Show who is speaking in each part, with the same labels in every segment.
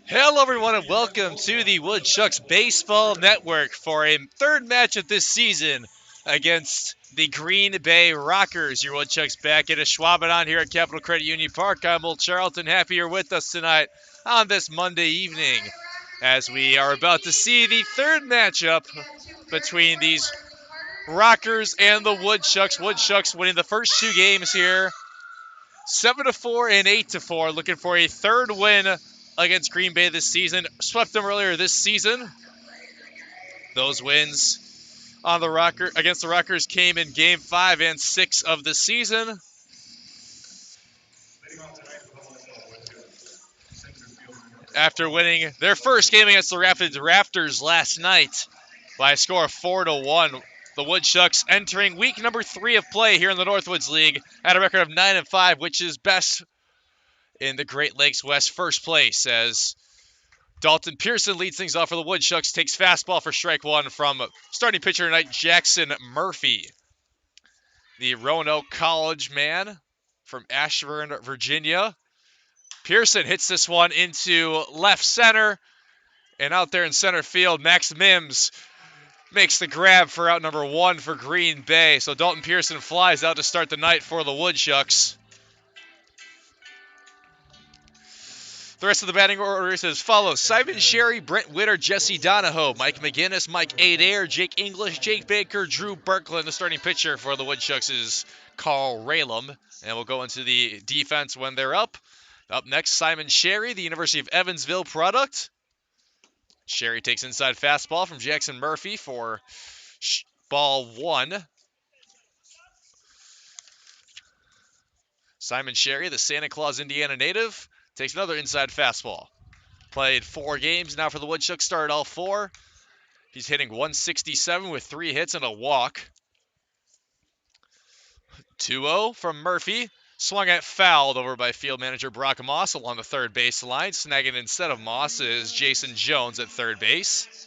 Speaker 1: Hello, everyone, and welcome to the Woodchucks Baseball Network for a third match of this season against the Green Bay Rockers. Your Woodchucks back at a Schwaben here at Capital Credit Union Park. I'm Old Charlton. Happy you're with us tonight on this Monday evening as we are about to see the third matchup between these Rockers and the Woodchucks. Woodchucks winning the first two games here 7-4 and 8-4, looking for a third win against Green Bay this season. Swept them earlier this season. Those wins on the against the Rockers came in Game 5 and 6 of the season. After winning their first game against the Raptors last night by a score of 4-1, the Woodchucks entering week number 3 of play here in the Northwoods League at a record of 9-5, which is best in the Great Lakes West, first place, as Dalton Pearson leads things off for the Woodchucks, takes fastball for strike one from starting pitcher tonight, Jackson Murphy. The Roanoke College man from Ashburn, Virginia. Pearson hits this one into left center, and out there in center field, Max Mims makes the grab for out number one for Green Bay. So Dalton Pearson flies out to start the night for the Woodchucks. The rest of the batting order is as follows: Simon Sherry, Brent Witter, Jesse Donahoe, Mike McGinnis, Mike Adair, Jake English, Jake Baker, Drew Berkland. The starting pitcher for the Woodchucks is Carl Ralum. And we'll go into the defense when they're up. Up next, Simon Sherry, the University of Evansville product. Sherry takes inside fastball from Jackson Murphy for ball one. Simon Sherry, the Santa Claus, Indiana native, takes another inside fastball. Played 4 games now for the Woodchucks, started all 4. He's hitting 167 with 3 hits and a walk. 2-0 from Murphy. Swung at, fouled over by field manager Brock Moss along the third base line. Snagging instead of Moss is Jason Jones at third base.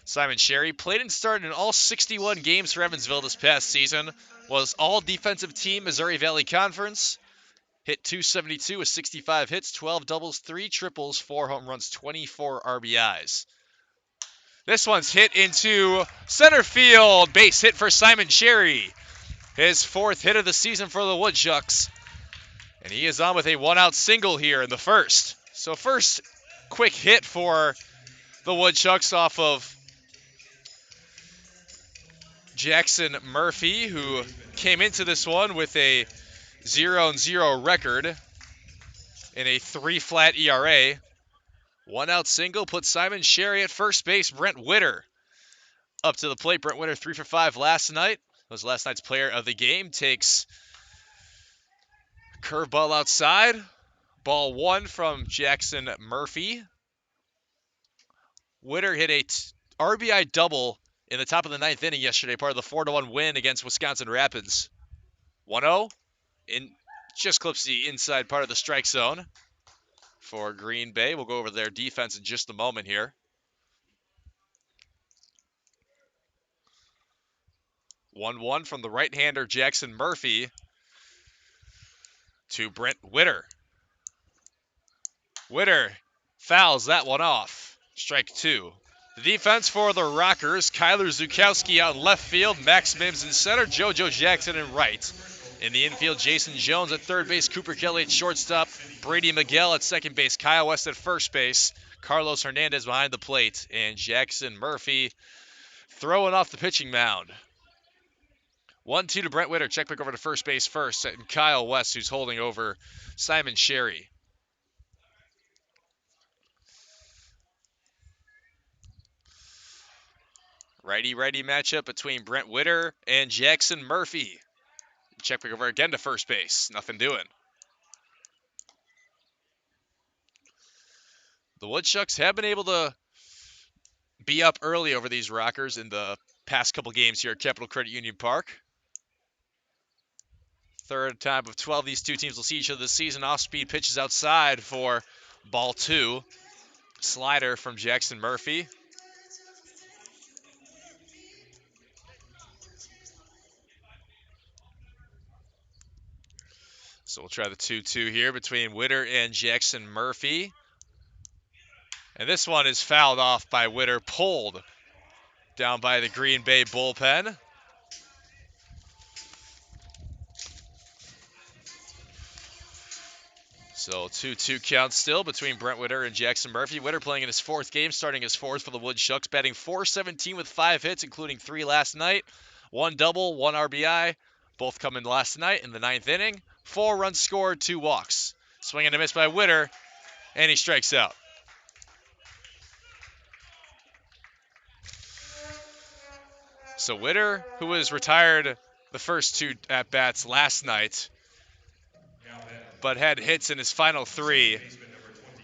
Speaker 1: Simon Sherry played and started in all 61 games for Evansville this past season. Was all defensive team Missouri Valley Conference. Hit 272 with 65 hits, 12 doubles, 3 triples, 4 home runs, 24 RBIs. This one's hit into center field. Base hit for Simon Sherry. His 4th hit of the season for the Woodchucks. And he is on with a 1-out single here in the first. So first quick hit for the Woodchucks off of Jackson Murphy, who came into this one with a 0-0 record in a 3-flat ERA. 1-out single puts Simon Sherry at first base. Brent Witter up to the plate. Brent Witter 3 for 5 last night. Was last night's player of the game. Takes curveball outside. Ball 1 from Jackson Murphy. Witter hit a RBI double in the top of the 9th inning yesterday, part of the 4-1 win against Wisconsin Rapids. 1-0. Just clips the inside part of the strike zone for Green Bay. We'll go over their defense in just a moment here. 1-1 from the right-hander Jackson Murphy to Brent Witter. Witter fouls that one off. Strike 2. The defense for the Rockers: Kyler Zukowski out in left field, Max Mims in center, JoJo Jackson in right. In the infield, Jason Jones at third base, Cooper Kelly at shortstop, Brady Miguel at second base, Kyle West at first base, Carlos Hernandez behind the plate, and Jackson Murphy throwing off the pitching mound. 1-2 to Brent Witter. Check back over to first base first, and Kyle West, who's holding over Simon Sherry. Righty-righty matchup between Brent Witter and Jackson Murphy. Check back over again to first base. Nothing doing. The Woodchucks have been able to be up early over these Rockers in the past couple games here at Capital Credit Union Park. Third time of 12 these two teams will see each other this season. Off-speed pitches outside for ball 2. Slider from Jackson Murphy. So we'll try the 2-2 here between Witter and Jackson Murphy. And this one is fouled off by Witter, pulled down by the Green Bay bullpen. So 2-2 count still between Brent Witter and Jackson Murphy. Witter playing in his 4th game, starting his 4th for the Woodchucks, batting .417 with 5 hits, including 3 last night. 1 double, 1 RBI, both coming last night in the 9th inning. 4 runs scored, 2 walks. Swing and a miss by Witter, and he strikes out. So Witter, who was retired the first 2 at-bats last night, but had hits in his final 3,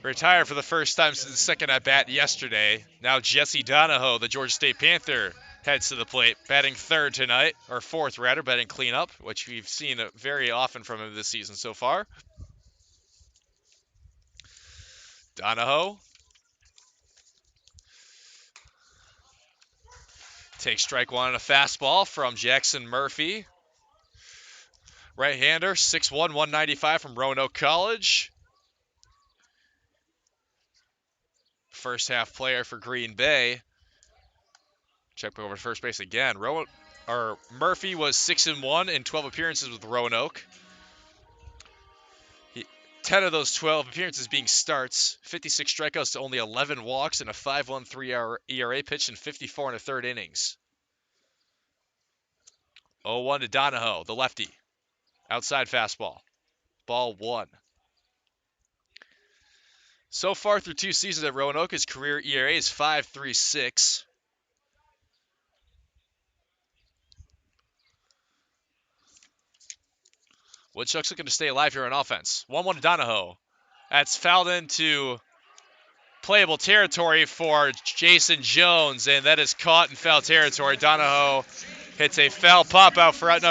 Speaker 1: retired for the first time since the 2nd at-bat yesterday. Now Jesse Donahoe, the Georgia State Panther, heads to the plate, batting 3rd tonight, or 4th rather, batting cleanup, which we've seen very often from him this season so far. Donahoe takes strike 1 on a fastball from Jackson Murphy. Right-hander, 6'1", 195 from Roanoke College. First half player for Green Bay. Check over to first base again. Murphy was 6-1 in 12 appearances with Roanoke. 10 of those 12 appearances being starts, 56 strikeouts to only 11 walks, and a 5.13 ERA pitched in 54 and a third innings. 0-1 to Donahoe, the lefty. Outside fastball. Ball 1. So far through 2 seasons at Roanoke, his career ERA is 5.36. Woodchucks looking to stay alive here on offense. 1-1 to Donahoe. That's fouled into playable territory for Jason Jones, and that is caught in foul territory. Donahoe hits a foul pop-out for out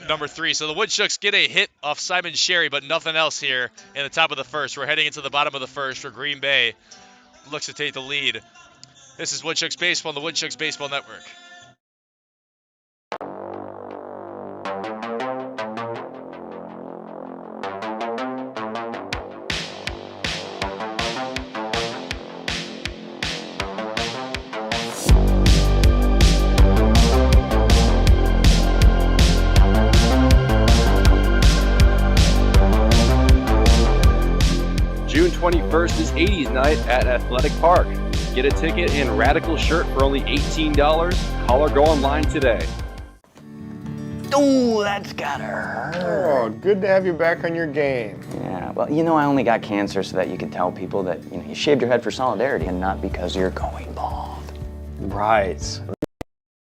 Speaker 1: number 3. So the Woodchucks get a hit off Simon Sherry, but nothing else here in the top of the first. We're heading into the bottom of the first for Green Bay. Looks to take the lead. This is Woodchucks Baseball on the Woodchucks Baseball Network.
Speaker 2: June 21st is 80s night at Athletic Park. Get a ticket and Radical shirt for only $18. Call or go online today.
Speaker 3: Ooh, that's gotta hurt.
Speaker 4: Oh, good to have you back on your game.
Speaker 3: Yeah, well, I only got cancer so that you could tell people that, you shaved your head for solidarity and not because you're going bald.
Speaker 4: Right.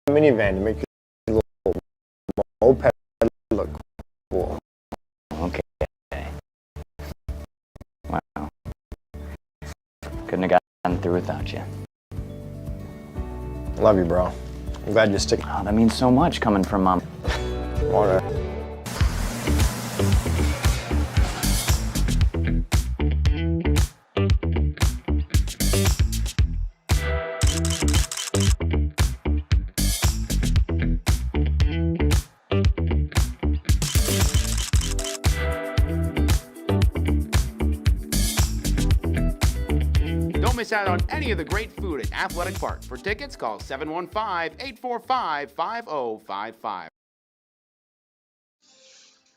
Speaker 4: Minivan to make your little moped look cool.
Speaker 3: Okay. Wow. Couldn't have gotten through without you.
Speaker 4: Love you, bro. I'm glad you stick.
Speaker 3: Oh, that means so much coming from Mom.
Speaker 4: Water.
Speaker 5: Don't miss out on any of the great food at Athletic Park. For tickets, call 715-845-5055.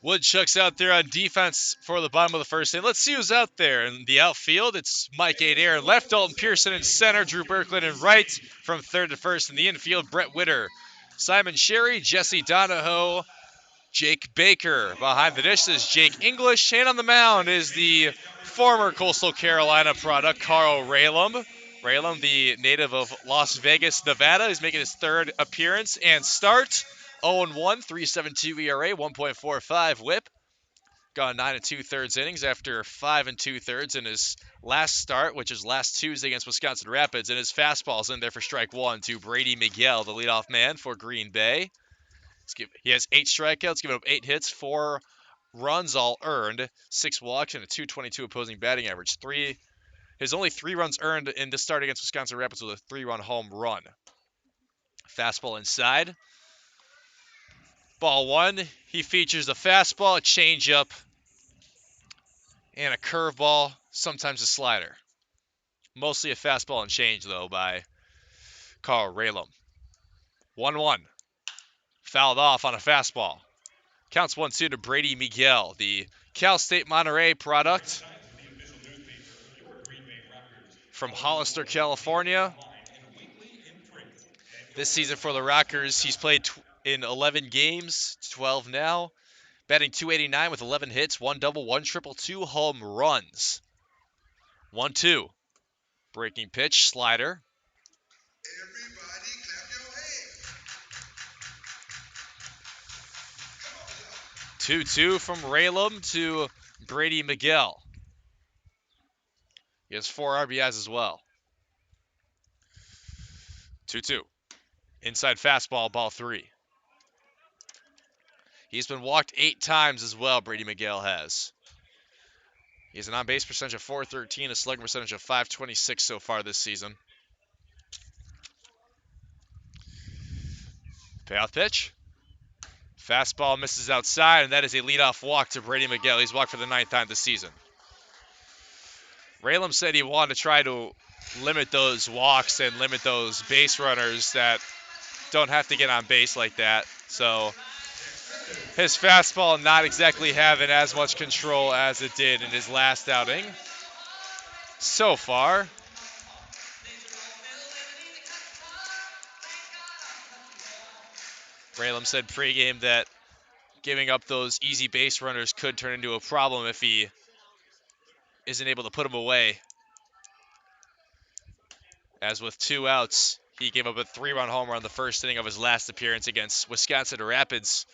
Speaker 1: Woodchucks out there on defense for the bottom of the first inning. Let's see who's out there. In the outfield, it's Mike Adair in left, Dalton Pearson in center, Drew Berkland in right. From third to first in the infield, Brett Witter, Simon Sherry, Jesse Donahoe, Jake Baker. Behind the dish is Jake English, and on the mound is the former Coastal Carolina product, Carl Raylam. Raylam, the native of Las Vegas, Nevada, is making his 3rd appearance and start. 0-1, 3.72 ERA, 1.45 WHIP. Gone 9 2/3 innings after 5 2/3 in his last start, which is last Tuesday against Wisconsin Rapids. And his fastball's in there for strike 1 to Brady Miguel, the leadoff man for Green Bay. He has 8 strikeouts, given up 8 hits, 4 runs all earned, 6 walks, and a .222 opposing batting average. His only 3 runs earned in this start against Wisconsin Rapids was a 3-run home run. Fastball inside. Ball 1, he features a fastball, a changeup, and a curveball, sometimes a slider. Mostly a fastball and change, though, by Carl Raylam. 1-1. Fouled off on a fastball. Counts 1-2 to Brady Miguel, the Cal State Monterey product from Hollister, California. This season for the Rockers, he's played in 11 games, 12 now. Batting .289 with 11 hits, 1 double, 1 triple, 2 home runs. 1-2. Breaking pitch, slider. 2-2 from Raylam to Brady Miguel. He has 4 RBIs as well. 2-2. Inside fastball, ball 3. He's been walked 8 times as well, Brady Miguel has. He has an on-base percentage of .413, a slugging percentage of .526 so far this season. Payoff pitch. Fastball misses outside, and that is a leadoff walk to Brady Miguel. He's walked for the 9th time this season. Raylam said he wanted to try to limit those walks and limit those base runners that don't have to get on base like that. So his fastball not exactly having as much control as it did in his last outing so far. Raylam said pregame that giving up those easy base runners could turn into a problem if he isn't able to put them away. As with 2 outs, he gave up a 3-run homer on the first inning of his last appearance against Wisconsin Rapids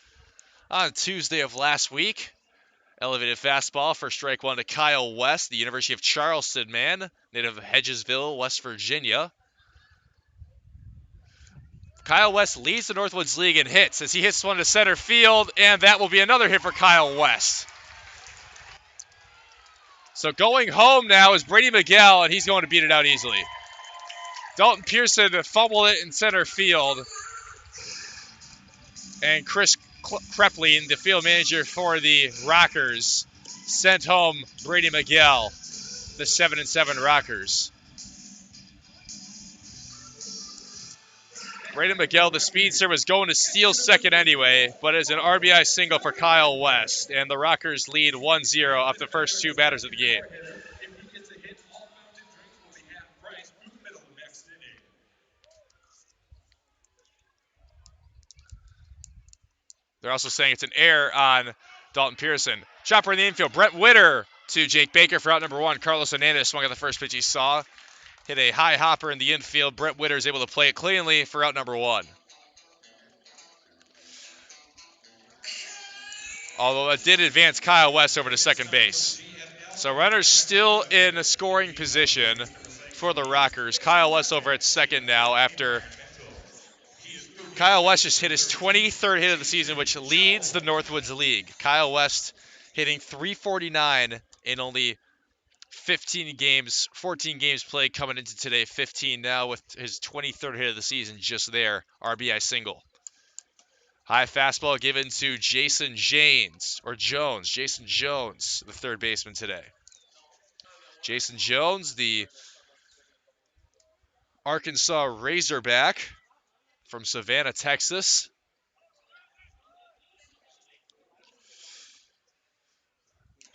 Speaker 1: on Tuesday of last week. Elevated fastball for strike 1 to Kyle West, the University of Charleston man, native of Hedgesville, West Virginia. Kyle West leads the Northwoods League in hits as he hits one to center field, and that will be another hit for Kyle West. So going home now is Brady Miguel, and he's going to beat it out easily. Dalton Pearson fumbled it in center field, and Chris Krepley, the field manager for the Rockers, sent home Brady Miguel, the 7-7 Rockers. Brady Miguel, the speedster, was going to steal second anyway, but it's an RBI single for Kyle West, and the Rockers lead 1-0 off the first 2 batters of the game. They're also saying it's an error on Dalton Pearson. Chopper in the infield. Brett Witter to Jake Baker for out number 1. Carlos Hernandez swung at the first pitch he saw. Hit a high hopper in the infield. Brett Witter is able to play it cleanly for out number 1. Although that did advance Kyle West over to second base. So runners still in a scoring position for the Rockers. Kyle West over at second now after Kyle West just hit his 23rd hit of the season, which leads the Northwoods League. Kyle West hitting .349 in only 14 games played coming into today. 15 now with his 23rd hit of the season just there. RBI single. High fastball given to Jason Jones, the third baseman today. Jason Jones, the Arkansas Razorback from Savannah, Texas.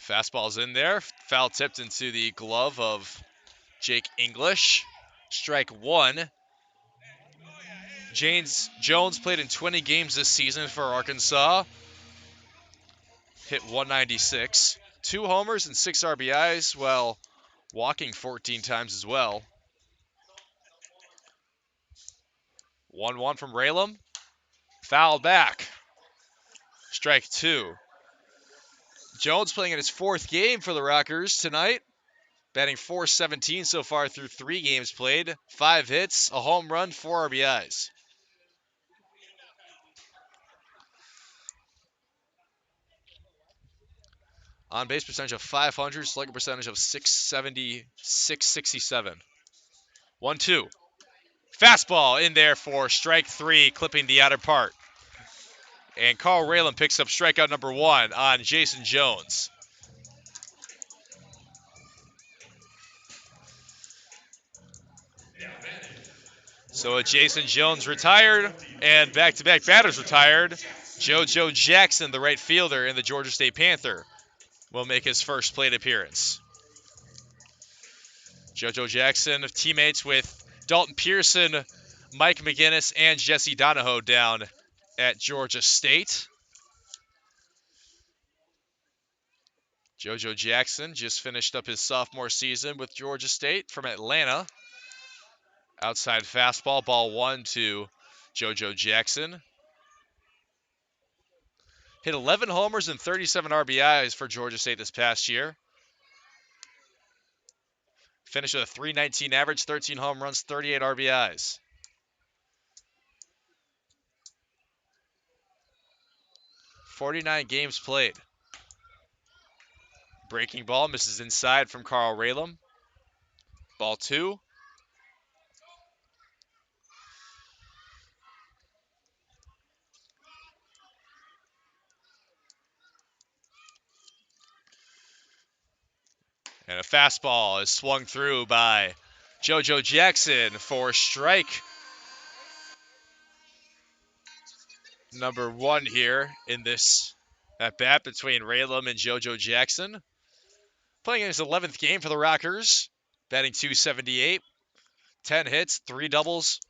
Speaker 1: Fastball's in there. Foul tipped into the glove of Jake English. Strike 1. Jones played in 20 games this season for Arkansas. Hit .196. 2 homers and 6 RBIs, while walking 14 times as well. 1-1 from Raylam. Foul back. Strike 2. Jones playing in his 4th game for the Rockers tonight. Batting .417 so far through 3 games played. 5 hits, a home run, 4 RBIs. On base percentage of .500, slugging percentage of .670, .667. 1-2. Fastball in there for strike 3, clipping the outer part. And Carl Raylam picks up strikeout number 1 on Jason Jones. So Jason Jones retired, and back-to-back batters retired. JoJo Jackson, the right fielder in the Georgia State Panther, will make his first plate appearance. JoJo Jackson, teammates with Dalton Pearson, Mike McGinnis, and Jesse Donahoe down at Georgia State. JoJo Jackson just finished up his sophomore season with Georgia State from Atlanta. Outside fastball, ball 1 to JoJo Jackson. Hit 11 homers and 37 RBIs for Georgia State this past year. Finished with a .319 average, 13 home runs, 38 RBIs. .49 games played. Breaking ball misses inside from Carl Raylam. Ball 2. And a fastball is swung through by JoJo Jackson for strike number 1 here in this at bat between Raylam and JoJo Jackson. Playing in his 11th game for the Rockers, batting .278, 10 hits, 3 doubles,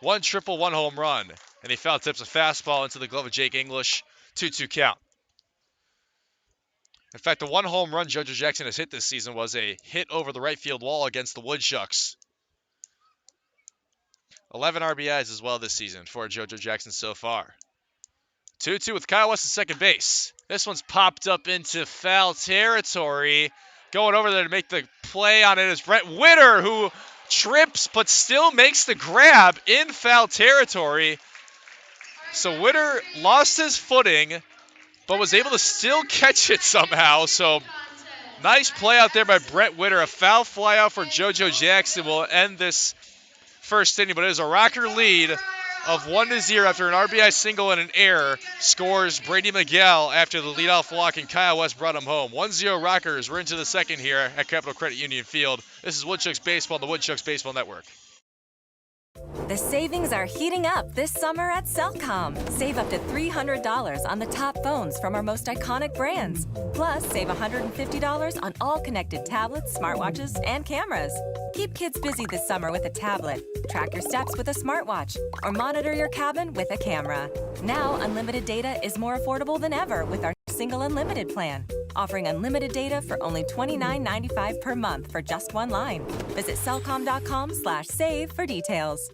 Speaker 1: 1 triple, 1 home run. And he foul tips a fastball into the glove of Jake English, 2-2 count. In fact, the 1 home run JoJo Jackson has hit this season was a hit over the right field wall against the Woodchucks. 11 RBIs as well this season for JoJo Jackson so far. 2-2 with Kyle West at second base. This one's popped up into foul territory. Going over there to make the play on it is Brett Witter, who trips but still makes the grab in foul territory. So Witter lost his footing, but was able to still catch it somehow. So nice play out there by Brett Witter. A foul fly out for JoJo Jackson will end this first inning, but it is a Rocker lead of 1-0 after an RBI single and an error. Scores Brady Miguel after the leadoff walk, and Kyle West brought him home. 1-0 Rockers. We're into the second here at Capital Credit Union Field. This is Woodchucks Baseball, the Woodchucks Baseball Network.
Speaker 6: The savings are heating up this summer at Cellcom. Save up to $300 on the top phones from our most iconic brands. Plus, save $150 on all connected tablets, smartwatches, and cameras. Keep kids busy this summer with a tablet, track your steps with a smartwatch, or monitor your cabin with a camera. Now, unlimited data is more affordable than ever with our single unlimited plan, offering unlimited data for only $29.95 per month for just 1 line. Visit cellcom.com/save for details.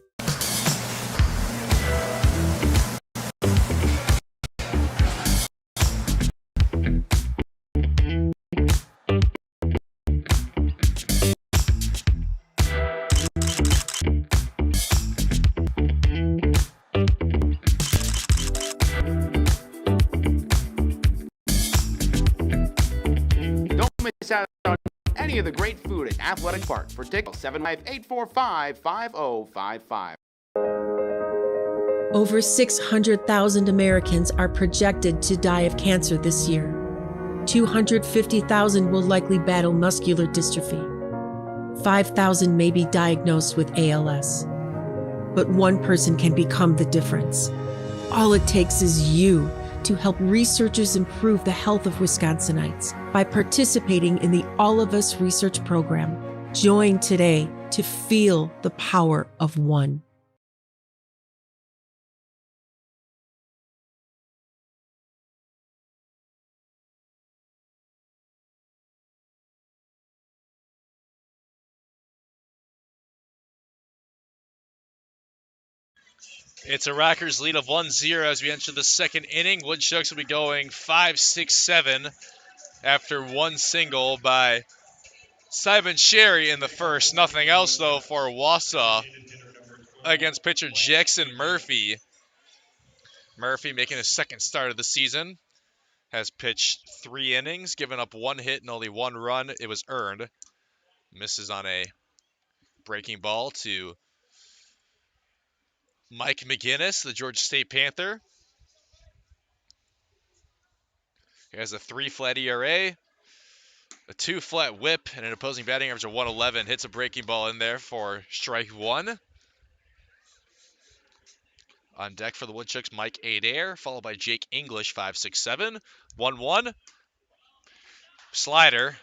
Speaker 5: Don't miss out on any of the great food at Athletic Park. For tickets, 75845-5055.
Speaker 7: Over 600,000 Americans are projected to die of cancer this year. 250,000 will likely battle muscular dystrophy. 5,000 may be diagnosed with ALS. But one person can become the difference. All it takes is you to help researchers improve the health of Wisconsinites by participating in the All of Us research program. Join today to feel the power of one.
Speaker 1: It's a Rockers lead of 1-0 as we enter the second inning. Woodchucks will be going 5-6-7 after one single by Simon Sherry in the first. Nothing else, though, for Wausau against pitcher Jackson Murphy. Murphy making his second start of the season. Has pitched 3 innings, given up 1 hit and only 1 run. It was earned. Misses on a breaking ball to Mike McGinnis, the Georgia State Panther. He has a 3 flat ERA. A 2-flat whip and an opposing batting average of 111. Hits a breaking ball in there for strike one. On deck for the Woodchucks, Mike Adair, followed by Jake English, 5-6-7. 1-1. Slider.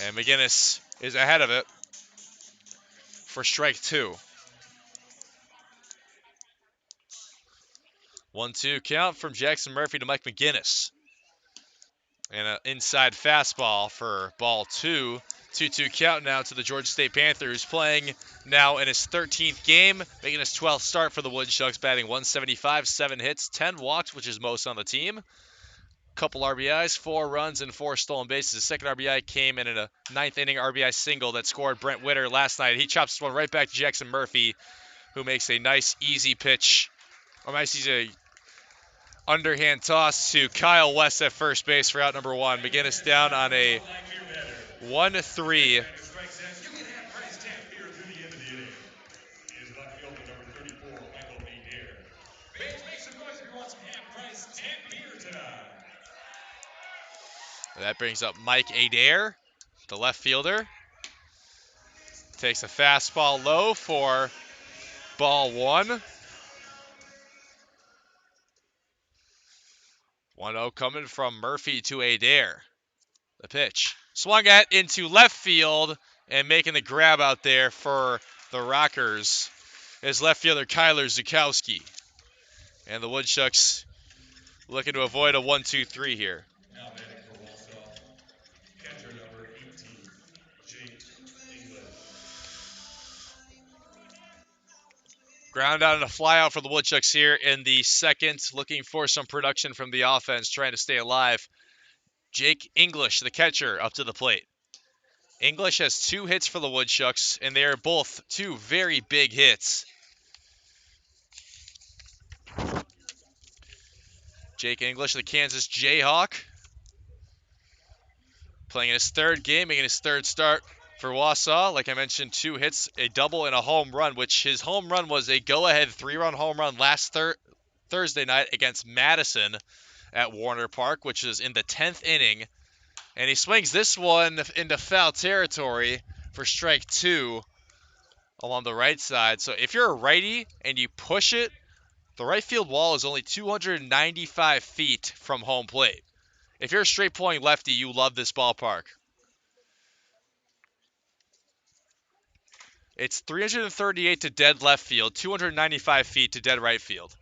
Speaker 1: And McGinnis is ahead of it for strike two. 1-2 count from Jackson Murphy to Mike McGinnis. And an inside fastball for ball two. 2-2 count now to the Georgia State Panthers, playing now in his 13th game, making his 12th start for the Woodchucks, batting 175, 7 hits, 10 walks, which is most on the team. Couple RBIs, 4 runs, and 4 stolen bases. His second RBI came in a 9th inning RBI single that scored Brent Witter last night. He chops this one right back to Jackson Murphy, who makes a nice, easy pitch. Or nice, easy underhand toss to Kyle West at first base for out number one. McGinnis down on a 1-3. That brings up Mike Adair, the left fielder. Takes a fastball low for ball one. 1-0 coming from Murphy to Adair. The pitch. Swung at into left field, and making the grab out there for the Rockers is left fielder Kyler Zukowski. And the Woodchucks looking to avoid a 1-2-3 here. Ground out and a fly out for the Woodchucks here in the second, looking for some production from the offense, trying to stay alive. Jake English, the catcher, up to the plate. English has 2 hits for the Woodchucks, and they are both 2 very big hits. Jake English, the Kansas Jayhawk, playing in his 3rd game, making his 3rd start for Wausau. Like I mentioned, 2 hits, a double, and a home run, which his home run was a go-ahead 3-run home run last Thursday night against Madison at Warner Park, which is in the 10th inning. And he swings this one into foul territory for strike 2 along the right side. So if you're a righty and you push it, the right field wall is only 295 feet from home plate. If you're a straight pulling lefty, you love this ballpark. It's 338 to dead left field, 295 feet to dead right field.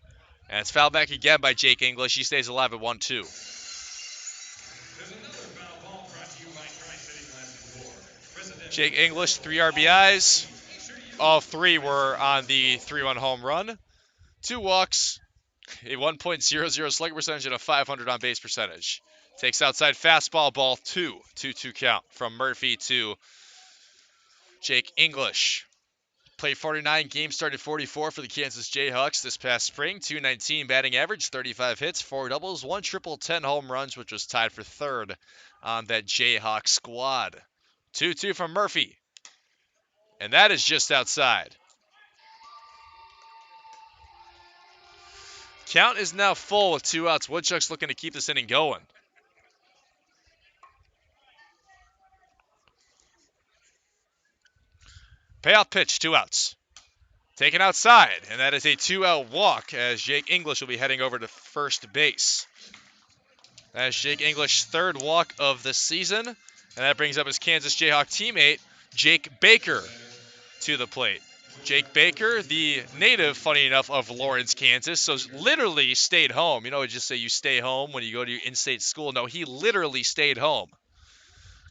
Speaker 1: And it's fouled back again by Jake English. He stays alive at 1-2. Jake English, 3 RBIs. All 3 were on the 3-run home run. 2 walks, a 1.00 slugging percentage, and a 500 on base percentage. Takes outside fastball, ball 2. 2-2 count from Murphy to Jake English. Played 49 games, started 44 for the Kansas Jayhawks this past spring. 219 batting average, 35 hits, 4 doubles, 1 triple, 10 home runs, which was tied for 3rd on that Jayhawk squad. 2-2 from Murphy. And that is just outside. Count is now full with 2 outs. Woodchucks looking to keep this inning going. Payoff pitch, 2 outs. Taken outside, and that is a 2-out walk as Jake English will be heading over to first base. That is Jake English's 3rd walk of the season, and that brings up his Kansas Jayhawk teammate, Jake Baker, to the plate. Jake Baker, the native, funny enough, of Lawrence, Kansas, so literally stayed home. You know, just say you stay home when you go to your in-state school. No, he literally stayed home,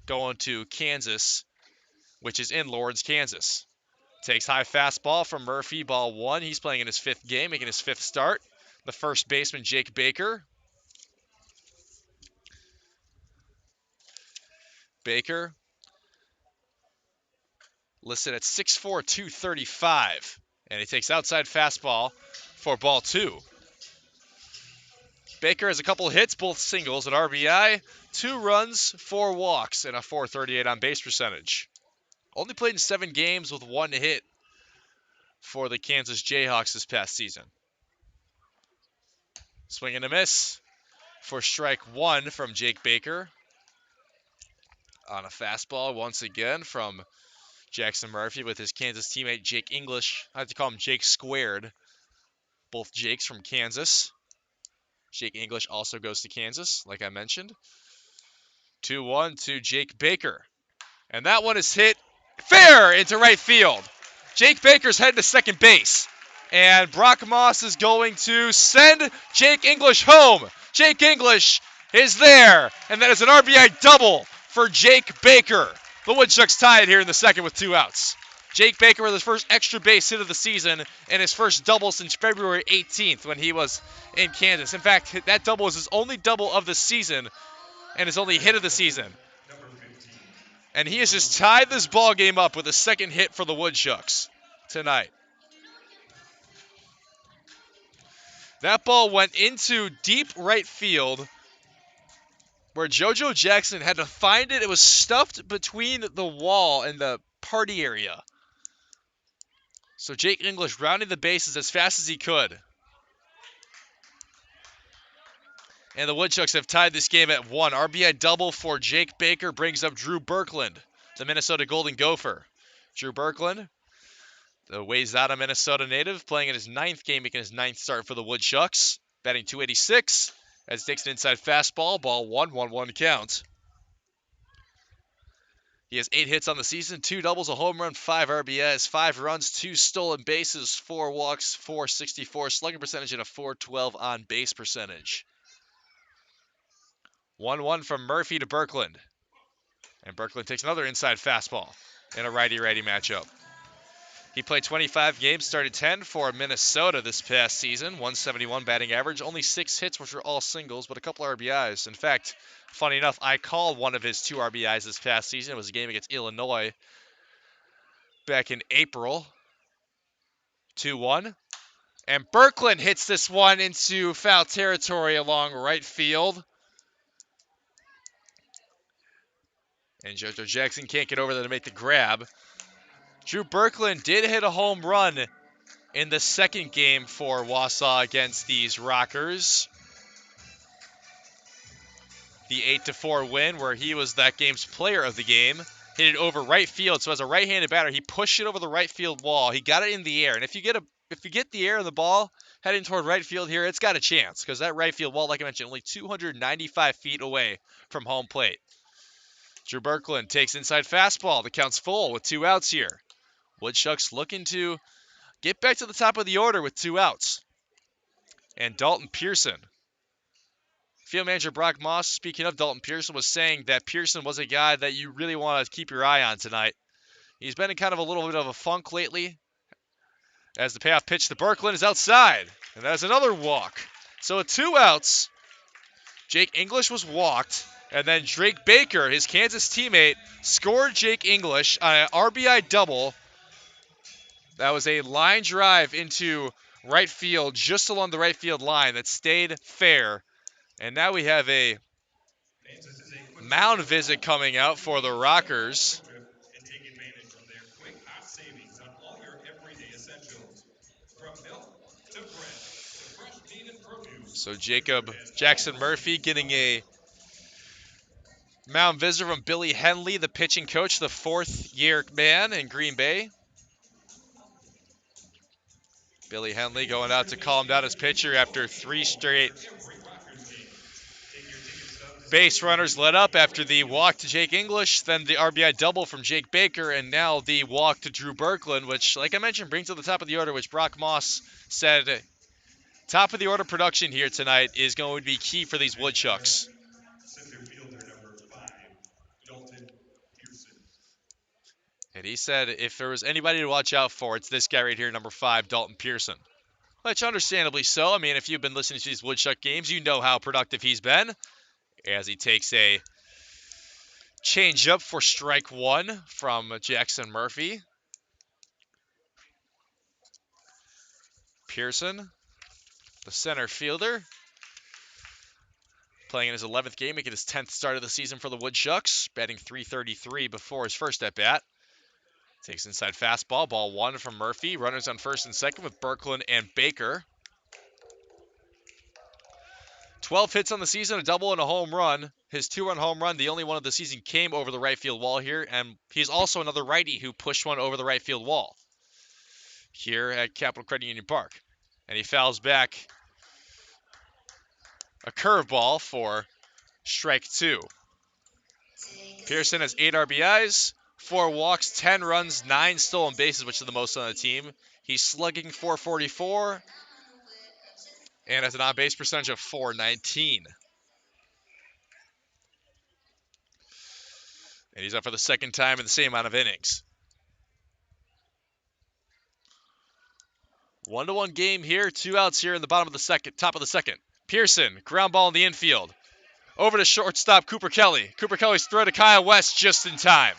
Speaker 1: going to Kansas, which is in Lawrence, Kansas. Takes high fastball from Murphy, ball 1. He's playing in his 5th game, making his 5th start. The first baseman, Jake Baker. Baker listed at 6'4", 235. And he takes outside fastball for ball 2. Baker has a couple hits, both singles, an RBI, 2 runs, 4 walks, and a .438 on base percentage. Only played in 7 games with 1 hit for the Kansas Jayhawks this past season. Swing and a miss for strike 1 from Jake Baker. on a fastball once again from Jackson Murphy with his Kansas teammate Jake English. I have to call him Jake squared. Both Jakes from Kansas. Jake English also goes to Kansas, like I mentioned. 2-1 to Jake Baker. And that one is hit fair into right field. Jake Baker's heading to second base. And Brock Moss is going to send Jake English home. Jake English is there. And that is an RBI double for Jake Baker. The Woodchucks tie it here in the second with 2 outs. Jake Baker with his first extra base hit of the season and his first double since February 18th when he was in Kansas. In fact, that double was his only double of the season and his only hit of the season. And he has just tied this ball game up with a second hit for the Woodchucks tonight. That ball went into deep right field where JoJo Jackson had to find it. It was stuffed between the wall and the party area. So Jake English rounding the bases as fast as he could. And the Woodchucks have tied this game at 1. RBI double for Jake Baker brings up Drew Berkland, the Minnesota Golden Gopher. Drew Berkland, the Wayzata, Minnesota native, playing in his 9th game, making his 9th start for the Woodchucks. Batting .286 as he takes an inside fastball. Ball 1-1-1 count. He has 8 hits on the season, 2 doubles, a home run, 5 RBIs, 5 runs, 2 stolen bases, 4 walks, 464 slugging percentage, and a 412 on base percentage. 1-1 from Murphy to Berkland. And Berkland takes another inside fastball in a righty-righty matchup. He played 25 games, started 10 for Minnesota this past season, 171 batting average, only 6 hits, which were all singles, but a couple RBIs. In fact, funny enough, I called one of his 2 RBIs this past season. It was a game against Illinois back in April. 2-1. And Berkland hits this one into foul territory along right field. And JoJo Jackson can't get over there to make the grab. Drew Berkland did hit a home run in the second game for Wausau against these Rockers. The 8-4 win where he was that game's player of the game. Hit it over right field. So as a right-handed batter, he pushed it over the right field wall. He got it in the air. And if you get the air of the ball heading toward right field here, it's got a chance. Because that right field wall, like I mentioned, only 295 feet away from home plate. Drew Berkland takes inside fastball. The count's full with 2 outs here. Woodchucks looking to get back to the top of the order with 2 outs. And Dalton Pearson. Field manager Brock Moss, speaking of Dalton Pearson, was saying that Pearson was a guy that you really want to keep your eye on tonight. He's been in kind of a little bit of a funk lately. As the payoff pitch to Berkland is outside. And that's another walk. So with 2 outs, Jake English was walked. And then Drake Baker, his Kansas teammate, scored Jake English on an RBI double. That was a line drive into right field, just along the right field line that stayed fair. And now we have a mound visit coming out for the Rockers. So Jackson Murphy getting a mound visit from Billy Henley, the pitching coach, the 4th-year man in Green Bay. Billy Henley going out to calm down his pitcher after 3 straight base runners let up after the walk to Jake English, then the RBI double from Jake Baker, and now the walk to Drew Berkland, which, like I mentioned, brings to the top of the order, which Brock Moss said top of the order production here tonight is going to be key for these Woodchucks. And he said if there was anybody to watch out for, it's this guy right here, number 5, Dalton Pearson. Which understandably so. I mean, if you've been listening to these Woodchuck games, you know how productive he's been. As he takes a changeup for strike 1 from Jackson Murphy. Pearson, the center fielder, playing in his 11th game, making his 10th start of the season for the Woodchucks, batting .333 before his first at-bat. Takes inside fastball, ball 1 from Murphy. Runners on first and second with Berkland and Baker. 12 hits on the season, a double and a home run. His 2-run home run, the only one of the season, came over the right field wall here, and he's also another righty who pushed one over the right field wall here at Capital Credit Union Park. And he fouls back a curveball for strike 2. Pearson has 8 RBIs, 4 walks, 10 runs, 9 stolen bases, which is the most on the team. He's slugging .444 and has an on-base percentage of .419. And he's up for the second time in the same amount of innings. 1-1 game here. 2 outs here in the bottom of the second, top of the second. Pearson, ground ball in the infield. Over to shortstop Cooper Kelly. Cooper Kelly's throw to Kyle West just in time.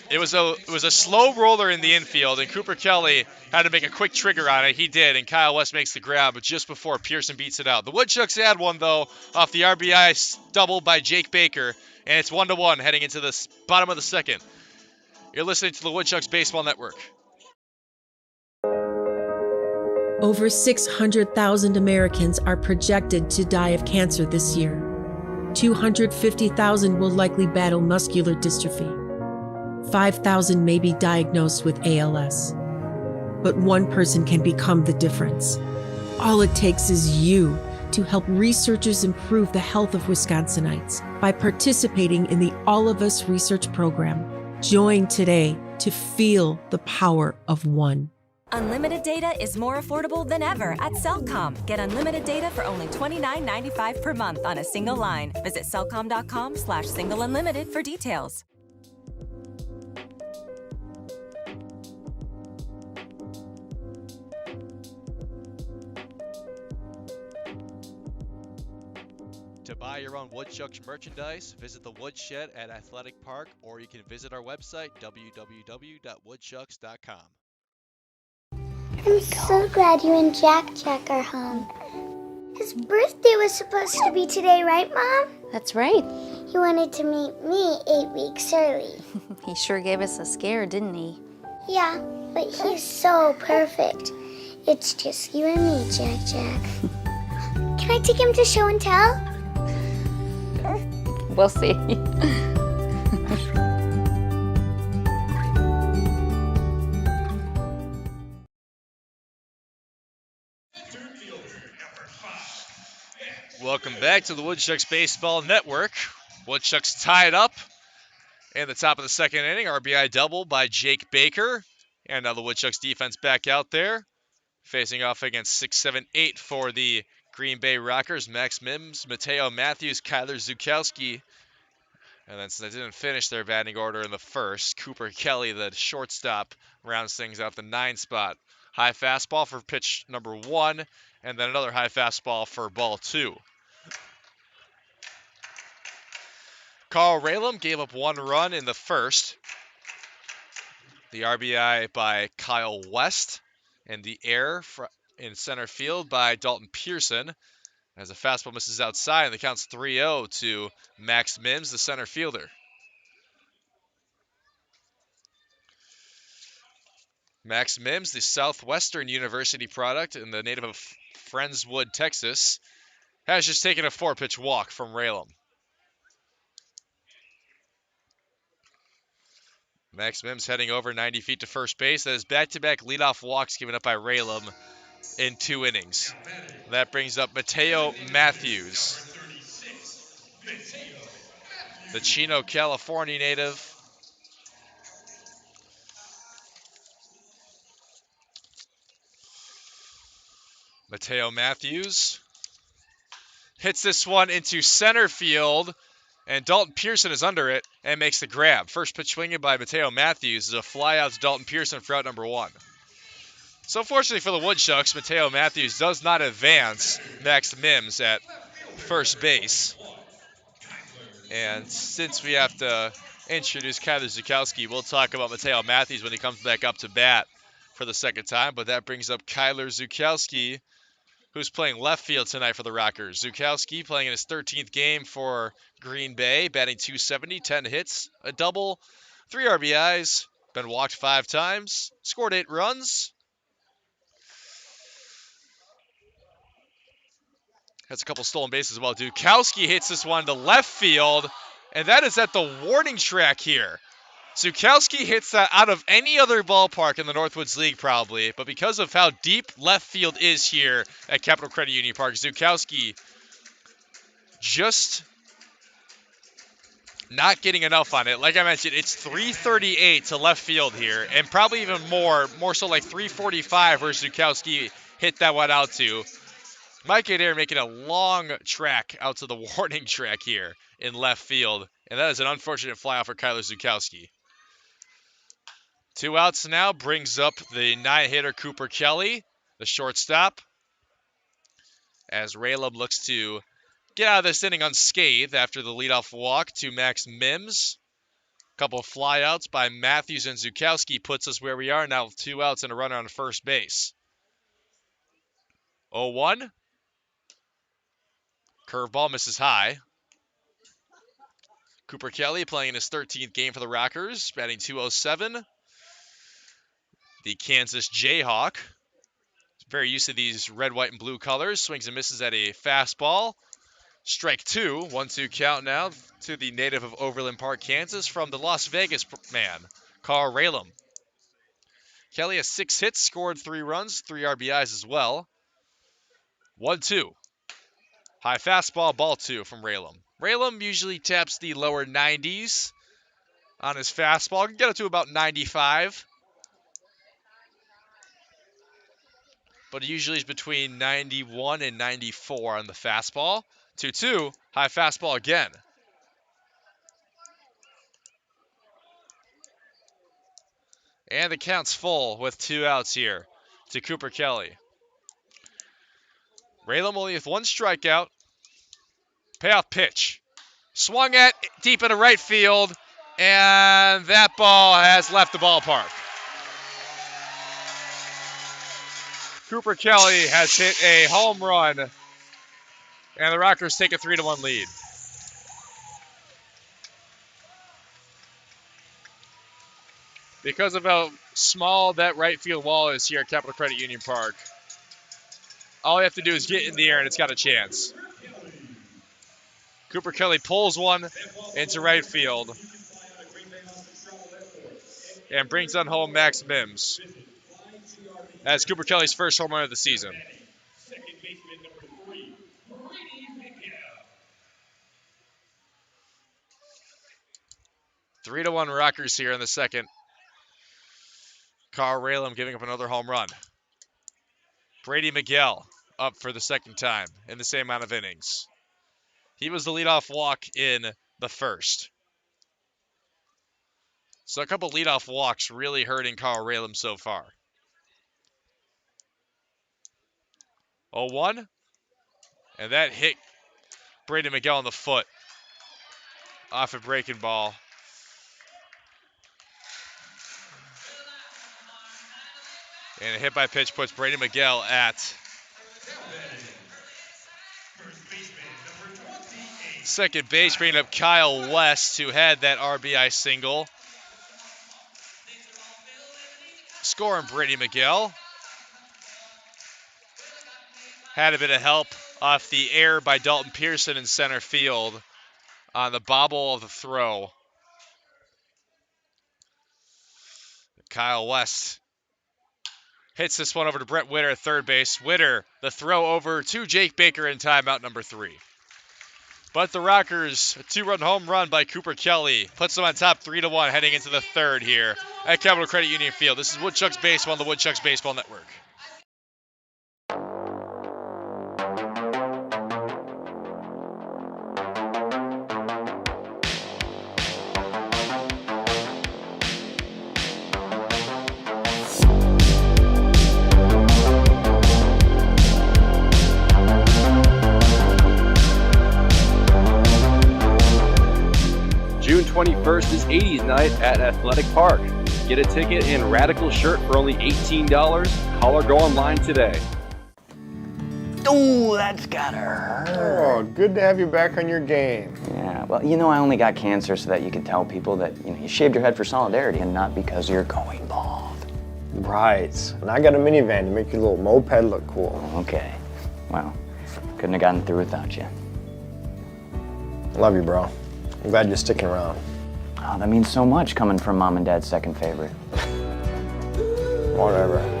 Speaker 1: It was a slow roller in the infield, and Cooper Kelly had to make a quick trigger on it. He did, and Kyle West makes the grab just before Pearson beats it out. The Woodchucks had one, though, off the RBI double by Jake Baker, and it's 1-1 heading into the bottom of the second. You're listening to the Woodchucks Baseball Network.
Speaker 7: Over 600,000 Americans are projected to die of cancer this year. 250,000 will likely battle muscular dystrophy. 5,000 may be diagnosed with ALS. But one person can become the difference. All it takes is you to help researchers improve the health of Wisconsinites by participating in the All of Us research program. Join today to feel the power of one.
Speaker 6: Unlimited data is more affordable than ever at Cellcom. Get unlimited data for only $29.95 per month on a single line. Visit cellcom.com/single unlimited for details.
Speaker 1: To buy your own Woodchucks merchandise, visit the Woodshed at Athletic Park, or you can visit our website, www.woodchucks.com.
Speaker 8: I'm so glad you and Jack are home. His birthday was supposed to be today, right, Mom?
Speaker 9: That's right.
Speaker 8: He wanted to meet me 8 weeks early.
Speaker 9: He sure gave us a scare, didn't he?
Speaker 8: Yeah, but he's so perfect. It's just you and me, Jack. Can I take him to show and tell?
Speaker 9: We'll see.
Speaker 1: Welcome back to the Woodchucks Baseball Network. Woodchucks tied up in the top of the second inning. RBI double by Jake Baker. And now the Woodchucks defense back out there, facing off against 6, 7, 8 for the Green Bay Rockers. Max Mims, Mateo Matthews, Kyler Zukowski. And then since they didn't finish their batting order in the first, Cooper Kelly, the shortstop, rounds things out the 9 spot. High fastball for pitch number 1, and then another high fastball for ball 2. Carl Ralem gave up 1 run in the first. The RBI by Kyle West, and the error in center field by Dalton Pearson, as a fastball misses outside, and the count's 3-0 to Max Mims, the center fielder. Max Mims, the Southwestern University product and the native of Friendswood, Texas, has just taken a 4-pitch walk from Ralem. Max Mims heading over 90 feet to first base. That is back-to-back leadoff walks given up by Ralem in 2 innings. That brings up Mateo Matthews, the Chino, California native. Mateo Matthews hits this one into center field, and Dalton Pearson is under it and makes the grab. First pitch swinging by Mateo Matthews is a fly out to Dalton Pearson for out number 1. So fortunately for the Woodchucks, Mateo Matthews does not advance Max Mims at first base. And since we have to introduce Kyler Zukowski, we'll talk about Mateo Matthews when he comes back up to bat for the second time. But that brings up Kyler Zukowski, who's playing left field tonight for the Rockers. Zukowski playing in his 13th game for Green Bay, batting .270, 10 hits, a double, 3 RBIs, been walked 5 times, scored 8 runs. Has a couple stolen bases as well. Zukowski hits this one to left field, and that is at the warning track here. Zukowski hits that out of any other ballpark in the Northwoods League probably, but because of how deep left field is here at Capital Credit Union Park, Zukowski just not getting enough on it. Like I mentioned, it's 338 to left field here, and probably even more so like 345 where Zukowski hit that one out to. Mike Adair making a long track out to the warning track here in left field, and that is an unfortunate flyout for Kyler Zukowski. 2 outs now brings up the 9-hitter Cooper Kelly, the shortstop, as Raleb looks to get out of this inning unscathed after the leadoff walk to Max Mims. A couple of flyouts by Matthews and Zukowski puts us where we are now with 2 outs and a runner on first base. 0-1. Curveball misses high. Cooper Kelly playing in his 13th game for the Rockers, batting .207. The Kansas Jayhawk, very used to these red, white, and blue colors. Swings and misses at a fastball. Strike 2, 1-2 count now to the native of Overland Park, Kansas, from the Las Vegas man, Carl Ralem. Kelly has 6 hits, scored 3 runs, 3 RBIs as well. 1-2. High fastball, ball 2 from Ralem. Ralem usually taps the lower 90s on his fastball. Can get it to about 95. But usually is between 91 and 94 on the fastball. 2-2, high fastball again. And the count's full with 2 outs here to Cooper Kelly. Ralem only with 1 strikeout. Payoff pitch. Swung at deep into right field, and that ball has left the ballpark. Cooper Kelly has hit a home run, and the Rockers take a 3-1 lead. Because of how small that right field wall is here at Capital Credit Union Park, all you have to do is get in the air and it's got a chance. Cooper Kelly pulls one into right field and brings on home Max Mims. That's Cooper Kelly's first home run of the season. Three to 1 Rockers here in the second. Carl Ralem giving up another home run. Brady Miguel up for the second time in the same amount of innings. He was the leadoff walk in the first. So a couple leadoff walks really hurting Carl Ralem so far. 0-1. And that hit Brady Miguel on the foot off a breaking ball. And a hit by pitch puts Brady Miguel at second base, bringing up Kyle West, who had that RBI single. Scoring Brady Miguel. Had a bit of help off the air by Dalton Pearson in center field on the bobble of the throw. Kyle West hits this one over to Brett Witter at third base. Witter, the throw over to Jake Baker in timeout number 3. But the Rockers, a 2-run home run by Cooper Kelly, puts them on top 3-1 heading into the third here at Capital Credit Union Field. This is Woodchucks Baseball on the Woodchucks Baseball Network.
Speaker 2: June 21st is 80s night at Athletic Park. Get a ticket and Radical shirt for only $18. Call or go online today.
Speaker 3: Oh, that's gotta hurt.
Speaker 4: Oh, good to have you back on your game.
Speaker 3: Yeah, well, you know, I only got cancer so that you could tell people that, you know, you shaved your head for solidarity and not because you're going bald.
Speaker 4: Right. And I got a minivan to make your little moped look cool.
Speaker 3: Okay. Well, Couldn't have gotten through without you.
Speaker 4: Love you, bro. I'm glad you're sticking around.
Speaker 3: Oh, that means so much coming from Mom and Dad's second favorite.
Speaker 4: Whatever.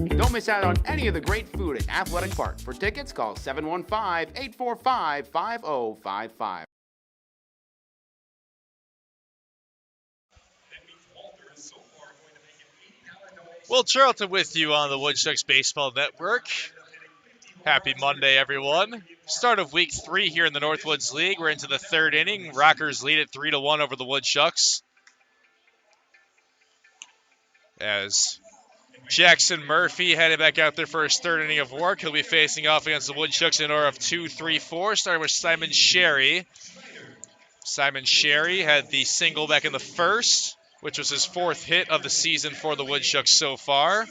Speaker 5: Don't miss out on any of the great food at Athletic Park. For tickets, call 715-845-5055.
Speaker 1: Will Charlton with you on the Woodchucks Baseball Network. Happy Monday, everyone. Start of week 3 here in the Northwoods League. We're into the third inning. Rockers lead it 3-1 over the Woodchucks. As Jackson Murphy headed back out there for his third inning of work. He'll be facing off against the Woodchucks in an order of 2-3-4, starting with Simon Sherry. Simon Sherry had the single back in the first, which was his 4th hit of the season for the Woodchucks so far.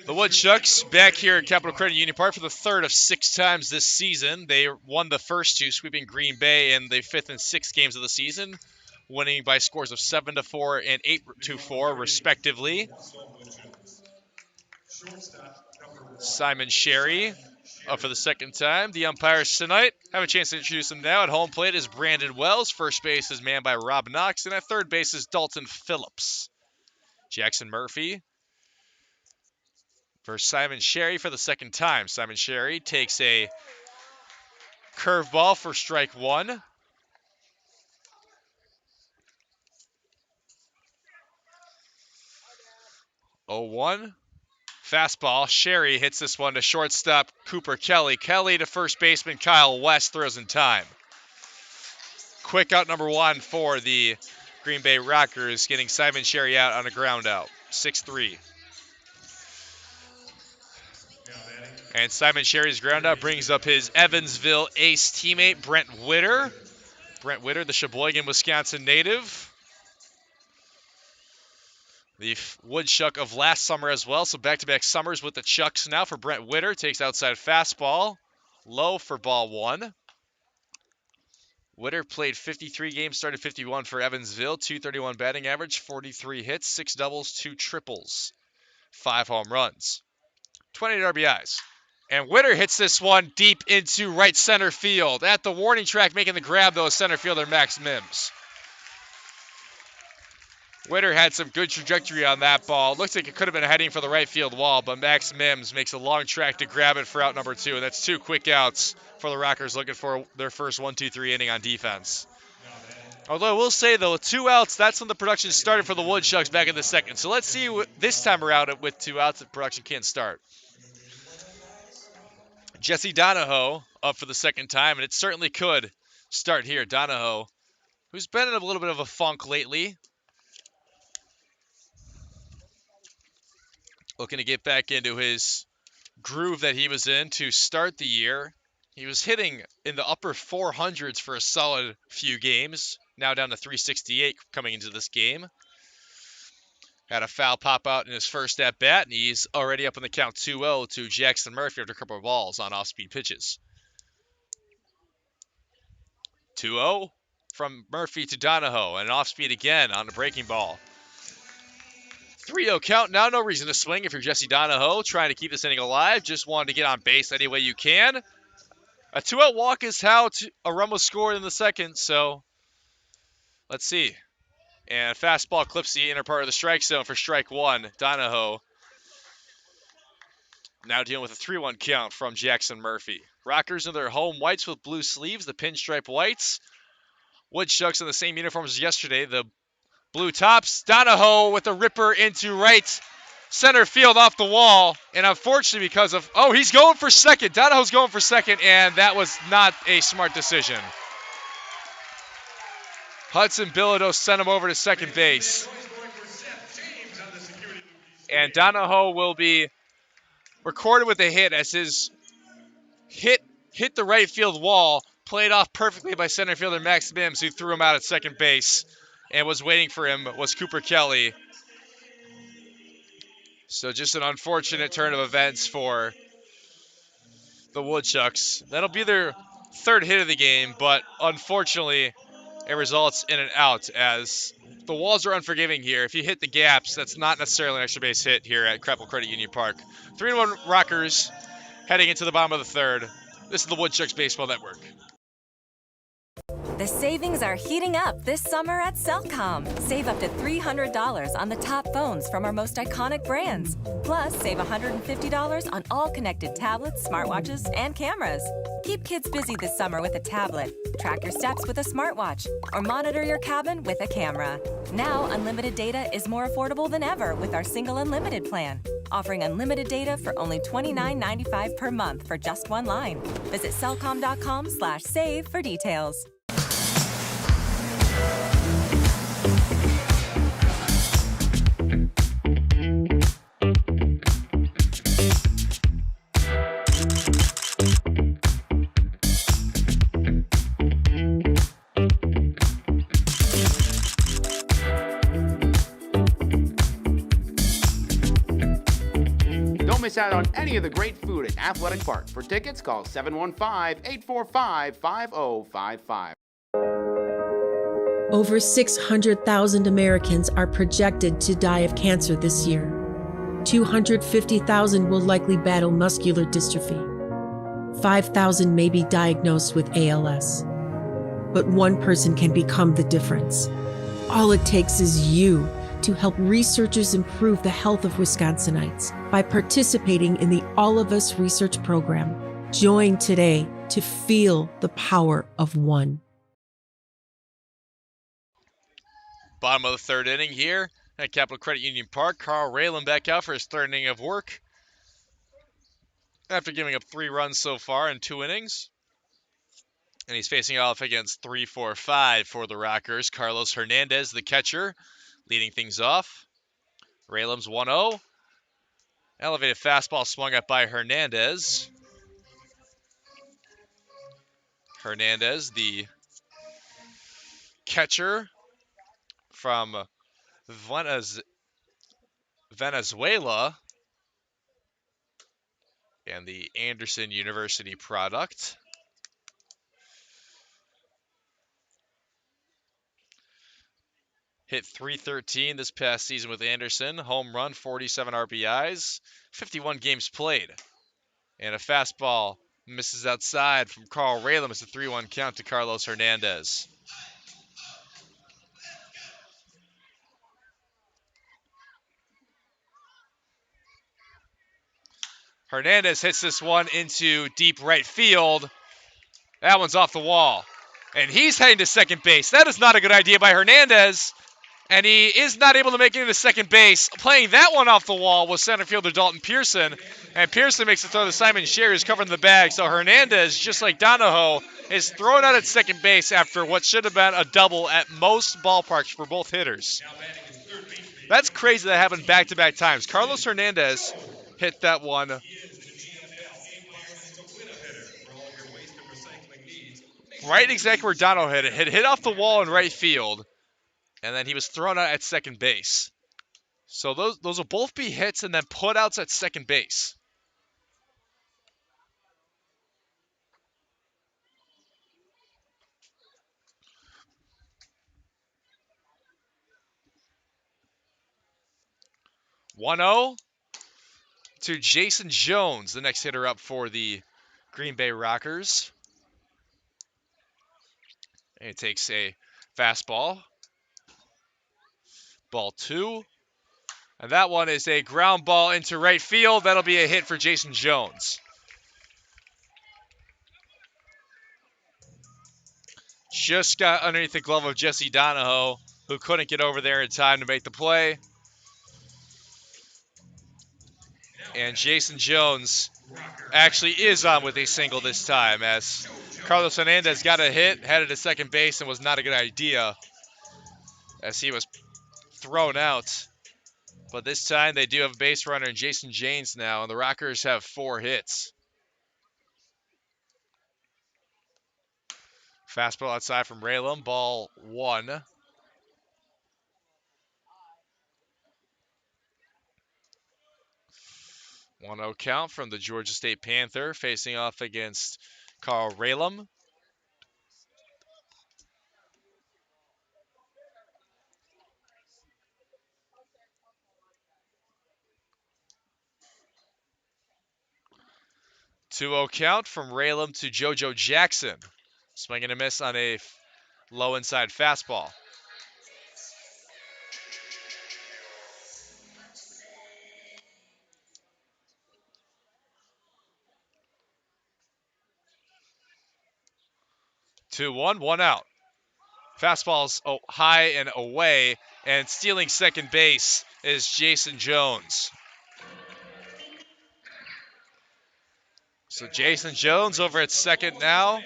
Speaker 1: The Woodchucks back here at Capital Credit Union Park for the 3rd of 6 times this season. They won the first 2, sweeping Green Bay in the 5th and 6th games of the season, winning by scores of 7-4 and 8-4, respectively. Simon Sherry up for the second time. The umpires tonight have a chance to introduce him now. At home plate is Brandon Wells. First base is manned by Rob Knox. And at third base is Dalton Phillips. Jackson Murphy versus Simon Sherry for the second time. Simon Sherry takes a curveball for strike 1. Oh, 1. Fastball. Sherry hits this one to shortstop Cooper Kelly. Kelly to first baseman Kyle West, throws in time. Quick out number 1 for the Green Bay Rockers, getting Simon Sherry out on a ground out. 6-3. And Simon Sherry's ground out brings up his Evansville ace teammate, Brent Witter. Brent Witter, the Sheboygan, Wisconsin native. The Woodchuck of last summer as well, so back-to-back summers with the Chucks now for Brent Witter. Takes outside fastball, low for ball 1. Witter played 53 games, started 51 for Evansville, 231 batting average, 43 hits, 6 doubles, 2 triples, 5 home runs, 28 RBIs. And Witter hits this one deep into right center field. At the warning track, making the grab, though, center fielder Max Mims. Witter had some good trajectory on that ball. Looks like it could have been heading for the right field wall, but Max Mims makes a long track to grab it for out number 2. And that's 2 quick outs for the Rockers looking for their first 1-2-3 inning on defense. Although I will say, though, with 2 outs, that's when the production started for the Woodchucks back in the second. So let's see this time around with 2 outs if production can't start. Jesse Donahoe up for the second time, and it certainly could start here. Donahoe, who's been in a little bit of a funk lately, looking to get back into his groove that he was in to start the year. He was hitting in the upper 400s for a solid few games, now down to 368 coming into this game. Had a foul pop out in his first at-bat, and he's already up on the count 2-0 to Jackson Murphy after a couple of balls on off-speed pitches. 2-0 from Murphy to Donahoe, and an off-speed again on the breaking ball. 3-0 count, now no reason to swing if you're Jesse Donahoe, trying to keep this inning alive, just wanted to get on base any way you can. A 2-out walk is how a run was scored in the second, so let's see. And fastball clips the inner part of the strike zone for strike 1. Donahoe now dealing with a 3-1 count from Jackson Murphy. Rockers in their home whites with blue sleeves, the pinstripe whites. Woodchucks in the same uniforms as yesterday, the blue tops. Donahoe with a ripper into right center field off the wall. And unfortunately because of, he's going for second. Donahoe's going for second, and that was not a smart decision. Hudson Bilodeau sent him over to second base. And Donahoe will be recorded with a hit as his hit the right field wall, played off perfectly by center fielder Max Mims, who threw him out at second base and was waiting for him was Cooper Kelly. So just an unfortunate turn of events for the Woodchucks. That'll be their third hit of the game, but unfortunately it results in an out as the walls are unforgiving here. If you hit the gaps, that's not necessarily an extra base hit here at Kreppel Credit Union Park. 3-1 Rockers heading into the bottom of the third. This is the Woodchucks Baseball Network.
Speaker 6: The savings are heating up this summer at Cellcom. Save up to $300 on the top phones from our most iconic brands. Plus, save $150 on all connected tablets, smartwatches, and cameras. Keep kids busy this summer with a tablet, track your steps with a smartwatch, or monitor your cabin with a camera. Now, unlimited data is more affordable than ever with our single unlimited plan. Offering unlimited data for only $29.95 per month for just one line. Visit cellcom.com/save for details.
Speaker 5: Don't miss out on any of the great food at Athletic Park. For tickets, call 715-845-5055.
Speaker 7: Over 600,000 Americans are projected to die of cancer this year. 250,000 will likely battle muscular dystrophy. 5,000 may be diagnosed with ALS. But one person can become the difference. All it takes is you to help researchers improve the health of Wisconsinites by participating in the All of Us research program. Join today to feel the power of one.
Speaker 1: Bottom of the third inning here at Capital Credit Union Park. Carl Raylan back out for his third inning of work after giving up 3 runs so far in 2 innings. And he's facing off against 3-4-5 for the Rockers. Carlos Hernandez, the catcher, leading things off. Raylan's 1-0. Elevated fastball swung up by Hernandez. Hernandez, the catcher from Venezuela and the Anderson University product. Hit .313 this past season with Anderson. Home run, 47 RBIs, 51 games played. And a fastball misses outside from Carl Raylan. It's a 3-1 count to Carlos Hernandez. Hernandez hits this one into deep right field. That one's off the wall. And he's heading to second base. That is not a good idea by Hernandez. And he is not able to make it into second base. Playing that one off the wall was center fielder Dalton Pearson. And Pearson makes the throw to Simon Sherry, who's covering the bag. So Hernandez, just like Donahoe, is thrown out at second base after what should have been a double at most ballparks for both hitters. That's crazy that happened back-to-back times. Carlos Hernandez hit that one right exactly where Donahoe hit it. Hit off the wall in right field. And then he was thrown out at second base. So those will both be hits and then putouts at second base. (1-0) to Jason Jones, the next hitter up for the Green Bay Rockers. And he takes a fastball. Ball 2. And that one is a ground ball into right field. That'll be a hit for Jason Jones. Just got underneath the glove of Jesse Donahoe, who couldn't get over there in time to make the play. And Jason Jones actually is on with a single this time, as Carlos Hernandez got a hit, headed to second base, and was not a good idea as he was thrown out. But this time they do have a base runner in Jason James now, and the Rockers have 4 hits. Fastball outside from Raylam, ball 1. 1-0 count from the Georgia State Panther facing off against Carl Raylam. Two-zero count from Raylam to JoJo Jackson. Swing and a miss on a low inside fastball. Two, one out. Fastball's high and away, and stealing second base is Jason Jones. So Jason Jones over at second now.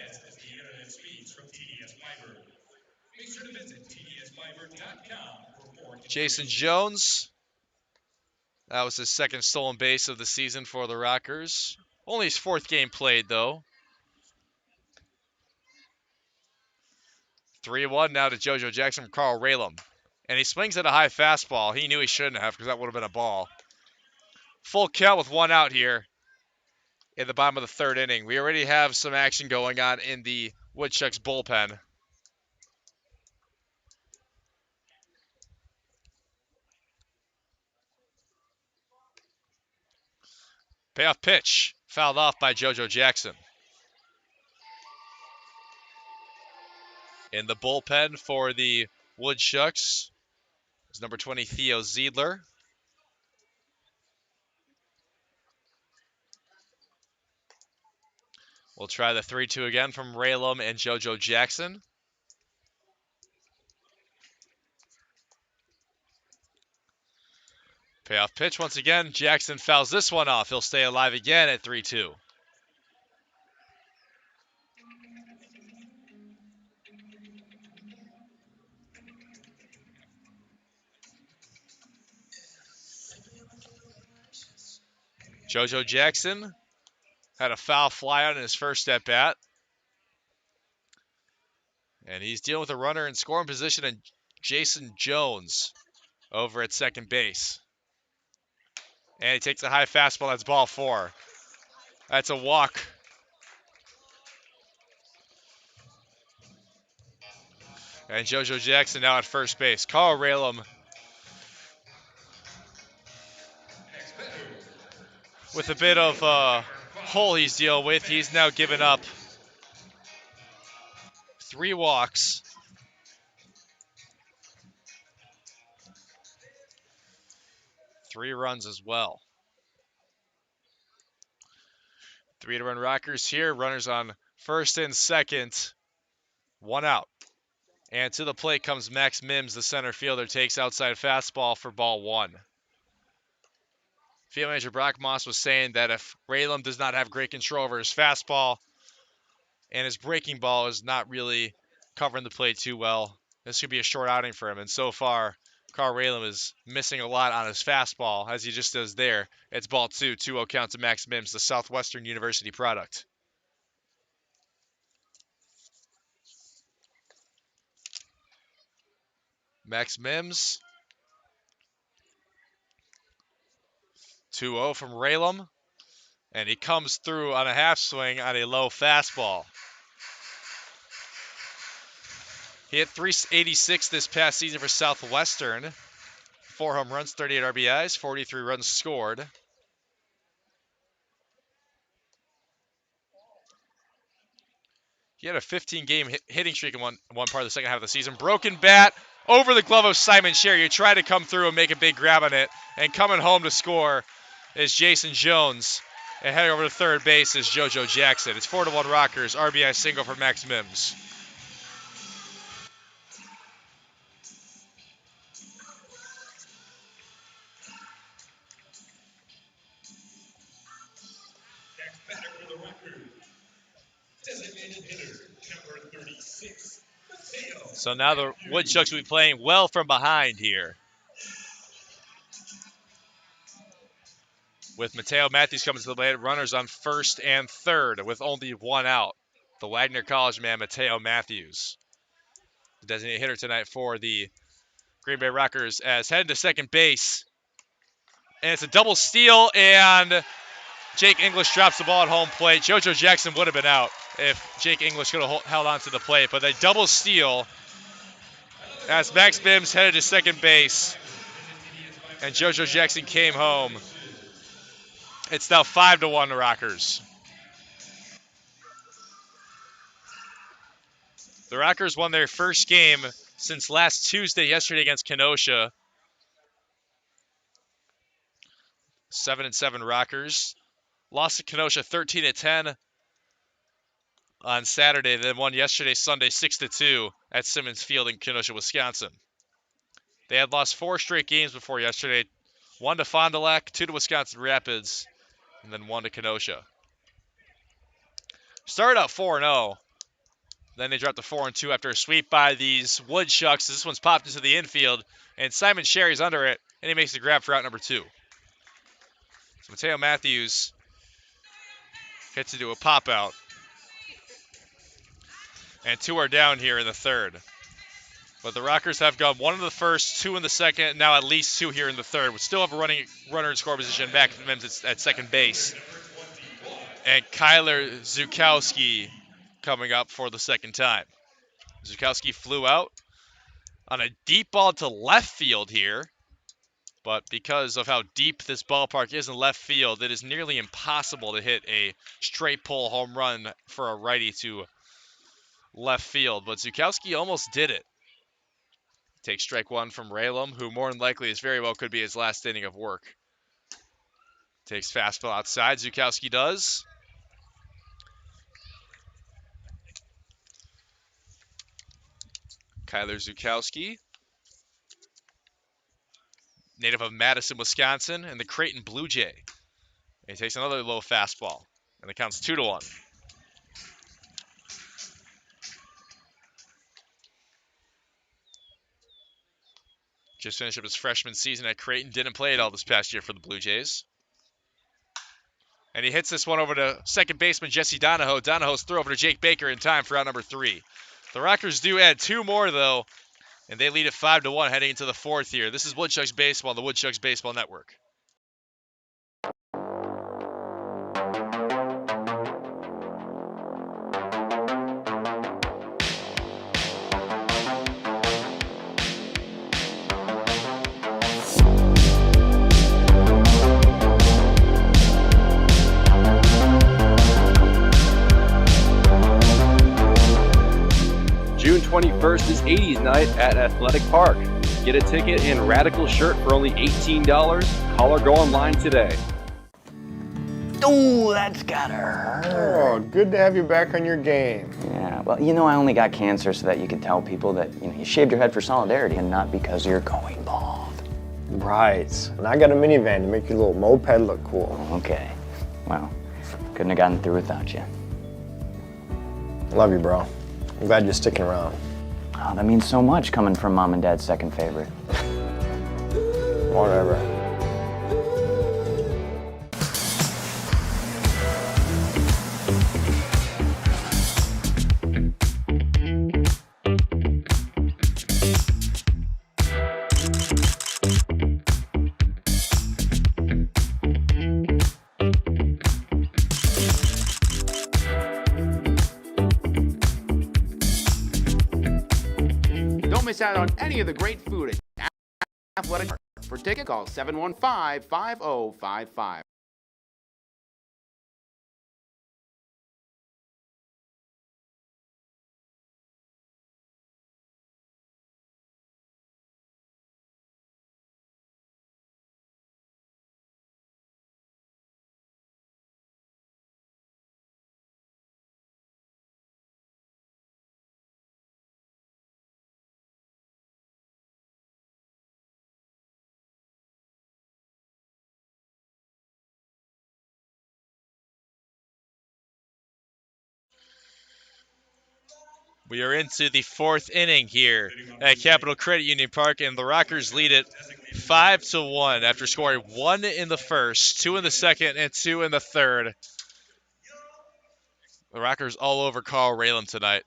Speaker 1: Jason Jones. That was his second stolen base of the season for the Rockers. Only his 4th game played, though. 3-1 now to JoJo Jackson from Carl Raylam. And he swings at a high fastball. He knew he shouldn't have because that would have been a ball. Full count with 1 out here in the bottom of the 3rd inning. We already have some action going on in the Woodchucks bullpen. Payoff pitch, fouled off by JoJo Jackson. In the bullpen for the Woodchucks is number 20, Theo Ziedler. We'll try the 3-2 again from Raylam and JoJo Jackson. Payoff pitch once again. Jackson fouls this one off. He'll stay alive again at 3-2. JoJo Jackson had a foul fly out in his first at bat. And he's dealing with a runner in scoring position and Jason Jones over at second base. And he takes a high fastball. That's ball 4. That's a walk. And JoJo Jackson now at first base. Carl Raylam with a bit of hole he's dealing with. He's now given up 3 walks. 3 runs as well. 3-run Rockers here. Runners on first and second. 1 out. And to the plate comes Max Mims, the center fielder, takes outside fastball for ball 1. Field manager Brock Moss was saying that if Raylam does not have great control over his fastball and his breaking ball is not really covering the plate too well, this could be a short outing for him. And so far, Carl Raylam is missing a lot on his fastball, as he just does there. It's ball 2, 2-0 count to Max Mims, the Southwestern University product. Max Mims. 2-0 from Raylam. And he comes through on a half swing on a low fastball. He hit .386 this past season for Southwestern. 4 home runs, 38 RBIs, 43 runs scored. He had a 15-game hitting streak in one part of the second half of the season. Broken bat over the glove of Simon Sherry. You try to come through and make a big grab on it. And coming home to score is Jason Jones. And heading over to third base is JoJo Jackson. It's 4-1 Rockers. RBI single for Max Mims. So now the Woodchucks will be playing well from behind here. With Mateo Matthews coming to the plate, runners on first and third with only 1 out. the Wagner College man, Mateo Matthews. The designated hitter tonight for the Green Bay Rockers as headed to second base. And it's a double steal, and Jake English drops the ball at home plate. JoJo Jackson would have been out if Jake English could have held on to the plate, but they double steal as Max Bims headed to second base, and JoJo Jackson came home. It's now 5-1 the Rockers. The Rockers won their first game since last Tuesday, yesterday against Kenosha. 7-7 Rockers. Lost to Kenosha 13-10 on Saturday, then won yesterday, Sunday, 6-2 at Simmons Field in Kenosha, Wisconsin. They had lost 4 straight games before yesterday. 1 to Fond du Lac, 2 to Wisconsin Rapids, and then 1 to Kenosha. Started out 4-0. Then they dropped to 4-2 after a sweep by these Woodchucks. This one's popped into the infield, and Simon Sherry's under it, and he makes the grab for out number 2. So Mateo Matthews hits into a pop-out. And 2 are down here in the third. But the Rockers have gone 1 in the first, 2 in the second, now at least 2 here in the third. We still have a runner in score position back at second base. And Kyler Zukowski coming up for the second time. Zukowski flew out on a deep ball to left field here. But because of how deep this ballpark is in left field, it is nearly impossible to hit a straight pull home run for a righty to left field. But Zukowski almost did it. Takes strike 1 from Raylam, who more than likely is very well could be his last inning of work. Takes fastball outside. Zukowski does. Kyler Zukowski, native of Madison, Wisconsin, and the Creighton Blue Jay. And he takes another low fastball, and it counts 2-1. Just finished up his freshman season at Creighton. Didn't play it all this past year for the Blue Jays. And he hits this one over to second baseman Jesse Donahoe. Donahoe's throw over to Jake Baker in time for out number 3. The Rockers do add 2 more, though, and they lead it 5-1 heading into the fourth here. This is Woodchucks Baseball on the Woodchucks Baseball Network.
Speaker 2: June 21st is 80s night at Athletic Park. Get a ticket and Radical shirt for only $18. Call or go online today.
Speaker 3: Ooh, that's gotta hurt.
Speaker 4: Oh, good to have you back on your game.
Speaker 3: Yeah, well, I only got cancer so that you could tell people that, you shaved your head for solidarity and not because you're going bald.
Speaker 4: Right. And I got a minivan to make your little moped look cool.
Speaker 3: Okay. Well, couldn't have gotten through without you.
Speaker 4: Love you, bro. I'm glad you're sticking around.
Speaker 3: Oh, that means so much coming from Mom and Dad's second favorite.
Speaker 4: Whatever.
Speaker 5: Don't miss out on any of the great food at Athletic Park. For tickets, call 715-5055.
Speaker 1: We are into the fourth inning here at Capital Credit Union Park, and the Rockers lead it 5-1 after scoring 1 in the first, 2 in the second, and 2 in the third. The Rockers all over Carl Raylan tonight.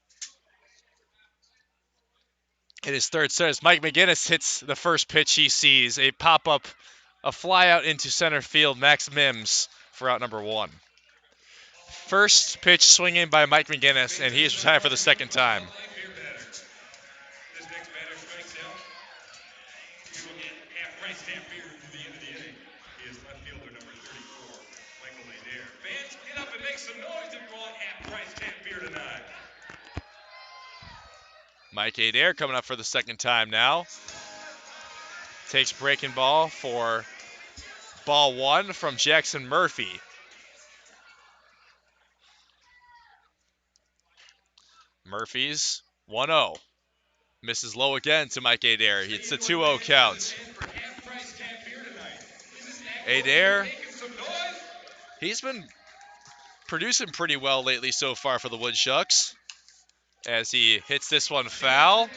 Speaker 1: In his third set, as Mike McGinnis hits the first pitch he sees, a pop-up, a fly out into center field, Max Mims for out number 1. First pitch swinging by Mike McGinnis, and he is retired for the second time. Mike Adair coming up for the second time now. Takes breaking ball for ball 1 from Jackson Murphy. Murphy's 1-0. Misses low again to Mike Adair. It's a 2-0 count. Adair, he's been producing pretty well lately so far for the Woodchucks as he hits this one foul.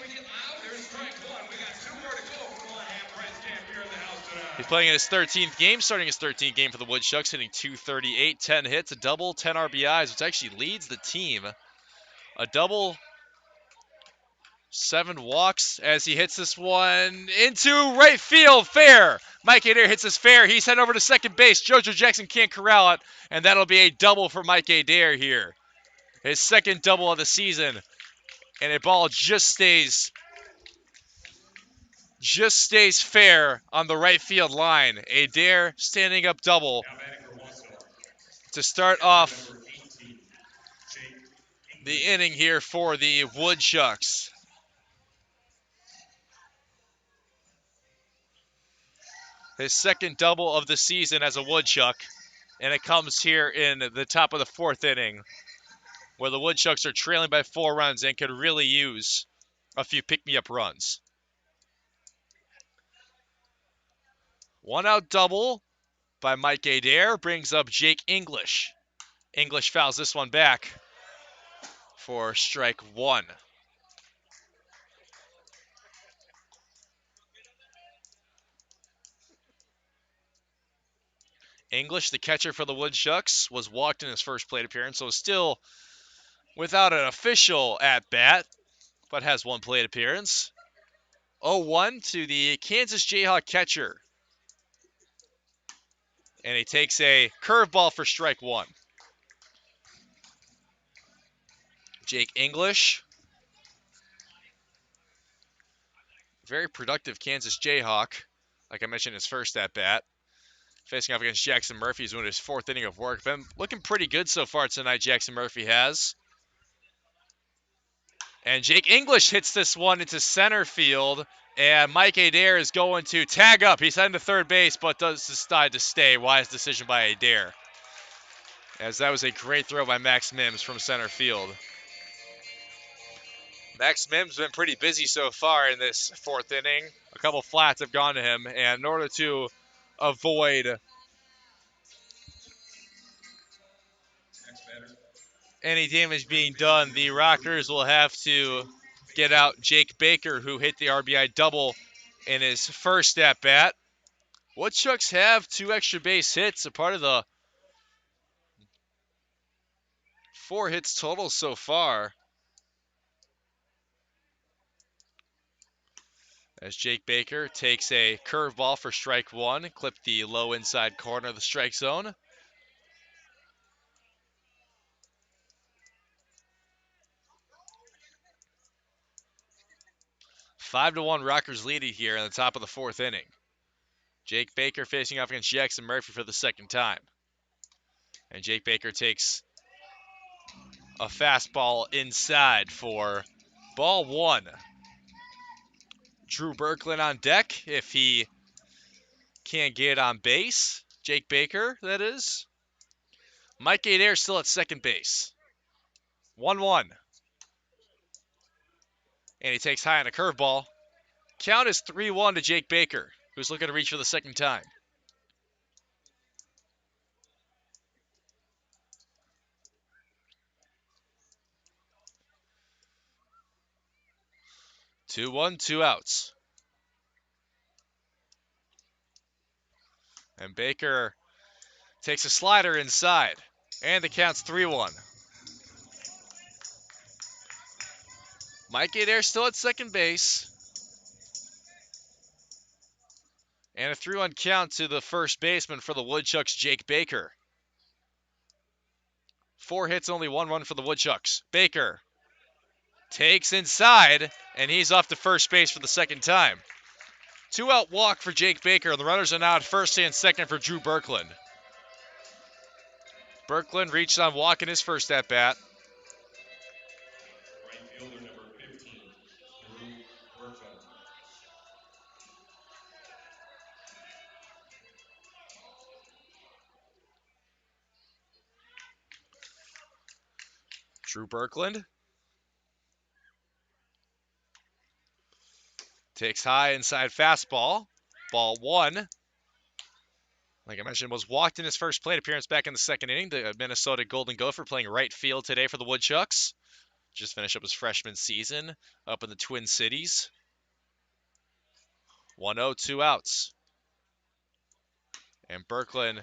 Speaker 1: He's playing in his 13th game, starting his 13th game for the Woodchucks, hitting .238, 10 hits, a double, 10 RBIs, which actually leads the team. A double, 7 walks as he hits this one into right field, fair. Mike Adair hits this fair. He's heading over to second base. JoJo Jackson can't corral it, and that'll be a double for Mike Adair here. His second double of the season, and a ball just stays fair on the right field line. Adair standing up double to start off the inning here for the Woodchucks. His second double of the season as a Woodchuck, and it comes here in the top of the 4th inning, where the Woodchucks are trailing by 4 runs and could really use a few pick-me-up runs. 1-out double by Mike Adair brings up Jake English. English fouls this one back for strike 1. English, the catcher for the Woodchucks, was walked in his first plate appearance, so still without an official at-bat, but has 1 plate appearance. 0-1 to the Kansas Jayhawk catcher. And he takes a curveball for strike 1. Jake English, very productive Kansas Jayhawk, like I mentioned, his first at-bat. Facing off against Jackson Murphy, he's doing his 4th inning of work. Been looking pretty good so far tonight, Jackson Murphy has. And Jake English hits this one into center field, and Mike Adair is going to tag up. He's heading to third base, but does decide to stay. Wise decision by Adair, as that was a great throw by Max Mims from center field. Max Mims been pretty busy so far in this 4th inning. A couple flats have gone to him, and in order to avoid any damage being done, the Rockers will have to get out Jake Baker, who hit the RBI double in his first at-bat. Woodchucks have 2 extra base hits, a part of the 4 hits total so far. As Jake Baker takes a curveball for strike 1, clipped the low inside corner of the strike zone. Five to 1 Rockers leading here in the top of the 4th inning. Jake Baker facing off against Jackson Murphy for the second time. And Jake Baker takes a fastball inside for ball 1. Drew Berklin on deck if he can't get on base. Jake Baker, that is. Mike Adair still at second base. 1-1. And he takes high on a curveball. Count is 3-1 to Jake Baker, who's looking to reach for the second time. Two, 1, 2 outs. And Baker takes a slider inside. And the count's 3-1. Mike Adair still at second base. And a 3-1 count to the first baseman for the Woodchucks, Jake Baker. 4 hits, only 1 run for the Woodchucks. Baker takes inside, and he's off to first base for the second time. 2-out walk for Jake Baker. The runners are now at first and second for Drew Berkland. Berkland reached on walk in his first at-bat. Drew Berkland takes high inside fastball. Ball 1. Like I mentioned, was walked in his first plate appearance back in the second inning. The Minnesota Golden Gopher playing right field today for the Woodchucks. Just finished up his freshman season up in the Twin Cities. 1-0, 2 outs. And Berkland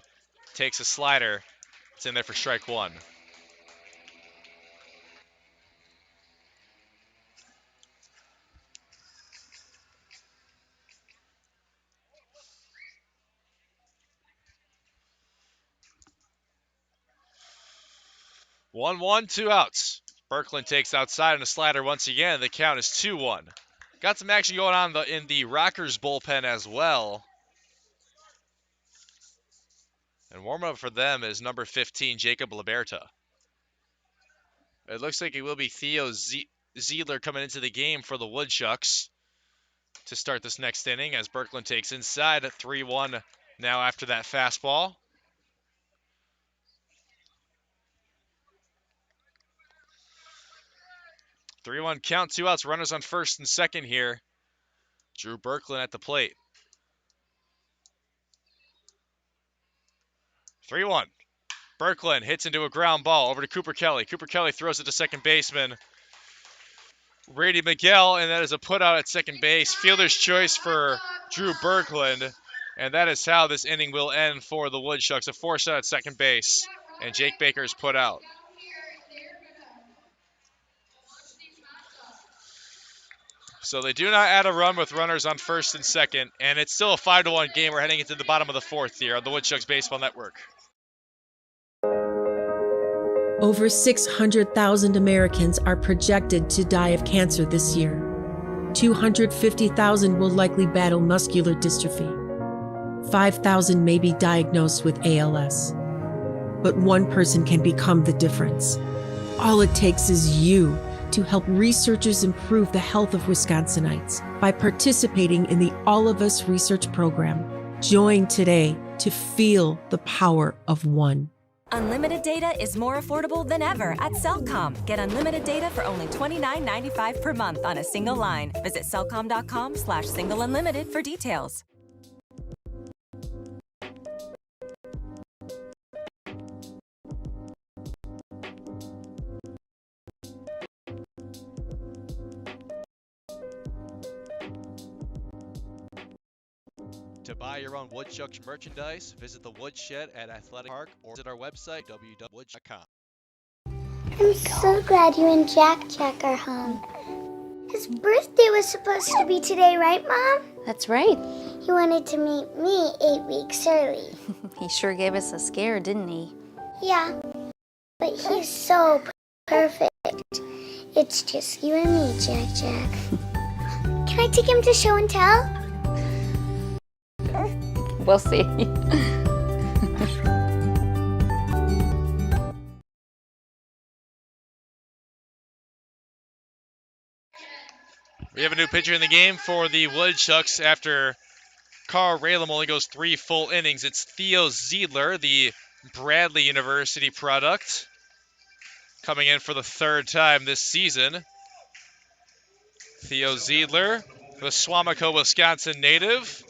Speaker 1: takes a slider. It's in there for strike 1. One, 2 outs. Berkland takes outside on a slider once again. The count is 2-1. Got some action going on in the Rockers bullpen as well. And warm-up for them is number 15, Jacob Liberta. It looks like it will be Theo Ziedler coming into the game for the Woodchucks to start this next inning as Berkland takes inside at 3-1 now after that fastball. Three-one count, 2 outs, runners on first and second here. Drew Berkland at the plate. 3-1. Berkland hits into a ground ball over to Cooper Kelly. Cooper Kelly throws it to second baseman Brady Miguel, and that is a putout at second base. Fielder's choice for Drew Berkland, and that is how this inning will end for the Woodchucks. A force out at second base, and Jake Baker is put out. So they do not add a run with runners on first and second, and it's still a 5-1 game. We're heading into the bottom of the fourth here on the Woodchucks Baseball Network.
Speaker 7: Over 600,000 Americans are projected to die of cancer this year. 250,000 will likely battle muscular dystrophy. 5,000 may be diagnosed with ALS. But one person can become the difference. All it takes is you to help researchers improve the health of Wisconsinites by participating in the All of Us research program. Join today to feel the power of one.
Speaker 6: Unlimited data is more affordable than ever at Cellcom. Get unlimited data for only $29.95 per month on a single line. Visit cellcom.com/single unlimited for details.
Speaker 1: To buy your own Woodchucks merchandise, visit the Woodshed at Athletic Park or visit our website, www.woodchucks.com.
Speaker 8: I'm so glad you and Jack are home. His birthday was supposed to be today, right, Mom?
Speaker 9: That's right.
Speaker 8: He wanted to meet me 8 weeks early.
Speaker 9: He sure gave us a scare, didn't he?
Speaker 8: Yeah, but he's so perfect. It's just you and me, Jack. Can I take him to show and tell?
Speaker 9: We'll see.
Speaker 1: We have a new pitcher in the game for the Woodchucks after Carl Raylam only goes 3 full innings. It's Theo Ziedler, the Bradley University product, coming in for the 3rd time this season. Theo Ziedler, the Swamico, Wisconsin native.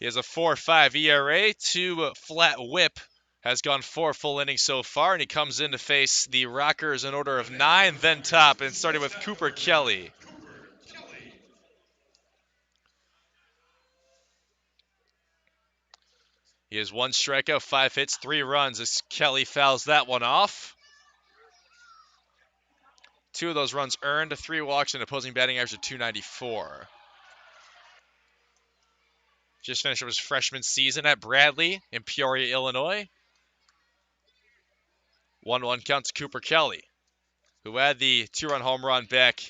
Speaker 1: He has a 4.5 ERA, 2 flat whip, has gone 4 full innings so far, and he comes in to face the Rockers in order of 9, then top, and starting with Cooper Kelly. He has 1 strikeout, 5 hits, 3 runs as Kelly fouls that one off. 2 of those runs earned, 3 walks, and opposing batting average of .294. Just finished up his freshman season at Bradley in Peoria, Illinois. 1-1 count to Cooper Kelly, who had the 2-run home run back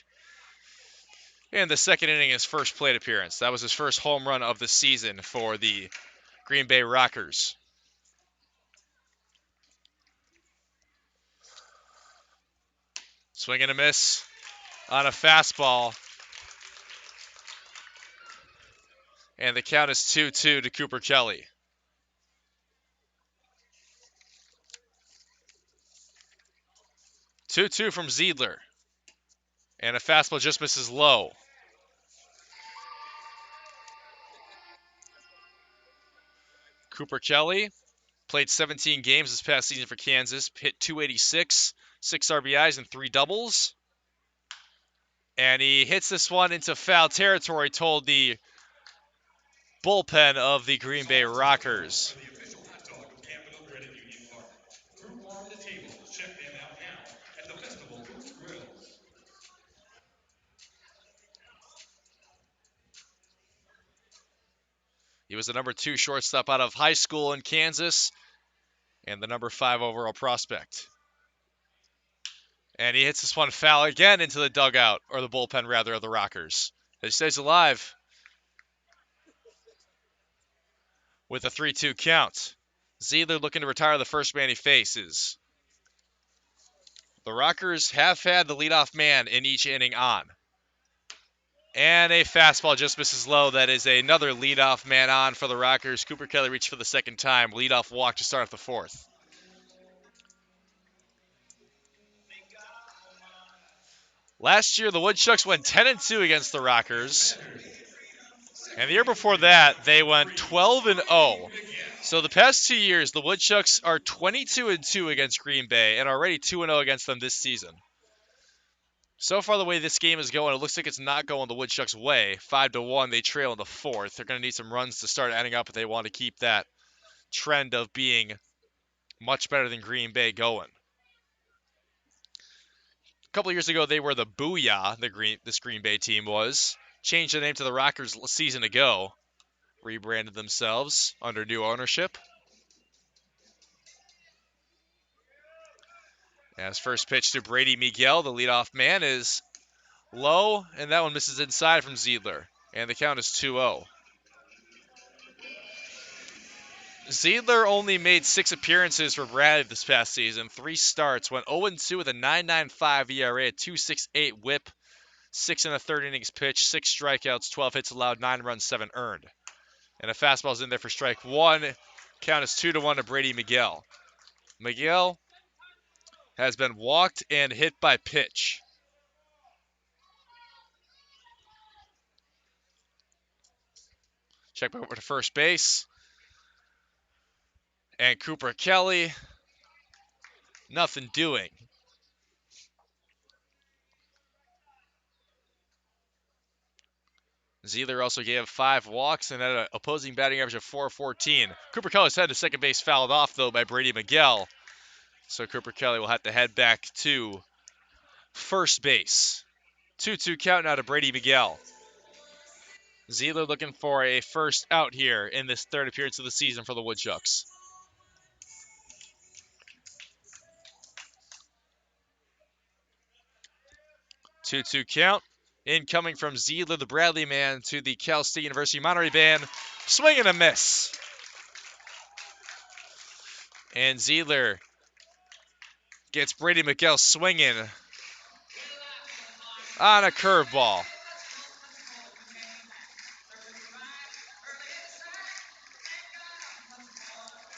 Speaker 1: in the second inning, his first plate appearance. That was his first home run of the season for the Green Bay Rockers. Swing and a miss on a fastball. And the count is 2-2 to Cooper Kelly. 2-2 from Ziedler. And a fastball just misses low. Cooper Kelly played 17 games this past season for Kansas, hit .286, 6 RBIs, and 3 doubles. And he hits this one into foul territory, told the bullpen of the Green Bay Rockers. He was the number 2 shortstop out of high school in Kansas and the number 5 overall prospect. And he hits this one foul again into the dugout, or the bullpen rather, of the Rockers. He stays alive with a 3-2 count. Ziedler looking to retire the first man he faces. The Rockers have had the leadoff man in each inning on. And a fastball just misses low. That is another leadoff man on for the Rockers. Cooper Kelly reached for the second time. Leadoff walk to start off the 4th. Last year, the Woodchucks went 10-2 against the Rockers. And the year before that, they went 12-0. So the past 2 years, the Woodchucks are 22-2 against Green Bay and already 2-0 against them this season. So far, the way this game is going, it looks like it's not going the Woodchucks' way. 5-1, they trail in the 4th. They're going to need some runs to start adding up if they want to keep that trend of being much better than Green Bay going. A couple years ago, they were the Booyah, this Green Bay team was. Changed the name to the Rockers a season ago. Rebranded themselves under new ownership. As first pitch to Brady Miguel, the leadoff man, is low, and that one misses inside from Ziedler. And the count is 2-0. Ziedler only made 6 appearances for Bradley this past season. 3 starts, went 0-2 with a 9.95 ERA, a 2.68 WHIP, 6 1/3 innings pitched, 6 strikeouts, 12 hits allowed, 9 runs, 7 earned. And a fastball's in there for strike 1. Count is 2-1 to Brady Miguel. Miguel has been walked and hit by pitch. Check back over to first base. And Cooper Kelly, nothing doing. Ziedler also gave 5 walks and had an opposing batting average of .414. Cooper Kelly's head to second base fouled off, though, by Brady Miguel. So Cooper Kelly will have to head back to first base. 2-2 count now to Brady Miguel. Ziedler looking for a first out here in this 3rd appearance of the season for the Woodchucks. Two-two count. Incoming from Ziedler, the Bradley man, to the Cal State University Monterey band. Swing and a miss. And Ziedler gets Brady Miguel swinging on a curveball.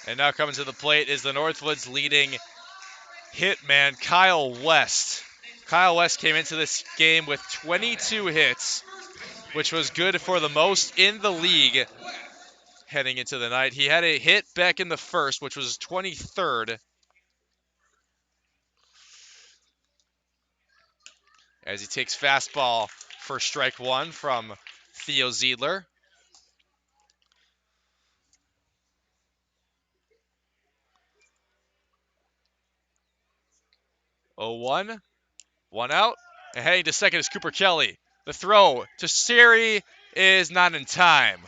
Speaker 1: And now coming to the plate is the Northwoods leading hitman, Kyle West. Kyle West came into this game with 22 hits, which was good for the most in the league heading into the night. He had a hit back in the 1st, which was 23rd. As he takes fastball for strike 1 from Theo Ziedler. 0-1. One out. And heading to second is Cooper Kelly. The throw to Siri is not in time.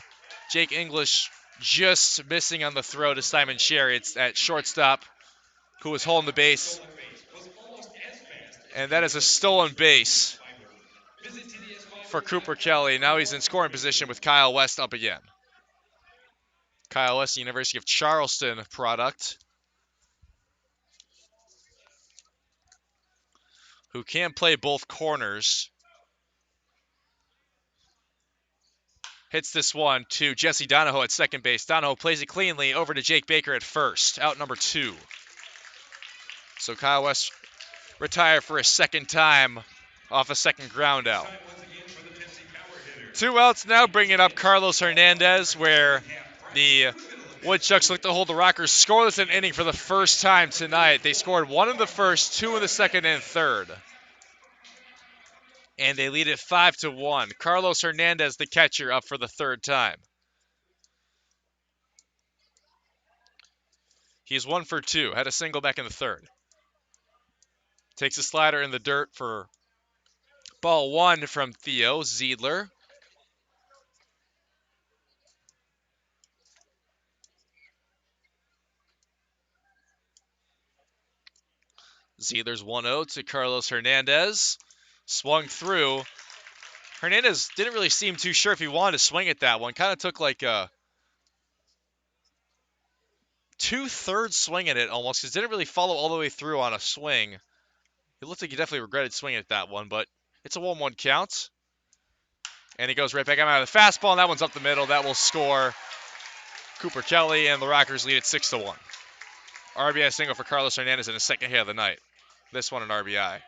Speaker 1: Jake English just missing on the throw to Simon Sherry. It's at shortstop, who was holding the base. And that is a stolen base for Cooper Kelly. Now he's in scoring position with Kyle West up again. Kyle West, the University of Charlton product, who can play both corners. Hits this one to Jesse Donahoe at second base. Donahoe plays it cleanly over to Jake Baker at first. Out number 2. So Kyle West retired for a second time off a second ground out. 2 outs now, bringing up Carlos Hernandez, where the Woodchucks look to hold the Rockers scoreless in an inning for the first time tonight. They scored 1 in the first, 2 in the second, and third. And they lead it 5-1. Carlos Hernandez, the catcher, up for the third time. He's 1 for 2. Had a single back in the third. Takes a slider in the dirt for ball 1 from Theo Ziedler. Ziedler's 1-0 to Carlos Hernandez. Swung through. Hernandez didn't really seem too sure if he wanted to swing at that one. Kind of took like a 2/3 swing at it almost, because didn't really follow all the way through on a swing. It looked like he definitely regretted swinging at that one, but it's a 1-1 count. And he goes right back out of the fastball, and that one's up the middle. That will score Cooper Kelly, and the Rockers lead at 6-1. RBI single for Carlos Hernandez in his second hit of the night. This one an RBI.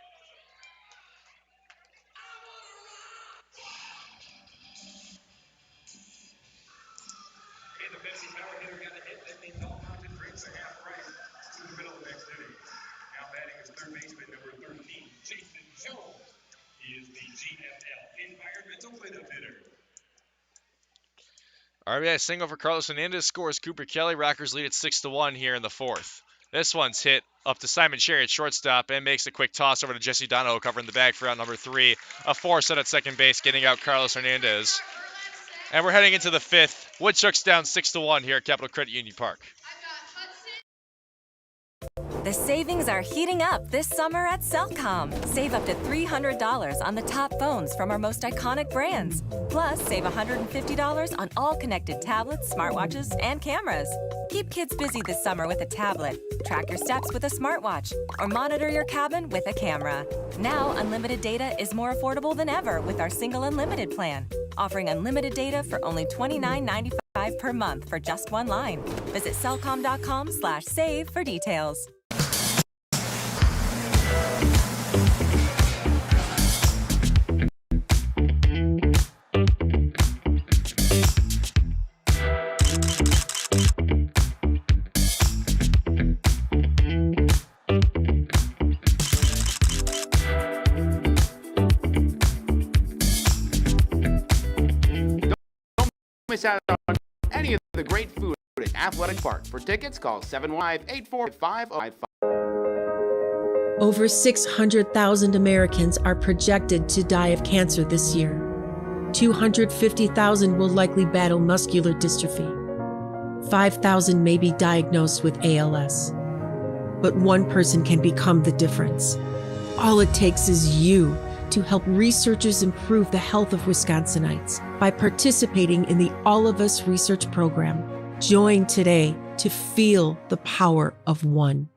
Speaker 1: RBI single for Carlos Hernandez scores Cooper Kelly. Rockers lead at 6-1 here in the fourth. This one's hit up to Simon Sherry at shortstop and makes a quick toss over to Jesse Donahoe covering the bag for out number 3. A force set at second base, getting out Carlos Hernandez. And we're heading into the fifth. Woodchucks down 6-1 here at Capital Credit Union Park.
Speaker 6: The savings are heating up this summer at Cellcom. Save up to $300 on the top phones from our most iconic brands. Plus, save $150 on all connected tablets, smartwatches, and cameras. Keep kids busy this summer with a tablet, track your steps with a smartwatch, or monitor your cabin with a camera. Now, unlimited data is more affordable than ever with our single unlimited plan, offering unlimited data for only $29.95 per month for just one line. Visit cellcom.com/save for details.
Speaker 5: Miss out on any of the great food at Athletic Park. For tickets, call 715-845-5555.
Speaker 7: Over 600,000 Americans are projected to die of cancer this year. 250,000 will likely battle muscular dystrophy. 5,000 may be diagnosed with ALS. But one person can become the difference. All it takes is you to help researchers improve the health of Wisconsinites by participating in the All of Us research program. Join today to feel the power of one.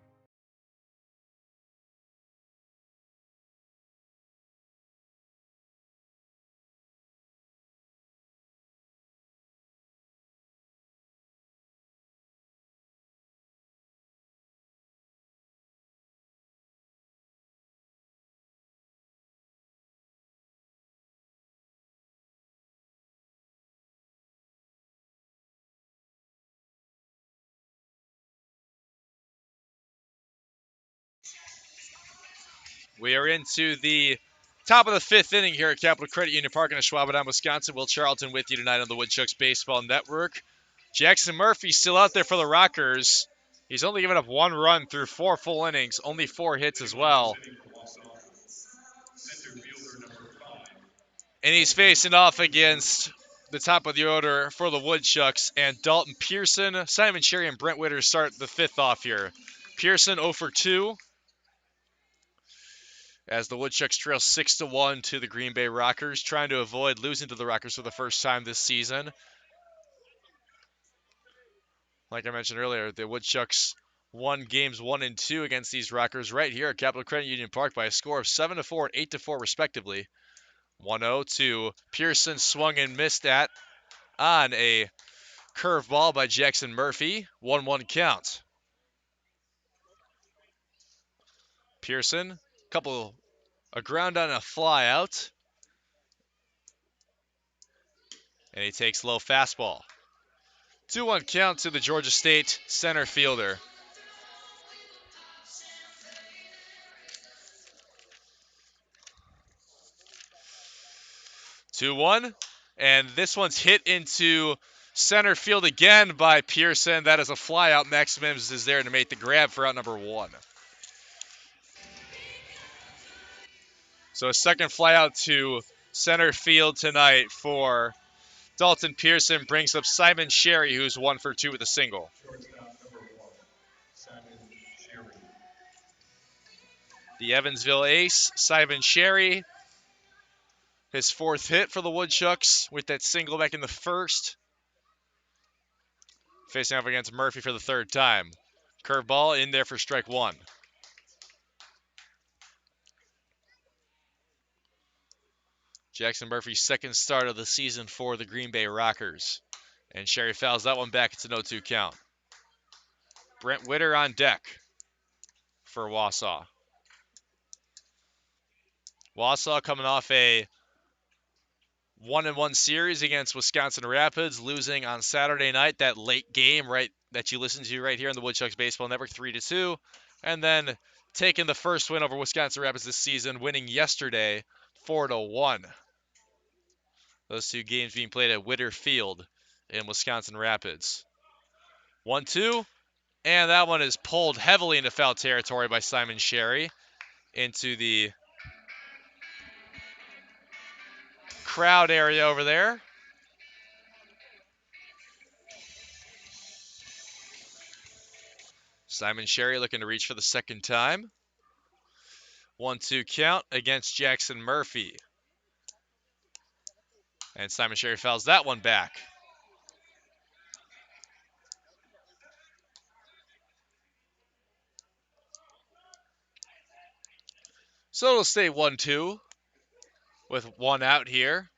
Speaker 1: We are into the top of the fifth inning here at Capital Credit Union Park in Ashwaubenon, Wisconsin. Will Charlton with you tonight on the Woodchucks Baseball Network. Jackson Murphy still out there for the Rockers. He's only given up 1 run through 4 full innings, only 4 hits as well. And he's facing off against the top of the order for the Woodchucks, and Dalton Pearson, Simon Sherry, and Brent Witter start the 5th off here. Pearson 0 for 2 as the Woodchucks trail 6-1 to the Green Bay Rockers, trying to avoid losing to the Rockers for the first time this season. Like I mentioned earlier, the Woodchucks won games 1 and 2 against these Rockers right here at Capital Credit Union Park by a score of 7-4 and 8-4 respectively. 1-0 to Pearson, swung and missed at on a curveball by Jackson Murphy. 1-1 count. Pearson, a ground on a fly out. And he takes low fastball. 2-1 count to the Georgia State center fielder. 2-1. And this one's hit into center field again by Pearson. That is a fly out. Max Mims is there to make the grab for out number 1. So a second fly out to center field tonight for Dalton Pearson brings up Simon Sherry, who's 1 for 2 with a single. The Evansville ace, Simon Sherry, his 4th hit for the Woodchucks with that single back in the 1st. Facing off against Murphy for the 3rd time. Curveball in there for strike 1. Jackson Murphy's 2nd start of the season for the Green Bay Rockers. And Sherry fouls that one back. It's an 0-2 count. Brent Witter on deck for Wausau. Wausau coming off a 1-1 series against Wisconsin Rapids, losing on Saturday night, that late game right that you listen to right here on the Woodchucks Baseball Network, 3-2, and then taking the first win over Wisconsin Rapids this season, winning yesterday 4-1. Those 2 games being played at Witter Field in Wisconsin Rapids. 1-2, and that one is pulled heavily into foul territory by Simon Sherry into the crowd area over there. Simon Sherry looking to reach for the 2nd time. 1-2 count against Jackson Murphy. And Simon Sherry fouls that one back. So it'll stay 1-2 with 1 out here.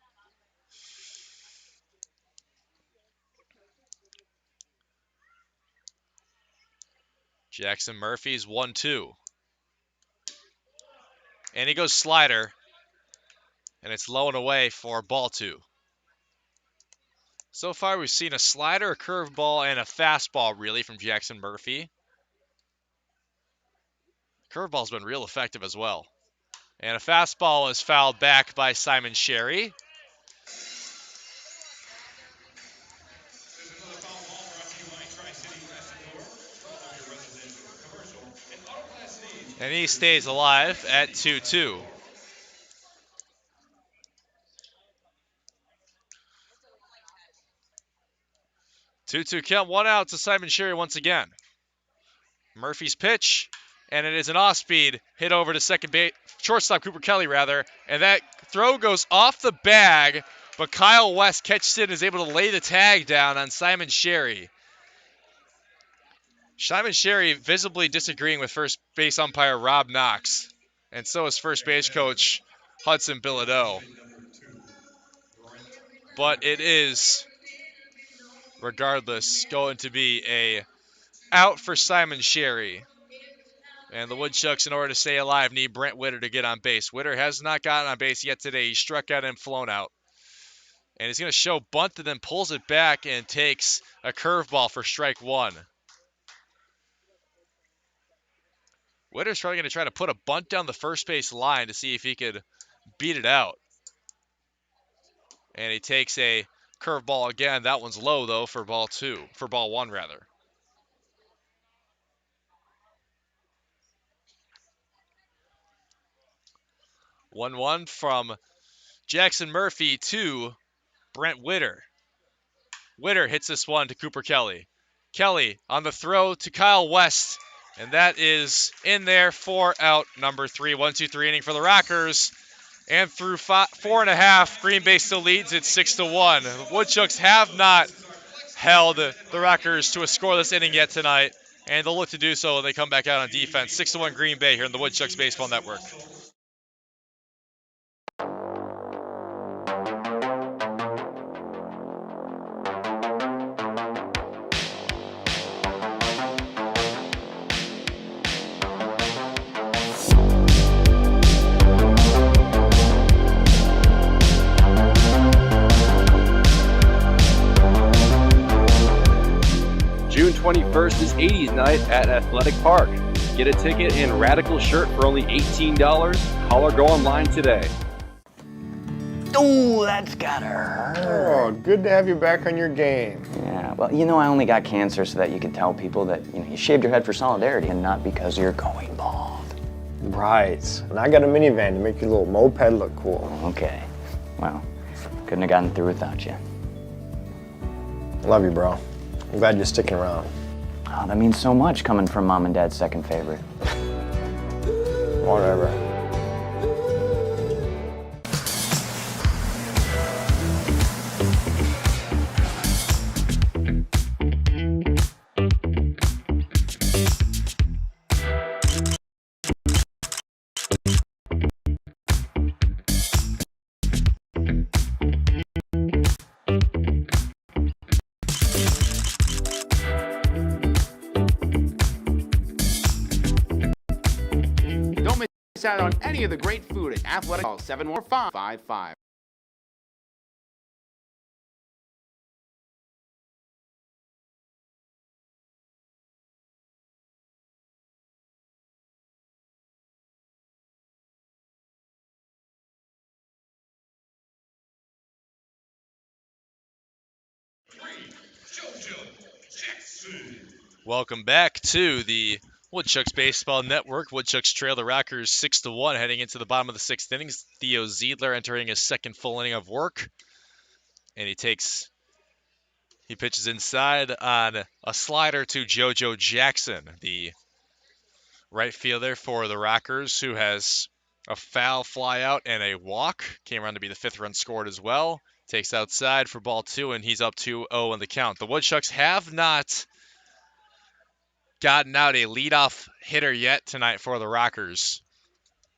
Speaker 1: Jackson Murphy's 1-2. And he goes slider. And it's low and away for ball 2. So far we've seen a slider, a curveball, and a fastball really from Jackson Murphy. Curveball's been real effective as well. And a fastball is fouled back by Simon Sherry. And he stays alive at 2-2. 2-2 count, 1 out to Simon Sherry once again. Murphy's pitch, and it is an off-speed hit over to shortstop Cooper Kelly, and that throw goes off the bag, but Kyle West catches it and is able to lay the tag down on Simon Sherry. Simon Sherry visibly disagreeing with first base umpire Rob Knox, and so is first base coach Hudson Bilodeau. But it is, regardless, going to be a out for Simon Sherry. And the Woodchucks, in order to stay alive, need Brent Witter to get on base. Witter has not gotten on base yet today. He struck out and flown out. And he's going to show bunt and then pulls it back and takes a curveball for strike 1. Witter's probably going to try to put a bunt down the first base line to see if he could beat it out. And he takes a curveball again. That one's low, though, for ball 1, rather. 1-1 from Jackson Murphy to Brent Witter. Witter hits this one to Cooper Kelly. Kelly on the throw to Kyle West, and that is in there for out number 3. 1-2-3 inning for the Rockers. And through 4.5, Green Bay still leads it 6-1. The Woodchucks have not held the Rockers to a scoreless inning yet tonight, and they'll look to do so when they come back out on defense. 6-1 Green Bay here in the Woodchucks Baseball Network.
Speaker 2: June 21st is 80s night at Athletic Park. Get a ticket and Radical shirt for only $18. Call or go online today.
Speaker 3: Ooh, that's gotta hurt.
Speaker 4: Oh, good to have you back on your game.
Speaker 3: Yeah, well, you know, I only got cancer so that you could tell people that, you shaved your head for solidarity and not because you're going bald.
Speaker 4: Right. And I got a minivan to make your little moped look cool.
Speaker 3: Okay. Well, couldn't have gotten through without you.
Speaker 4: Love you, bro. I'm glad you're sticking around.
Speaker 3: Oh, that means so much coming from Mom and Dad's second favorite.
Speaker 4: Whatever.
Speaker 5: Don't miss out on any of the great food at Athletic. Call 71555.
Speaker 1: Welcome back to the Woodchucks Baseball Network. Woodchucks trail the Rockers 6-1 heading into the bottom of the 6th inning. Theo Ziedler entering his second full inning of work. And he pitches inside on a slider to JoJo Jackson, the right fielder for the Rockers, who has a foul fly out and a walk. Came around to be the 5th run scored as well. Takes outside for ball 2, and he's up 2-0 in the count. The Woodchucks have not gotten out a leadoff hitter yet tonight for the Rockers.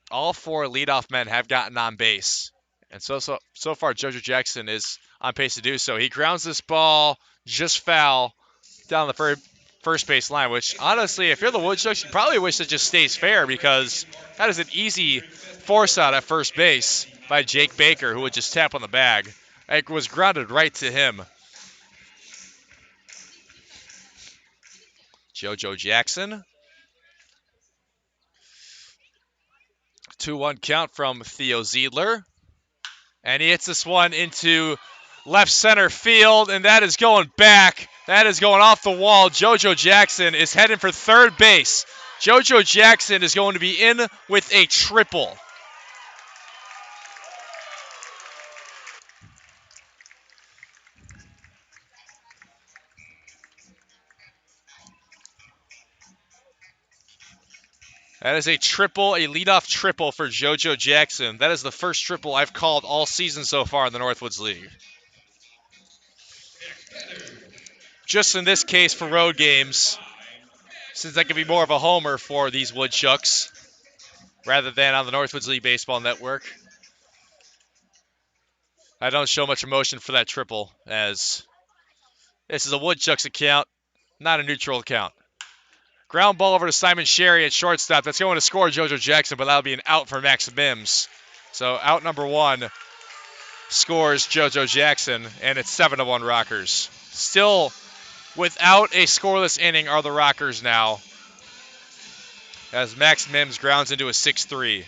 Speaker 1: All 4 leadoff men have gotten on base. And so far, JoJo Jackson is on pace to do so. He grounds this ball just foul down the first base line, which honestly, if you're the Woodchucks, you probably wish it just stays fair, because that is an easy force out at first base by Jake Baker, who would just tap on the bag. It was grounded right to him. JoJo Jackson. 2-1 count from Theo Ziedler. And he hits this one into left center field, and that is going back. That is going off the wall. JoJo Jackson is heading for third base. JoJo Jackson is going to be in with a triple. That is a triple, a leadoff triple for JoJo Jackson. That is the first triple I've called all season so far in the Northwoods League. Just in this case for road games, since I can be more of a homer for these Woodchucks rather than on the Northwoods League Baseball Network. I don't show much emotion for that triple, as this is a Woodchucks account, not a neutral account. Ground ball over to Simon Sherry at shortstop. That's going to score JoJo Jackson, but that'll be an out for Max Mims. So out number 1 scores JoJo Jackson, and it's 7-1 Rockers. Still without a scoreless inning are the Rockers now, as Max Mims grounds into a 6-3.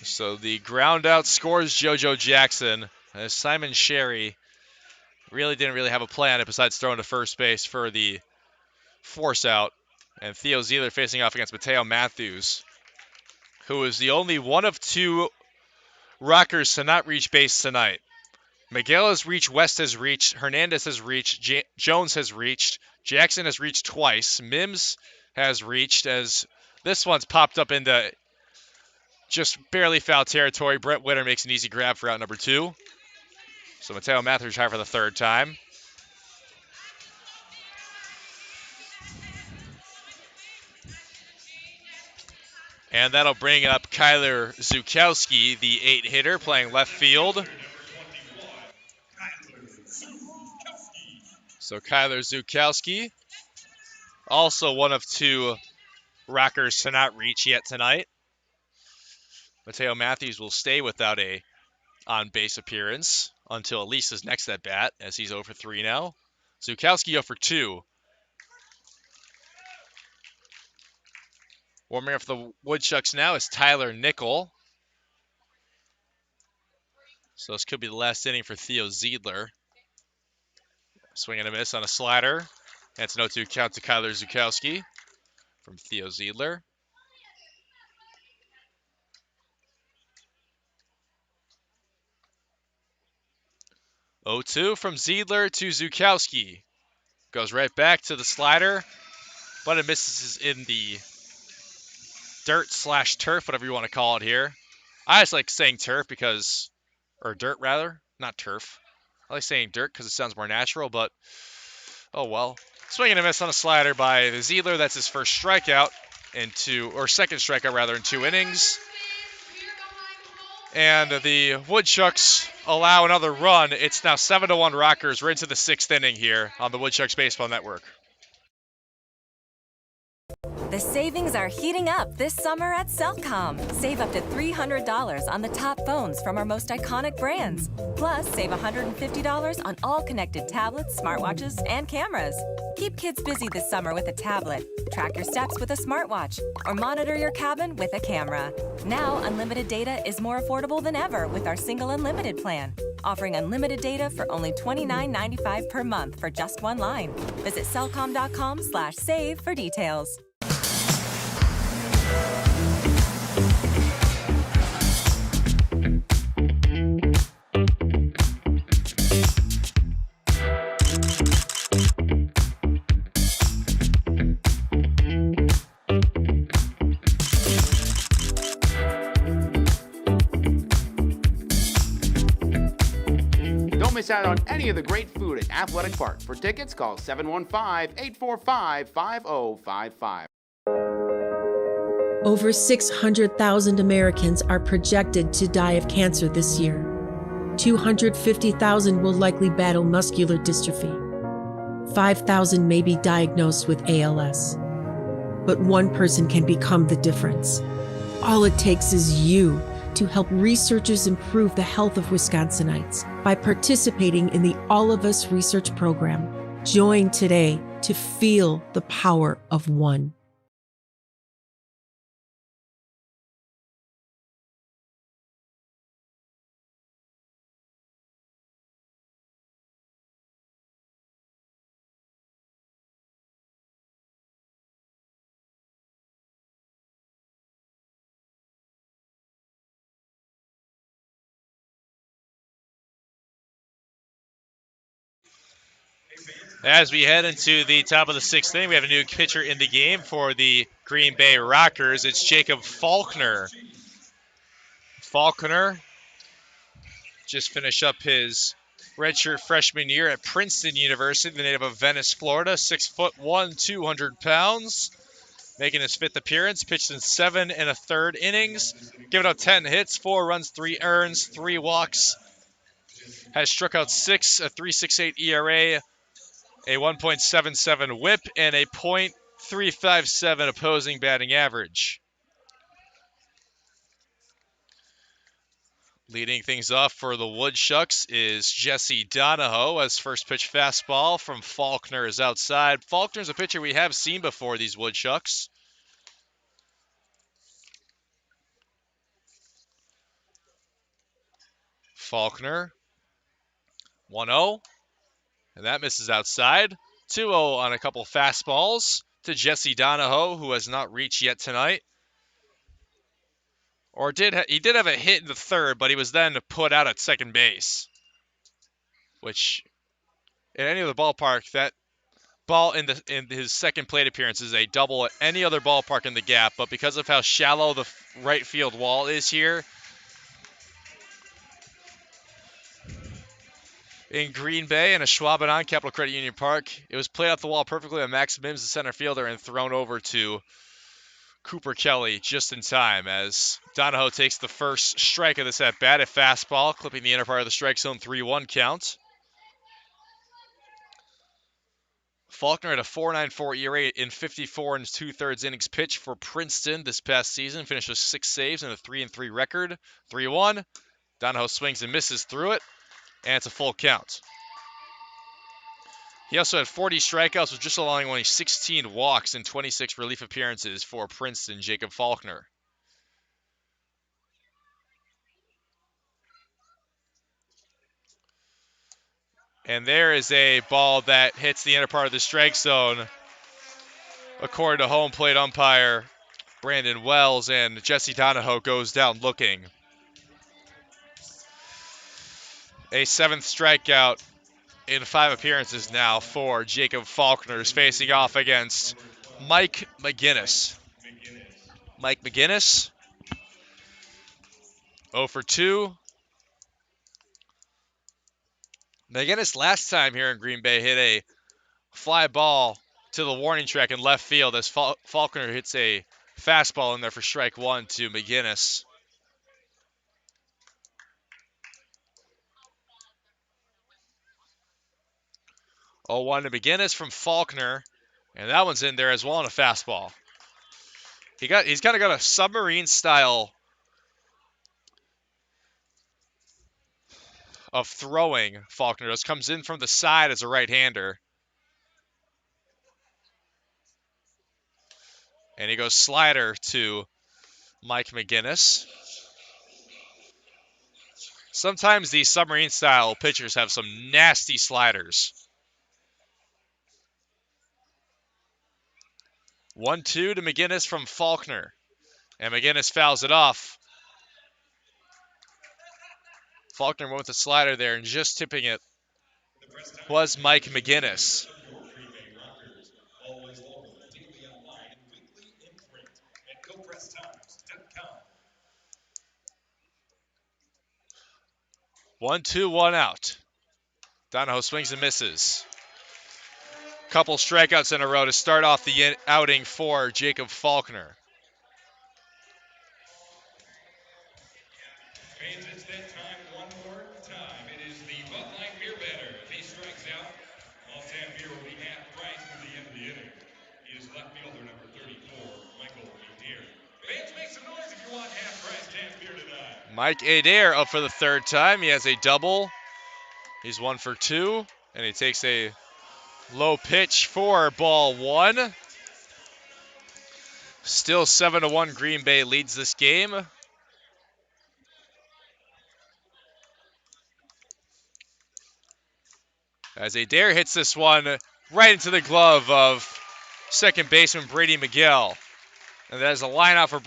Speaker 1: So the ground out scores JoJo Jackson, as Simon Sherry really didn't have a play on it besides throwing to first base for the force out. And Theo Zeeler facing off against Mateo Matthews, who is the only one of two Rockers to not reach base tonight. Miguel has reached, West has reached, Hernandez has reached, Jones has reached, Jackson has reached twice, Mims has reached, as this one's popped up into just barely foul territory. Brett Witter makes an easy grab for out number 2. So Mateo Matthews high for the third time. And that'll bring up Kyler Zukowski, the 8-hitter, playing left field. So Kyler Zukowski, also one of two Rockers to not reach yet tonight. Mateo Matthews will stay without a on-base appearance until at least his next at-bat, as he's 0 for 3 now. Zukowski 0 for 2. Warming up for the Woodchucks now is Tyler Nickel. So this could be the last inning for Theo Zeidler. Swing and a miss on a slider. That's an 0-2 count to Kyler Zukowski from Theo Zeidler. Oh, 2 from Zeidler to Zukowski. Goes right back to the slider, but it misses in the dirt/turf, whatever you want to call it here. I just like saying turf because, or dirt rather, not turf. I like saying dirt because it sounds more natural, but oh well. Swing and a miss on a slider by the Zeidler. That's his first strikeout second strikeout rather, in 2 innings. And the Woodchucks allow another run. It's now 7-1 Rockers. We're into the 6th inning here on the Woodchucks Baseball Network.
Speaker 6: The savings are heating up this summer at Cellcom. Save up to $300 on the top phones from our most iconic brands. Plus, save $150 on all connected tablets, smartwatches, and cameras. Keep kids busy this summer with a tablet, track your steps with a smartwatch, or monitor your cabin with a camera. Now, unlimited data is more affordable than ever with our single unlimited plan, offering unlimited data for only $29.95 per month for just one line. Visit cellcom.com/save for details.
Speaker 5: Don't miss out on any of the great food at Athletic Park. For tickets, call 715-845-5055.
Speaker 7: Over 600,000 Americans are projected to die of cancer this year. 250,000 will likely battle muscular dystrophy. 5,000 may be diagnosed with ALS. But one person can become the difference. All it takes is you to help researchers improve the health of Wisconsinites by participating in the All of Us research program. Join today to feel the power of one.
Speaker 1: As we head into the top of the 6th inning, we have a new pitcher in the game for the Green Bay Rockers. It's Jacob Faulkner. Faulkner just finished up his redshirt freshman year at Princeton University, the native of Venice, Florida. 6'1", 200 pounds. Making his 5th appearance, pitched in 7 1/3 innings, given up 10 hits, 4 runs, 3 earns, 3 walks. Has struck out 6, a 3.68 ERA, a 1.77 whip, and a .357 opposing batting average. Leading things off for the Woodchucks is Jesse Donahoe, as first pitch fastball from Faulkner is outside. Faulkner's a pitcher we have seen before, these Woodchucks. Faulkner, 1-0. And that misses outside. 2-0 on a couple fastballs to Jesse Donahoe, who has not reached yet tonight. Or he did have a hit in the third, but he was then put out at second base. Which, in any other ballpark, that ball in his second plate appearance is a double at any other ballpark in the gap. But because of how shallow the right field wall is here in Green Bay and a Schwab Capital Credit Union Park, it was played off the wall perfectly by Max Mims, the center fielder, and thrown over to Cooper Kelly just in time as Donahoe takes the first strike of this at-bat, a fastball, clipping the inner part of the strike zone, 3-1 count. Faulkner had a 4.94 ERA in 54 and 2/3 innings pitched for Princeton this past season, finished with 6 saves and a 3-3 record, 3-1. Donahoe swings and misses through it, and it's a full count. He also had 40 strikeouts with just allowing only 16 walks in 26 relief appearances for Princeton, Jacob Faulkner. And there is a ball that hits the inner part of the strike zone, according to home plate umpire Brandon Wells, and Jesse Donahoe goes down looking. A 7th strikeout in 5 appearances now for Jacob Faulkner, who's facing off against Mike McGinnis. Mike McGinnis, 0 for 2. McGinnis last time here in Green Bay hit a fly ball to the warning track in left field as Faulkner hits a fastball in there for strike 1 to McGinnis. Oh, 1 to McGinnis from Faulkner, and that one's in there as well on a fastball. He's kind of got a submarine style of throwing. Faulkner just comes in from the side as a right-hander. And he goes slider to Mike McGinnis. Sometimes these submarine-style pitchers have some nasty sliders. 1-2 to McGinnis from Faulkner. And McGinnis fouls it off. Faulkner went with the slider there, and just tipping it was Mike McGinnis. One, two, one out. Donahoe swings and misses. Couple strikeouts in a row to start off the outing for Jacob Faulkner.
Speaker 10: Fans, it's that time one more time. It is the Bud Light Beer Batter. If he strikes out, off-tap beer will be half price through the end of the inning. He is left fielder number 34, Michael Adair. Fans, make some noise if you want half-price tap beer tonight.
Speaker 1: Mike Adair up for the 3rd time. He has a double. He's 1 for 2, and he takes a low pitch for ball 1. Still 7-1. Green Bay leads this game. As Adair hits this one right into the glove of second baseman Brady Miguel. And that is a line out for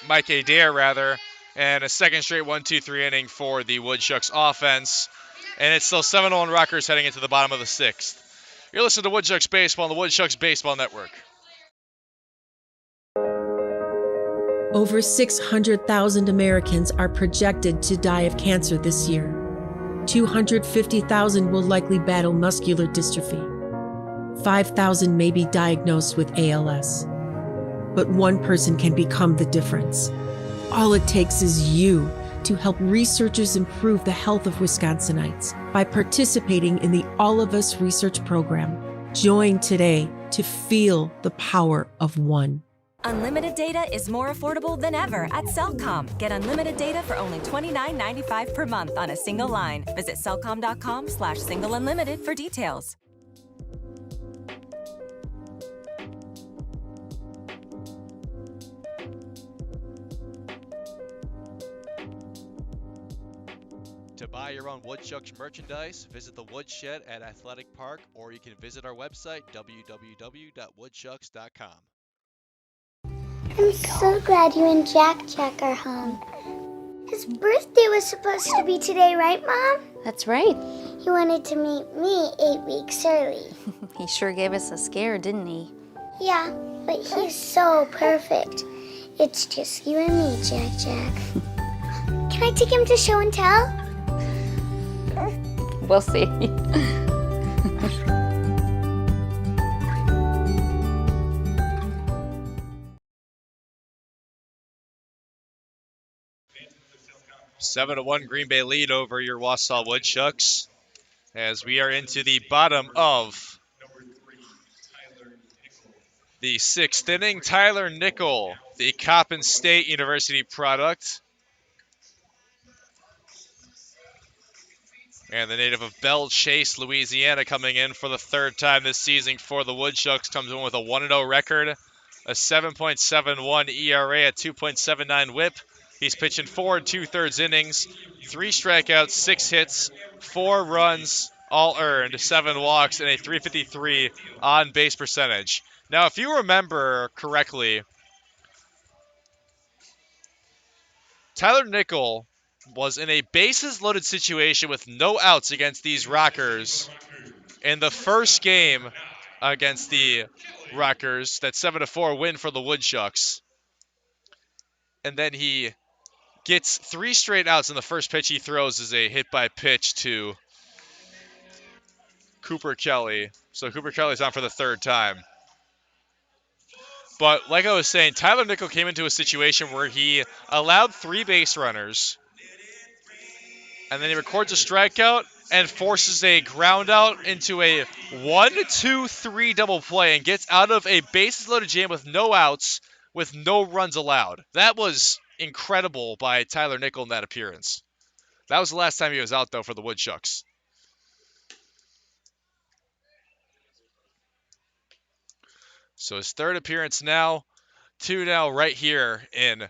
Speaker 1: Mike Adair, and a second straight 1-2-3 inning for the Woodchucks offense. And it's still 7-1 Rockers heading into the bottom of the 6th. You're listening to Woodchucks Baseball on the Woodchucks Baseball Network.
Speaker 7: Over 600,000 Americans are projected to die of cancer this year. 250,000 will likely battle muscular dystrophy. 5,000 may be diagnosed with ALS. But one person can become the difference. All it takes is you to help researchers improve the health of Wisconsinites by participating in the All of Us research program. Join today to feel the power of one.
Speaker 6: Unlimited data is more affordable than ever at Cellcom. Get unlimited data for only $29.95 per month on a single line. Visit cellcom.com/single unlimited for details.
Speaker 1: To buy your own Woodchucks merchandise, visit the Woodshed at Athletic Park, or you can visit our website, www.woodchucks.com.
Speaker 8: I'm so glad you and Jack are home. His birthday was supposed to be today, right, Mom?
Speaker 9: That's right.
Speaker 8: He wanted to meet me 8 weeks early.
Speaker 9: He sure gave us a scare, didn't he?
Speaker 8: Yeah, but he's so perfect. It's just you and me, Jack. Can I take him to show and tell?
Speaker 9: We'll see.
Speaker 1: Seven to 1 Green Bay lead over your Wausau Woodchucks as we are into the bottom of the 6th inning. Tyler Nickel, the Coppin State University product, and the native of Belle Chase, Louisiana, coming in for the 3rd time this season for the Woodchucks, comes in with a 1-0 record, a 7.71 ERA, a 2.79 WHIP. He's pitching 4 2/3 innings, 3 strikeouts, 6 hits, 4 runs, all earned, 7 walks, and a 353 on-base percentage. Now, if you remember correctly, Tyler Nickel was in a bases-loaded situation with no outs against these Rockers in the first game against the Rockers, that 7-4 win for the Woodchucks. And then he gets 3 straight outs, and the first pitch he throws is a hit-by-pitch to Cooper Kelly. So Cooper Kelly's on for the 3rd time. But like I was saying, Tyler Nickel came into a situation where he allowed 3 base runners, and then he records a strikeout and forces a ground out into a 1-2-3 double play and gets out of a bases-loaded jam with no outs, with no runs allowed. That was incredible by Tyler Nickel in that appearance. That was the last time he was out, though, for the Woodchucks. So his 3rd appearance now, 2 now right here in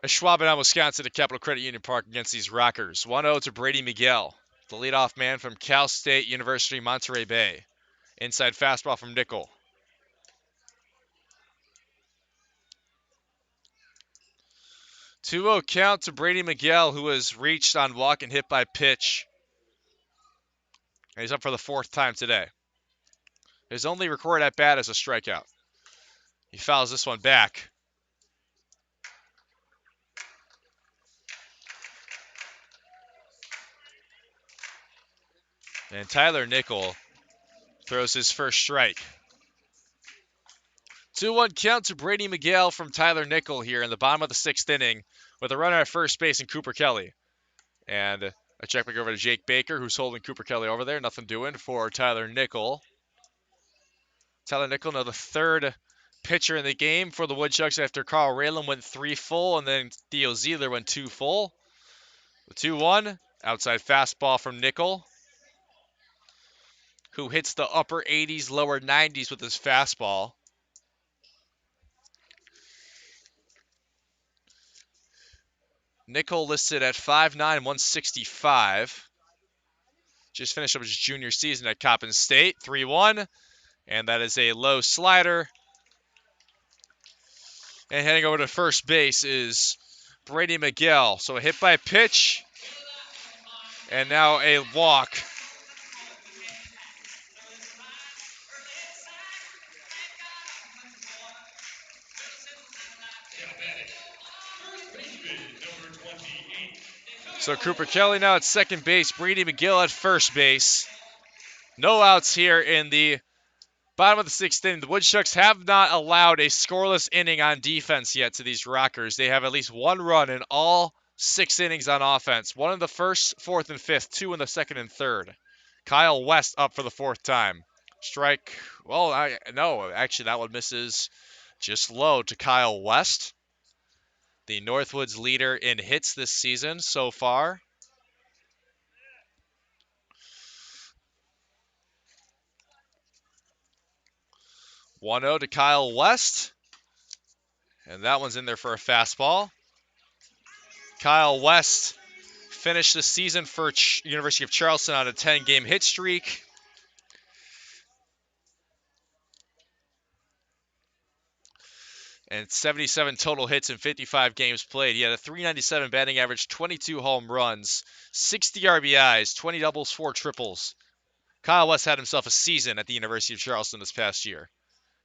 Speaker 1: Schwabenau, Wisconsin at Capital Credit Union Park against these Rockers. 1-0 to Brady Miguel, the leadoff man from Cal State University, Monterey Bay. Inside fastball from Nickel. 2-0 count to Brady Miguel, who was reached on walk and hit by pitch. And he's up for the 4th time today. His only recorded at bat is a strikeout. He fouls this one back. And Tyler Nickel throws his first strike. 2-1 count to Brady Miguel from Tyler Nickel here in the bottom of the 6th inning with a runner at first base and Cooper Kelly. And a check back over to Jake Baker, who's holding Cooper Kelly over there. Nothing doing for Tyler Nickel. Tyler Nickel, now the 3rd pitcher in the game for the Woodchucks after Carl Raylan went 3 full and then Theo Ziegler went 2 full. 2-1, outside fastball from Nickel, who hits the upper 80s, lower 90s with his fastball. Nickel listed at 5'9", 165. Just finished up his junior season at Coppin State. 3-1, and that is a low slider. And heading over to first base is Brady Miguel. So a hit by pitch, and now a walk. So Cooper Kelly now at second base, Brady Miguel at first base. No outs here in the bottom of the 6th inning. The Woodchucks have not allowed a scoreless inning on defense yet to these Rockers. They have at least 1 run in all 6 innings on offense. 1 in the 1st, 4th, and 5th, 2 in the 2nd and 3rd. Kyle West up for the 4th time. Strike, well, no, actually that one misses just low to Kyle West, the Northwoods leader in hits this season so far. One-0 to Kyle West, and that one's in there for a fastball. Kyle West finish the season for University of Charleston on a 10-game hit streak. And 77 total hits in 55 games played. He had a .397 batting average, 22 home runs, 60 RBIs, 20 doubles, 4 triples. Kyle West had himself a season at the University of Charleston this past year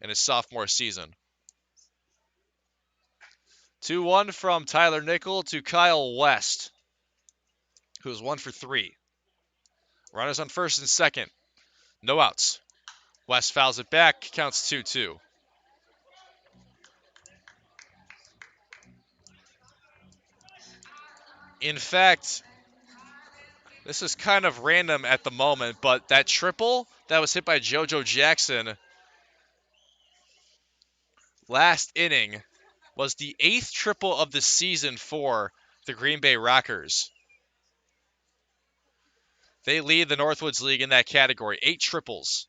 Speaker 1: in his sophomore season. 2-1 from Tyler Nickel to Kyle West, who's 1 for 3. Runners on first and second. No outs. West fouls it back, counts 2-2. In fact, this is kind of random at the moment, but that triple that was hit by JoJo Jackson last inning was the 8th triple of the season for the Green Bay Rockers. They lead the Northwoods League in that category, 8 triples.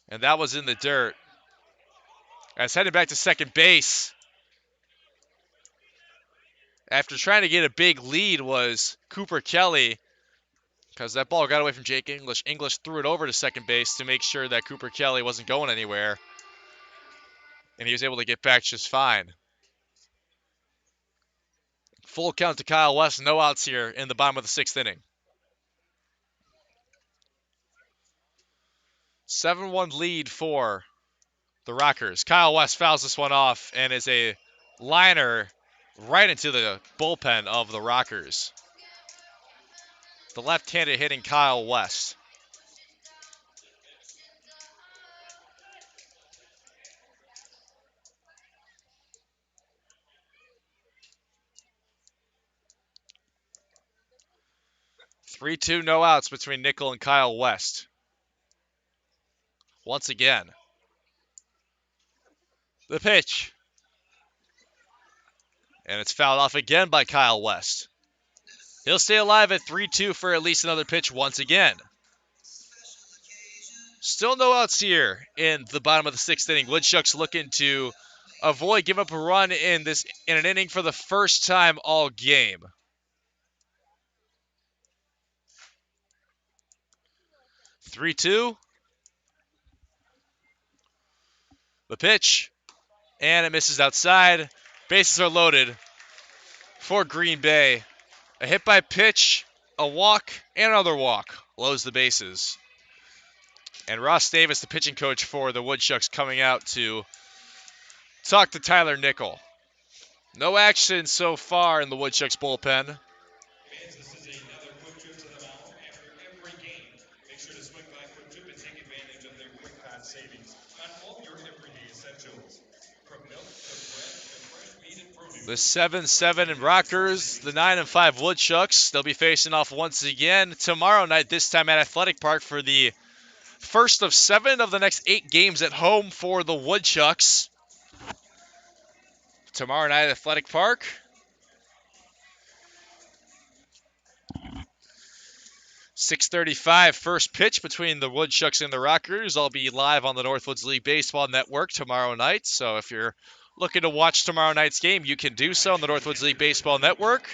Speaker 1: And that was in the dirt. As headed back to second base, after trying to get a big lead, was Cooper Kelly, because that ball got away from Jake English. English threw it over to second base to make sure that Cooper Kelly wasn't going anywhere. And he was able to get back just fine. Full count to Kyle West, no outs here in the bottom of the 6th inning. 7-1 lead for the Rockers. Kyle West fouls this one off and is a liner right into the bullpen of the Rockers. The left-handed hitting Kyle West. Three-two, no outs between Nickel and Kyle West. Once again. The pitch. And it's fouled off again by Kyle West. He'll stay alive at 3-2 for at least another pitch once again. Still no outs here in the bottom of the 6th inning. Woodchucks looking to avoid giving up a run in an inning for the first time all game. 3-2. The pitch. And it misses outside. Bases are loaded for Green Bay. A hit by pitch, a walk, and another walk. Loads the bases. And Ross Davis, the pitching coach for the Woodchucks, coming out to talk to Tyler Nickel. No action so far in the Woodchucks bullpen.
Speaker 10: Fans, this is another quick trip to the mound. After every game, make sure to swing by Quick Trip and take advantage of their quick cost savings on all your everyday essentials. From milk to bread to fresh meat and produce.
Speaker 1: The 7-7 in Rockers, the 9-5 Woodchucks. They'll be facing off once again tomorrow night, this time at Athletic Park for the first of 7 of the next 8 games at home for the Woodchucks. Tomorrow night at Athletic Park. .635 first pitch between the Woodchucks and the Rockers. I'll be live on the Northwoods League Baseball Network tomorrow night. So if you're looking to watch tomorrow night's game, you can do so on the Northwoods League Baseball Network.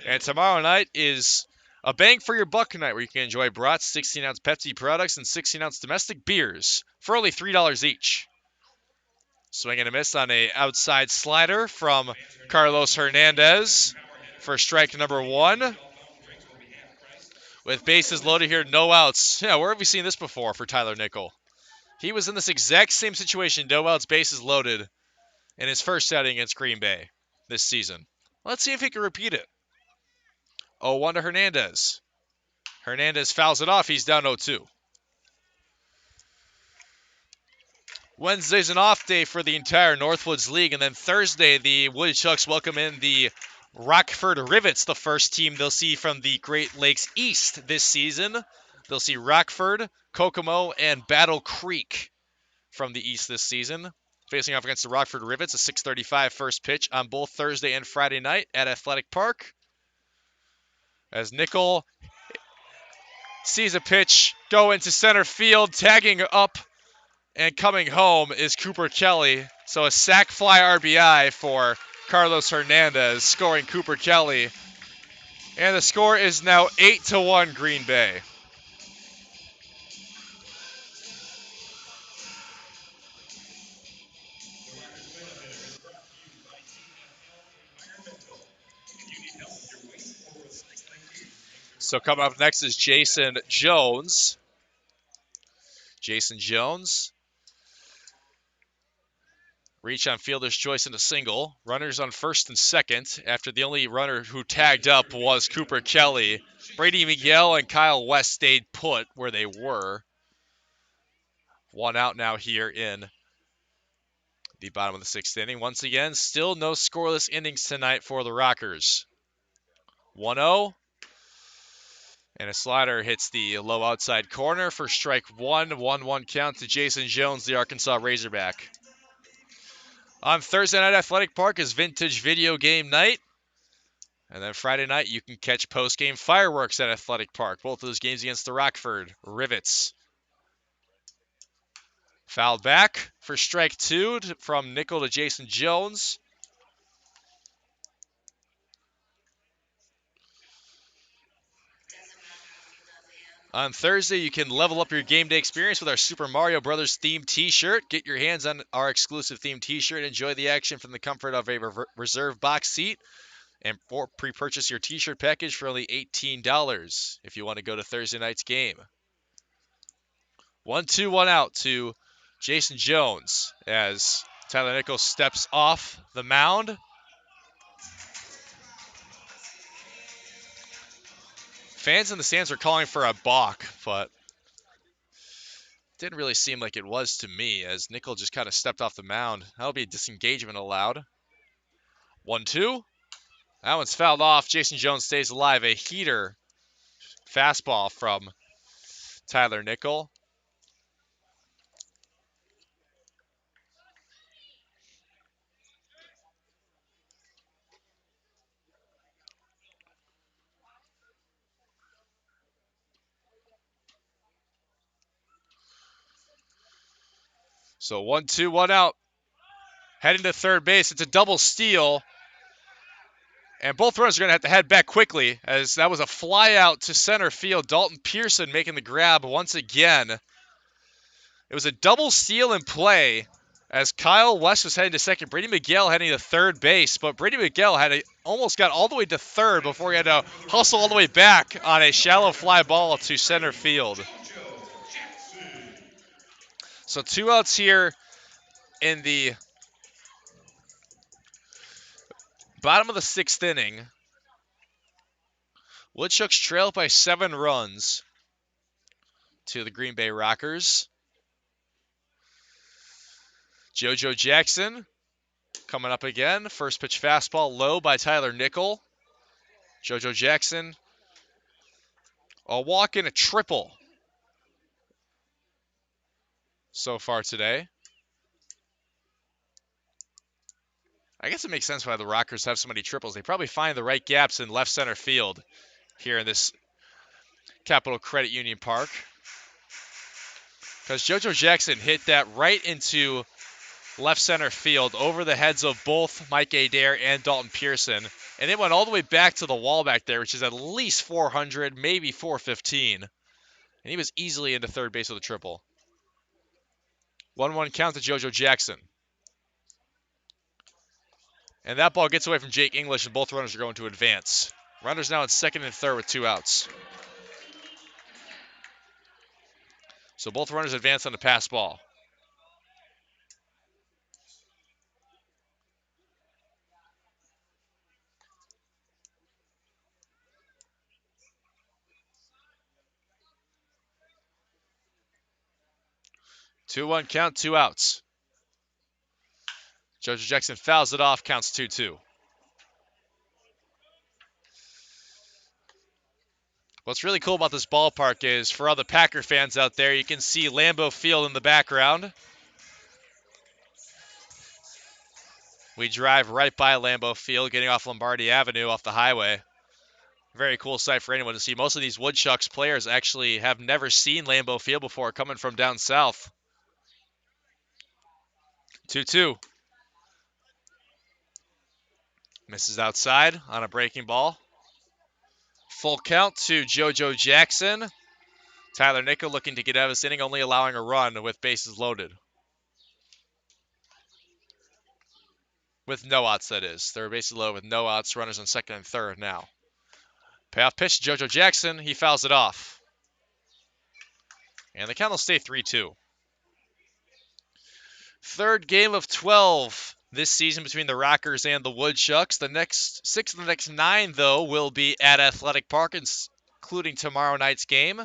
Speaker 1: And tomorrow night is a bang for your buck night where you can enjoy brats, 16-ounce Pepsi products, and 16-ounce domestic beers for only $3 each. Swing and a miss on a outside slider from Carlos Hernandez for strike number 1. With bases loaded here, no outs. Yeah, where have we seen this before for Tyler Nickel? He was in this exact same situation, no outs, bases loaded, in his first outing against Green Bay this season. Let's see if he can repeat it. 0-1 to Hernandez. Hernandez fouls it off. He's down 0-2. Wednesday's an off day for the entire Northwoods League, and then Thursday the Woodchucks welcome in the Rockford Rivets, the first team they'll see from the Great Lakes East this season. They'll see Rockford, Kokomo, and Battle Creek from the East this season. Facing off against the Rockford Rivets, a 6:35 first pitch on both Thursday and Friday night at Athletic Park. As Nickel sees a pitch go into center field, tagging up and coming home is Cooper Kelly. So a sac fly RBI for Carlos Hernandez, scoring Cooper Kelly And the score is now 8-1 Green Bay. So coming up next is Jason Jones. Jason Jones. Reach on fielder's choice into single. Runners on first and second after the only runner who tagged up was Cooper Kelly. Brady Miguel and Kyle West stayed put where they were. One out now here in the bottom of the sixth inning. Once again, still no scoreless innings tonight for the Rockers. 1-0. And a slider hits the low outside corner for strike one. 1-1 count to Jason Jones, the Arkansas Razorback. On Thursday night, Athletic Park is vintage video game night. And then Friday night, you can catch post-game fireworks at Athletic Park. Both of those games against the Rockford Rivets. Fouled back for strike two from Nickel to Jason Jones. On Thursday, you can level up your game day experience with our Super Mario Brothers themed t-shirt. Get your hands on our exclusive themed t-shirt. Enjoy the action from the comfort of a reserve box seat. And pre-purchase your t-shirt package for only $18 if you want to go to Thursday night's game. 1-2, 1 out to Jason Jones as Tyler Nichols steps off the mound. Fans in the stands are calling for a balk, but didn't really seem like it was to me as Nichols just kind of stepped off the mound. That'll be a disengagement allowed. 1-2. That one's fouled off. Jason Jones stays alive. A heater fastball from Tyler Nichols. So 1-2, 1 out. Heading to third base. It's a double steal. And both runners are going to have to head back quickly as that was a fly out to center field. Dalton Pearson making the grab once again. It was a double steal in play as Kyle West was heading to second. Brady Miguel heading to third base, but Brady Miguel almost got all the way to third before he had to hustle all the way back on a shallow fly ball to center field. So 2 outs here in the bottom of the sixth inning. Woodchucks trail by 7 runs to the Green Bay Rockers. JoJo Jackson coming up again. First pitch fastball low by Tyler Nichols. JoJo Jackson, a walk and a triple so far today. I guess it makes sense why the Rockers have so many triples. They probably find the right gaps in left center field here in this Capital Credit Union Park. Because JoJo Jackson hit that right into left center field over the heads of both Mike Adair and Dalton Pearson. And it went all the way back to the wall back there, which is at least 400, maybe 415. And he was easily into third base with a triple. 1-1 count to JoJo Jackson. And that ball gets away from Jake English, and both runners are going to advance. Runners now in second and third with 2 outs. So both runners advance on the pass ball. Two 1 count, 2 outs. JoJo Jackson fouls it off, counts 2-2. What's really cool about this ballpark is, for all the Packer fans out there, you can see Lambeau Field in the background. We drive right by Lambeau Field, getting off Lombardi Avenue off the highway. Very cool sight for anyone to see. Most of these Woodchucks players actually have never seen Lambeau Field before, coming from down south. 2-2. Misses outside on a breaking ball. Full count to JoJo Jackson. Tyler Nickel looking to get out of this inning, only allowing a run with bases loaded. With no outs, that is. They're bases loaded with no outs, runners on second and third now. Payoff pitch to JoJo Jackson. He fouls it off. And the count will stay 3-2. Third game of 12 this season between the Rockers and the Woodchucks. The next 6 of the next 9, though, will be at Athletic Park, including tomorrow night's game.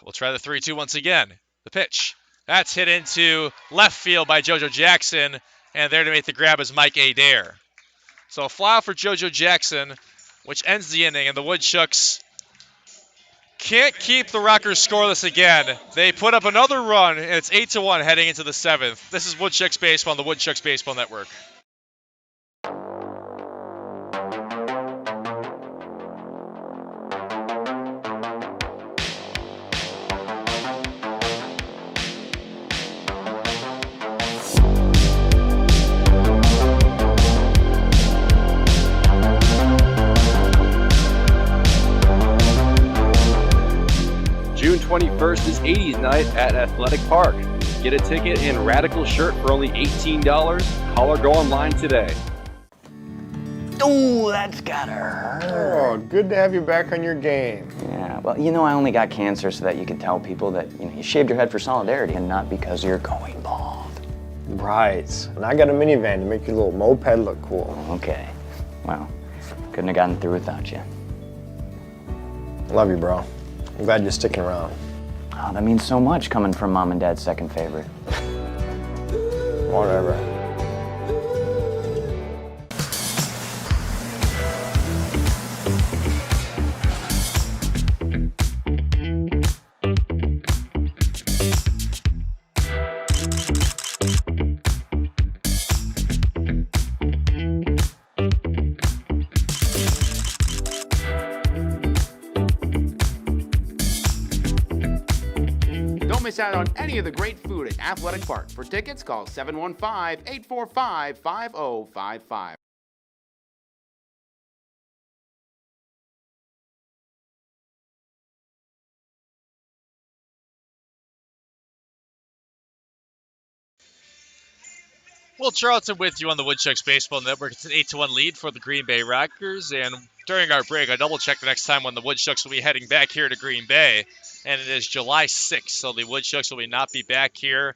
Speaker 1: We'll try the 3-2 once again. The pitch. That's hit into left field by JoJo Jackson, and there to make the grab is Mike Adair. So a fly out for JoJo Jackson, which ends the inning, and the Woodchucks can't keep the Rockers scoreless again. They put up another run, and it's 8-1 heading into the 7th. This is Woodchucks Baseball on the Woodchucks Baseball Network.
Speaker 2: June 21st is 80s night at Athletic Park. Get a ticket and Radical shirt for only $18. Call or go online today.
Speaker 3: Ooh, that's gotta hurt.
Speaker 4: Oh, good to have you back on your game.
Speaker 3: Yeah, well, you know, I only got cancer so that you could tell people that, you shaved your head for solidarity and not because you're going bald.
Speaker 4: Right. And I got a minivan to make your little moped look cool.
Speaker 3: Okay. Well, couldn't have gotten through without you.
Speaker 4: Love you, bro. I'm glad you're sticking around.
Speaker 3: Oh, that means so much coming from Mom and Dad's second favorite.
Speaker 4: Whatever.
Speaker 5: Don't miss out on any of the great food at Athletic Park. For tickets, call 715-845-5055.
Speaker 1: Well, Charlton with you on the Woodchucks Baseball Network. It's an 8-1 lead for the Green Bay Rockers. And during our break, I double-checked the next time when the Woodchucks will be heading back here to Green Bay. And it is July 6th. So the Woodchucks will not be back here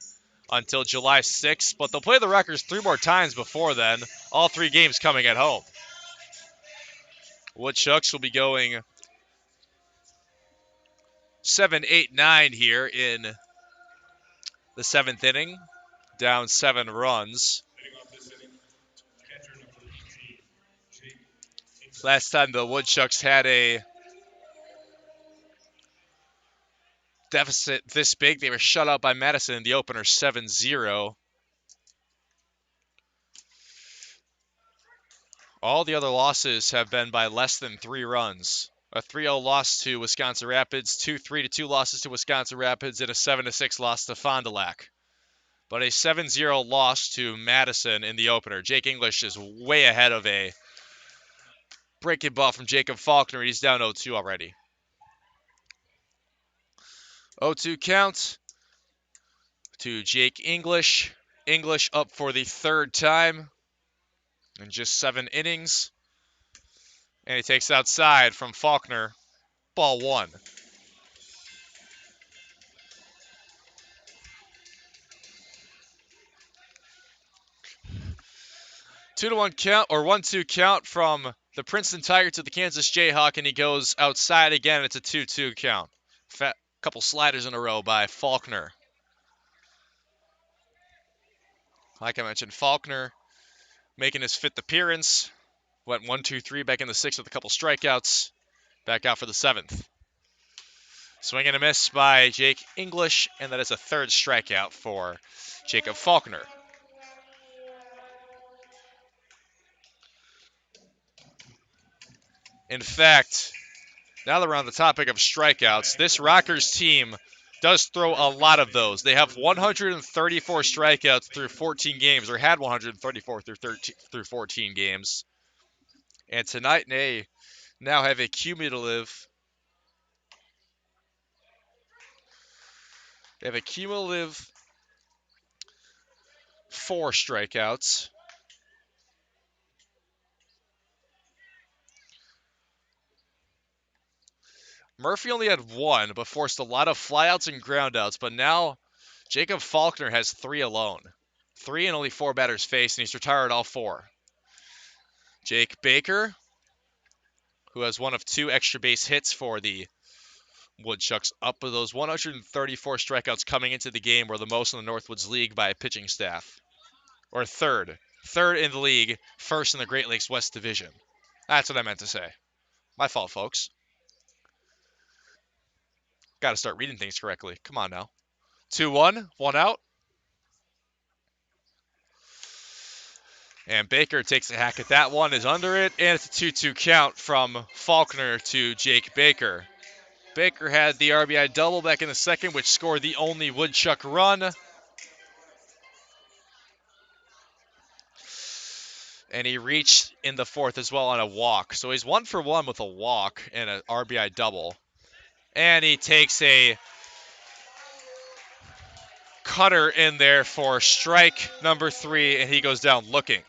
Speaker 1: until July 6th. But they'll play the Rockers 3 more times before then. All 3 games coming at home. Woodchucks will be going 7, 8, 9 here in the 7th inning. Down 7 runs. Last time the Woodchucks had a deficit this big, they were shut out by Madison in the opener 7-0. All the other losses have been by less than 3 runs. A 3-0 loss to Wisconsin Rapids, 2 3-2 losses to Wisconsin Rapids, and a 7-6 loss to Fond du Lac. But a 7-0 loss to Madison in the opener. Jake English is way ahead of a breaking ball from Jacob Faulkner. He's down 0-2 already. 0-2 count to Jake English. English up for the 3rd time in just 7 innings. And he takes outside from Faulkner. Ball 1. 2-1 count, or 1-2 count from the Princeton Tiger to the Kansas Jayhawk, and he goes outside again. It's a 2-2 count. Couple sliders in a row by Faulkner. Like I mentioned, Faulkner making his 5th appearance. Went 1-2-3 back in the 6th with a couple strikeouts. Back out for the 7th. Swing and a miss by Jake English, and that is a 3rd strikeout for Jacob Faulkner. In fact, now that we're on the topic of strikeouts, this Rockers team does throw a lot of those. They have 134 strikeouts through 14 games, or had 134 through 14 games. And tonight they now have a cumulative 4 strikeouts. Murphy only had 1, but forced a lot of flyouts and groundouts. But now Jacob Faulkner has 3 alone. 3 and only 4 batters faced, and he's retired all 4. Jake Baker, who has 1 of 2 extra base hits for the Woodchucks, up with those 134 strikeouts coming into the game, were the most in the Northwoods League by a pitching staff. Or third in the league, first in the Great Lakes West Division. That's what I meant to say. My fault, folks. Got to start reading things correctly. Come on now. 2-1, 1 out. And Baker takes a hack at that one, is under it, and it's a 2-2 count from Faulkner to Jake Baker. Baker had the RBI double back in the second, which scored the only Woodchuck run. And he reached in the fourth as well on a walk. So he's 1 for 1 with a walk and an RBI double. And he takes a cutter in there for strike number 3, and he goes down looking.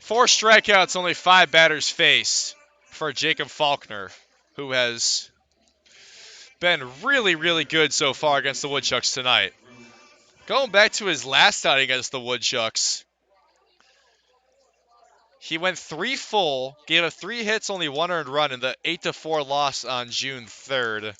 Speaker 1: 4 strikeouts, only 5 batters faced for Jacob Faulkner, who has been really, really good so far against the Woodchucks tonight. Going back to his last outing against the Woodchucks, he went 3 full, gave up 3 hits, only 1 earned run in the 8-4 loss on June 3rd.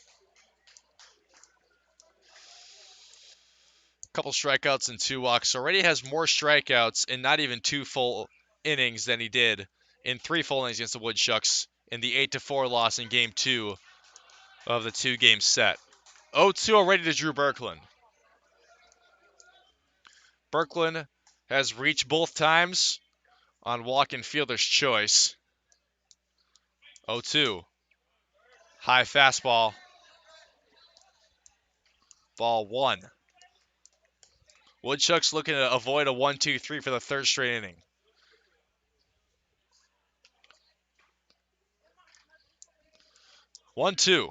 Speaker 1: Couple strikeouts and 2 walks. Already has more strikeouts in not even 2 full innings than he did in 3 full innings against the Woodchucks in the 8-4 loss in Game 2 of the 2-game set. 0-2 already to Drew Berkland. Berkland has reached both times on walk-in fielder's choice. 0-2. High fastball. Ball 1. Woodchucks looking to avoid a 1-2-3 for the 3rd straight inning. 1-2.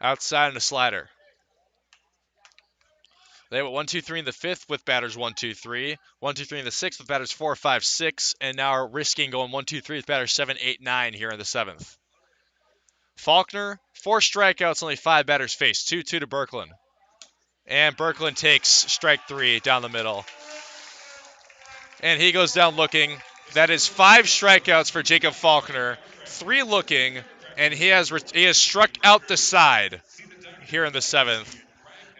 Speaker 1: Outside and a slider. They have a 1-2-3 in the 5th with batters 1-2-3. 1-2-3 in the 6th with batters 4, 5, 6. And now are risking going 1-2-3 with batters 7, 8, 9 here in the 7th. Faulkner, 4 strikeouts, only 5 batters faced. 2-2 to Berkland. And Berkland takes strike 3 down the middle. And he goes down looking. That is 5 strikeouts for Jacob Faulkner. 3 looking. And he has struck out the side here in the 7th.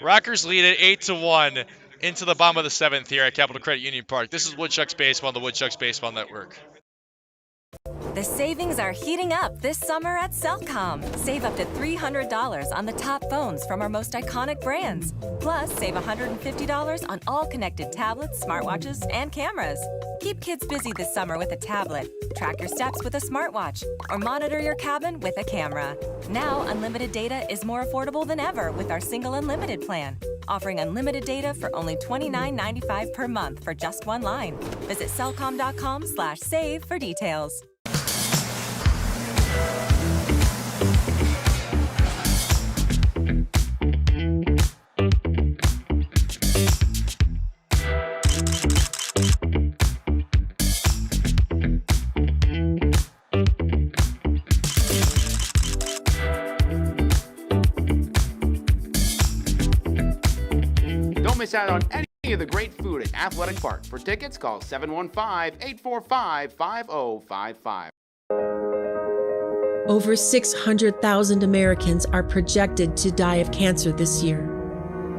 Speaker 1: Rockers lead it 8-1 into the bottom of the 7th here at Capital Credit Union Park. This is Woodchucks Baseball on the Woodchucks Baseball Network.
Speaker 6: The savings are heating up this summer at Cellcom. Save up to $300 on the top phones from our most iconic brands. Plus, save $150 on all connected tablets, smartwatches, and cameras. Keep kids busy this summer with a tablet, track your steps with a smartwatch, or monitor your cabin with a camera. Now, unlimited data is more affordable than ever with our single unlimited plan, offering unlimited data for only $29.95 per month for just 1 line. Visit cellcom.com/save for details.
Speaker 5: Don't miss out on any of the great food at Athletic Park. For tickets, call 715-845-5055.
Speaker 7: Over 600,000 Americans are projected to die of cancer this year.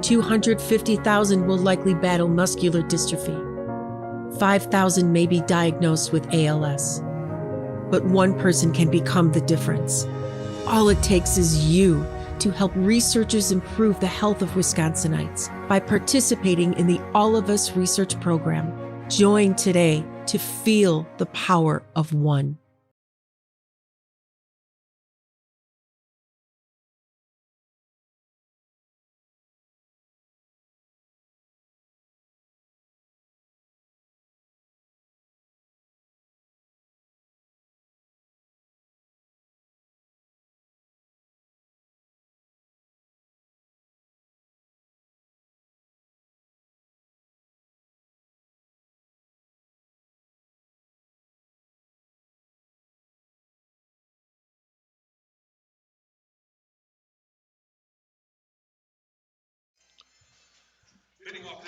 Speaker 7: 250,000 will likely battle muscular dystrophy. 5,000 may be diagnosed with ALS. But 1 person can become the difference. All it takes is you to help researchers improve the health of Wisconsinites by participating in the All of Us research program. Join today to feel the power of 1.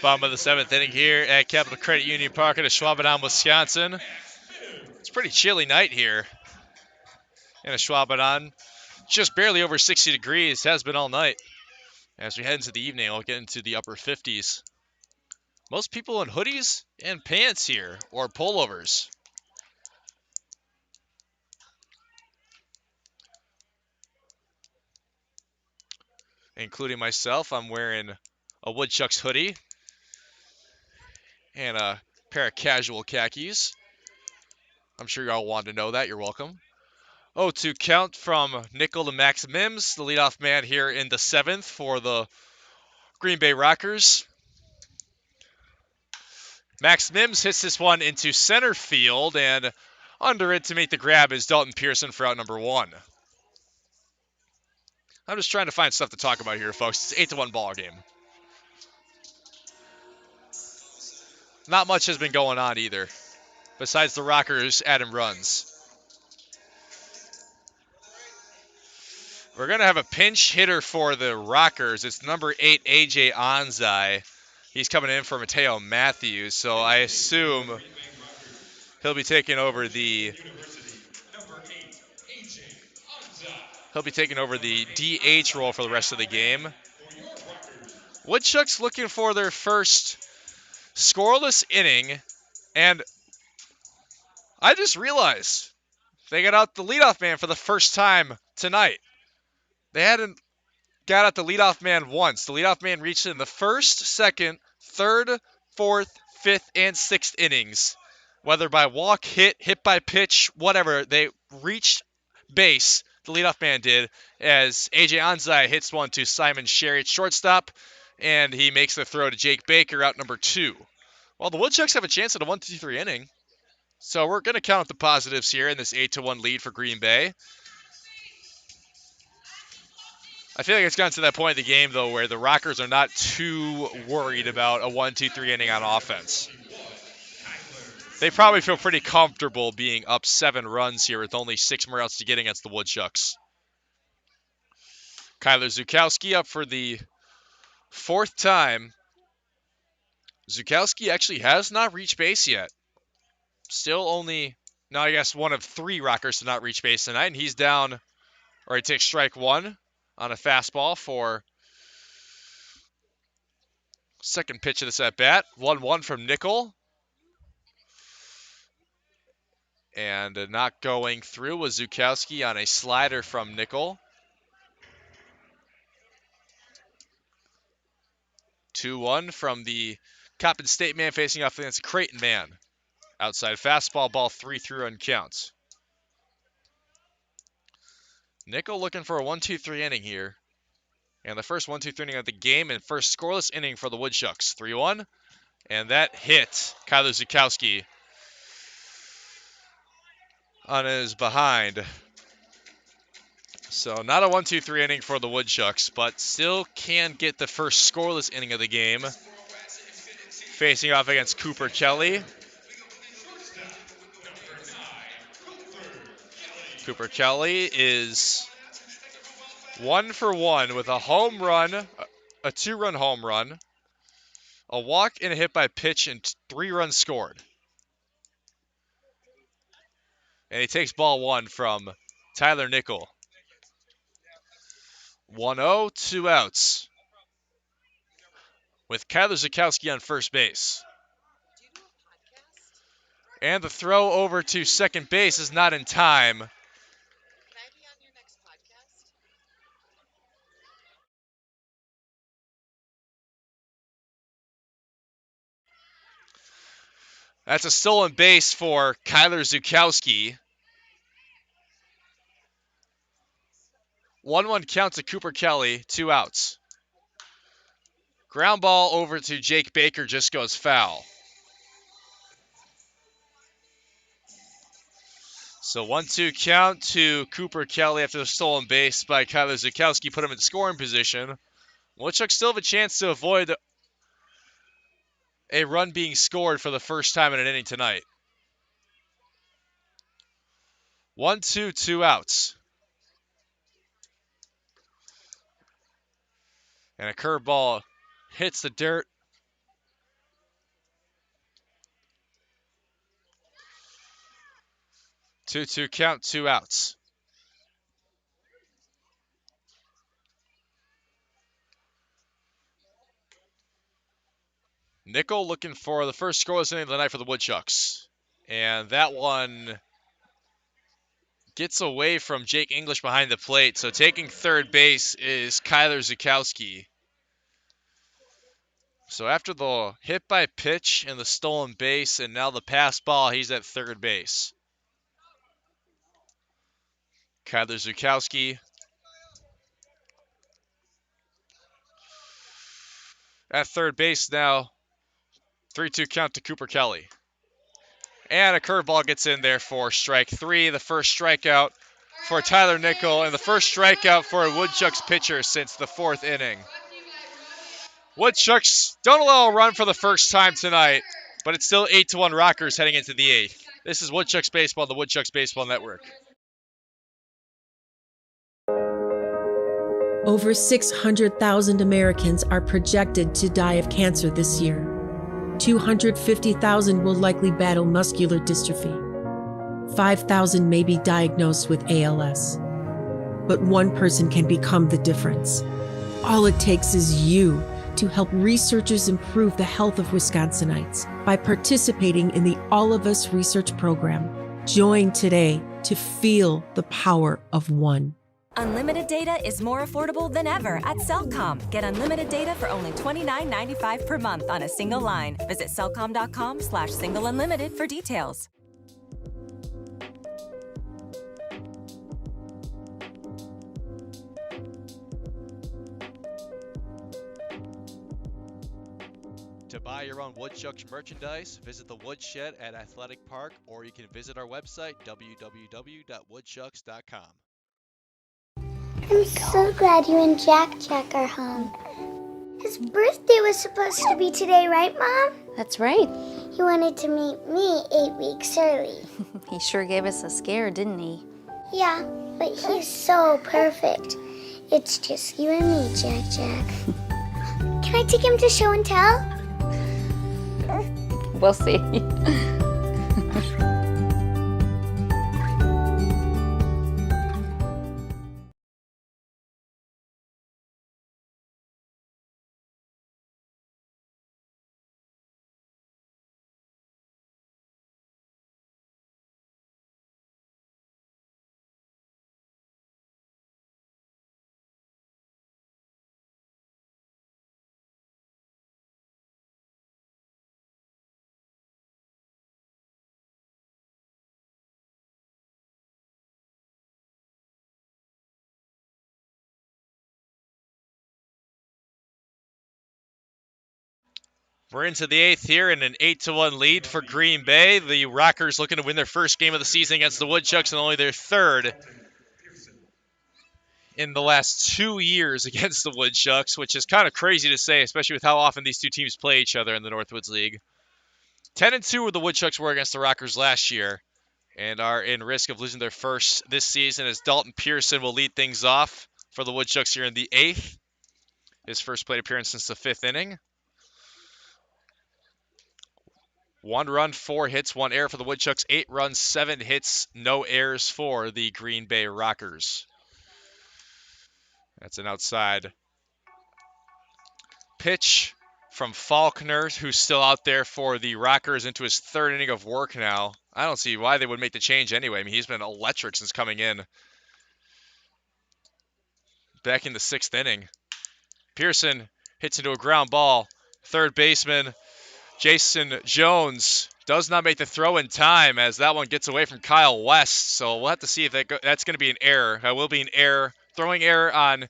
Speaker 1: Bottom of the 7th inning here at Capital Credit Union Park in Ashwaubenon, Wisconsin. It's a pretty chilly night here in Ashwaubenon. Just barely over 60 degrees, has been all night. As we head into the evening, we'll get into the upper 50s. Most people in hoodies and pants here, or pullovers. Including myself, I'm wearing a Woodchucks hoodie and a pair of casual khakis. I'm sure y'all wanted to know that. You're welcome. 0-2 count from Nickel to Max Mims, the leadoff man here in the 7th for the Green Bay Rockers. Max Mims hits this one into center field, and under it to make the grab is Dalton Pearson for out number 1. I'm just trying to find stuff to talk about here, folks. It's 8-1 ball game. Not much has been going on either, besides the Rockers adding runs. We're going to have a pinch hitter for the Rockers. It's number 8, AJ Anzai. He's coming in for Mateo Matthews, so I assume he'll be taking over the DH role for the rest of the game. Woodchucks looking for their first scoreless inning, and I just realized they got out the leadoff man for the first time tonight. They hadn't got out the leadoff man once. The leadoff man reached in the first, second, third, fourth, fifth, and sixth innings. Whether by walk, hit by pitch, whatever, they reached base, the leadoff man did, as AJ Anzai hits one to Simon Sherry at shortstop, and he makes the throw to Jake Baker out number 2. Well, the Woodchucks have a chance at a 1-2-3 inning, so we're going to count up the positives here in this 8-1 lead for Green Bay. I feel like it's gotten to that point in the game, though, where the Rockers are not too worried about a 1-2-3 inning on offense. They probably feel pretty comfortable being up 7 runs here with only 6 more outs to get against the Woodchucks. Kyler Zukowski up for the 4th time. Zukowski actually has not reached base yet. Still only, I guess, one of 3 Rockers to not reach base tonight, and he's down, or he takes strike 1 on a fastball for second pitch of this at bat. 1-1 from Nickel. And not going through was Zukowski on a slider from Nickel. 2-1 from the Coppin State man facing off against Creighton man. Outside fastball, ball 3 3-run counts. Nickel looking for a 1-2-3 inning here. And the first 1-2-3 inning of the game and first scoreless inning for the Woodchucks. 3-1. And that hit Kyler Zukowski on his behind. So not a 1-2-3 inning for the Woodchucks, but still can get the first scoreless inning of the game. Facing off against Cooper Kelly. Cooper Kelly is 1 for 1 with a home run, a 2-run home run, a walk and a hit by pitch, and 3 runs scored. And he takes ball 1 from Tyler Nickel. 1-0, 2 outs. With Kyler Zukowski on first base. And the throw over to second base is not in time. That's a stolen base for Kyler Zukowski. 1-1 count to Cooper Kelly, 2 outs. Ground ball over to Jake Baker just goes foul. So 1-2 count to Cooper Kelly after the stolen base by Kyler Zukowski put him in scoring position. Woodchucks still have a chance to avoid a run being scored for the first time in an inning tonight. 1-2, 2 outs. And a curveball hits the dirt 2-2 count, 2 outs. Nickel looking for the first scoreless inning of the night for the Woodchucks. And that one gets away from Jake English behind the plate. So taking third base is Kyler Zukowski. So after the hit by pitch and the stolen base and now the pass ball, he's at third base. Kyler Zukowski at third base now. 3-2 count to Cooper Kelly. And a curveball gets in there for strike 3. The first strikeout for Tyler Nickel and the first strikeout for a Woodchucks pitcher since the 4th inning. Woodchucks don't allow a run for the first time tonight, but it's still 8-1 Rockers heading into the 8th. This is Woodchucks Baseball, the Woodchucks Baseball Network.
Speaker 7: Over 600,000 Americans are projected to die of cancer this year. 250,000 will likely battle muscular dystrophy. 5,000 may be diagnosed with ALS. But one person can become the difference. All it takes is you to help researchers improve the health of Wisconsinites by participating in the All of Us research program. Join today to feel the power of one.
Speaker 6: Unlimited data is more affordable than ever at Cellcom. Get unlimited data for only $29.95 per month on a single line. Visit cellcom.com/single unlimited for details.
Speaker 1: To buy your own Woodchucks merchandise, visit the Woodshed at Athletic Park, or you can visit our website, www.woodchucks.com.
Speaker 8: I'm so glad you and Jack are home. His birthday was supposed to be today, right, Mom?
Speaker 9: That's right.
Speaker 8: He wanted to meet me 8 weeks early.
Speaker 9: He sure gave us a scare, didn't he?
Speaker 8: Yeah, but he's so perfect. It's just you and me, Jack. Can I take him to show and tell?
Speaker 9: We'll see.
Speaker 1: We're into the 8th here in an 8-1 lead for Green Bay. The Rockers looking to win their first game of the season against the Woodchucks and only their third in the last 2 years against the Woodchucks, which is kind of crazy to say, especially with how often these two teams play each other in the Northwoods League. 10-2 the Woodchucks were against the Rockers last year and are in risk of losing their first this season as Dalton Pearson will lead things off for the Woodchucks here in the 8th. His first plate appearance since the 5th inning. 1 run, 4 hits, 1 error for the Woodchucks. 8 runs, 7 hits, no errors for the Green Bay Rockers. That's an outside pitch from Faulkner, who's still out there for the Rockers into his 3rd inning of work now. I don't see why they would make the change anyway. I mean, he's been electric since coming in. Back in the 6th inning. Pearson hits into a ground ball. Third baseman Jason Jones does not make the throw in time as that one gets away from Kyle West. So we'll have to see if that's going to be an error. That will be an error. Throwing error on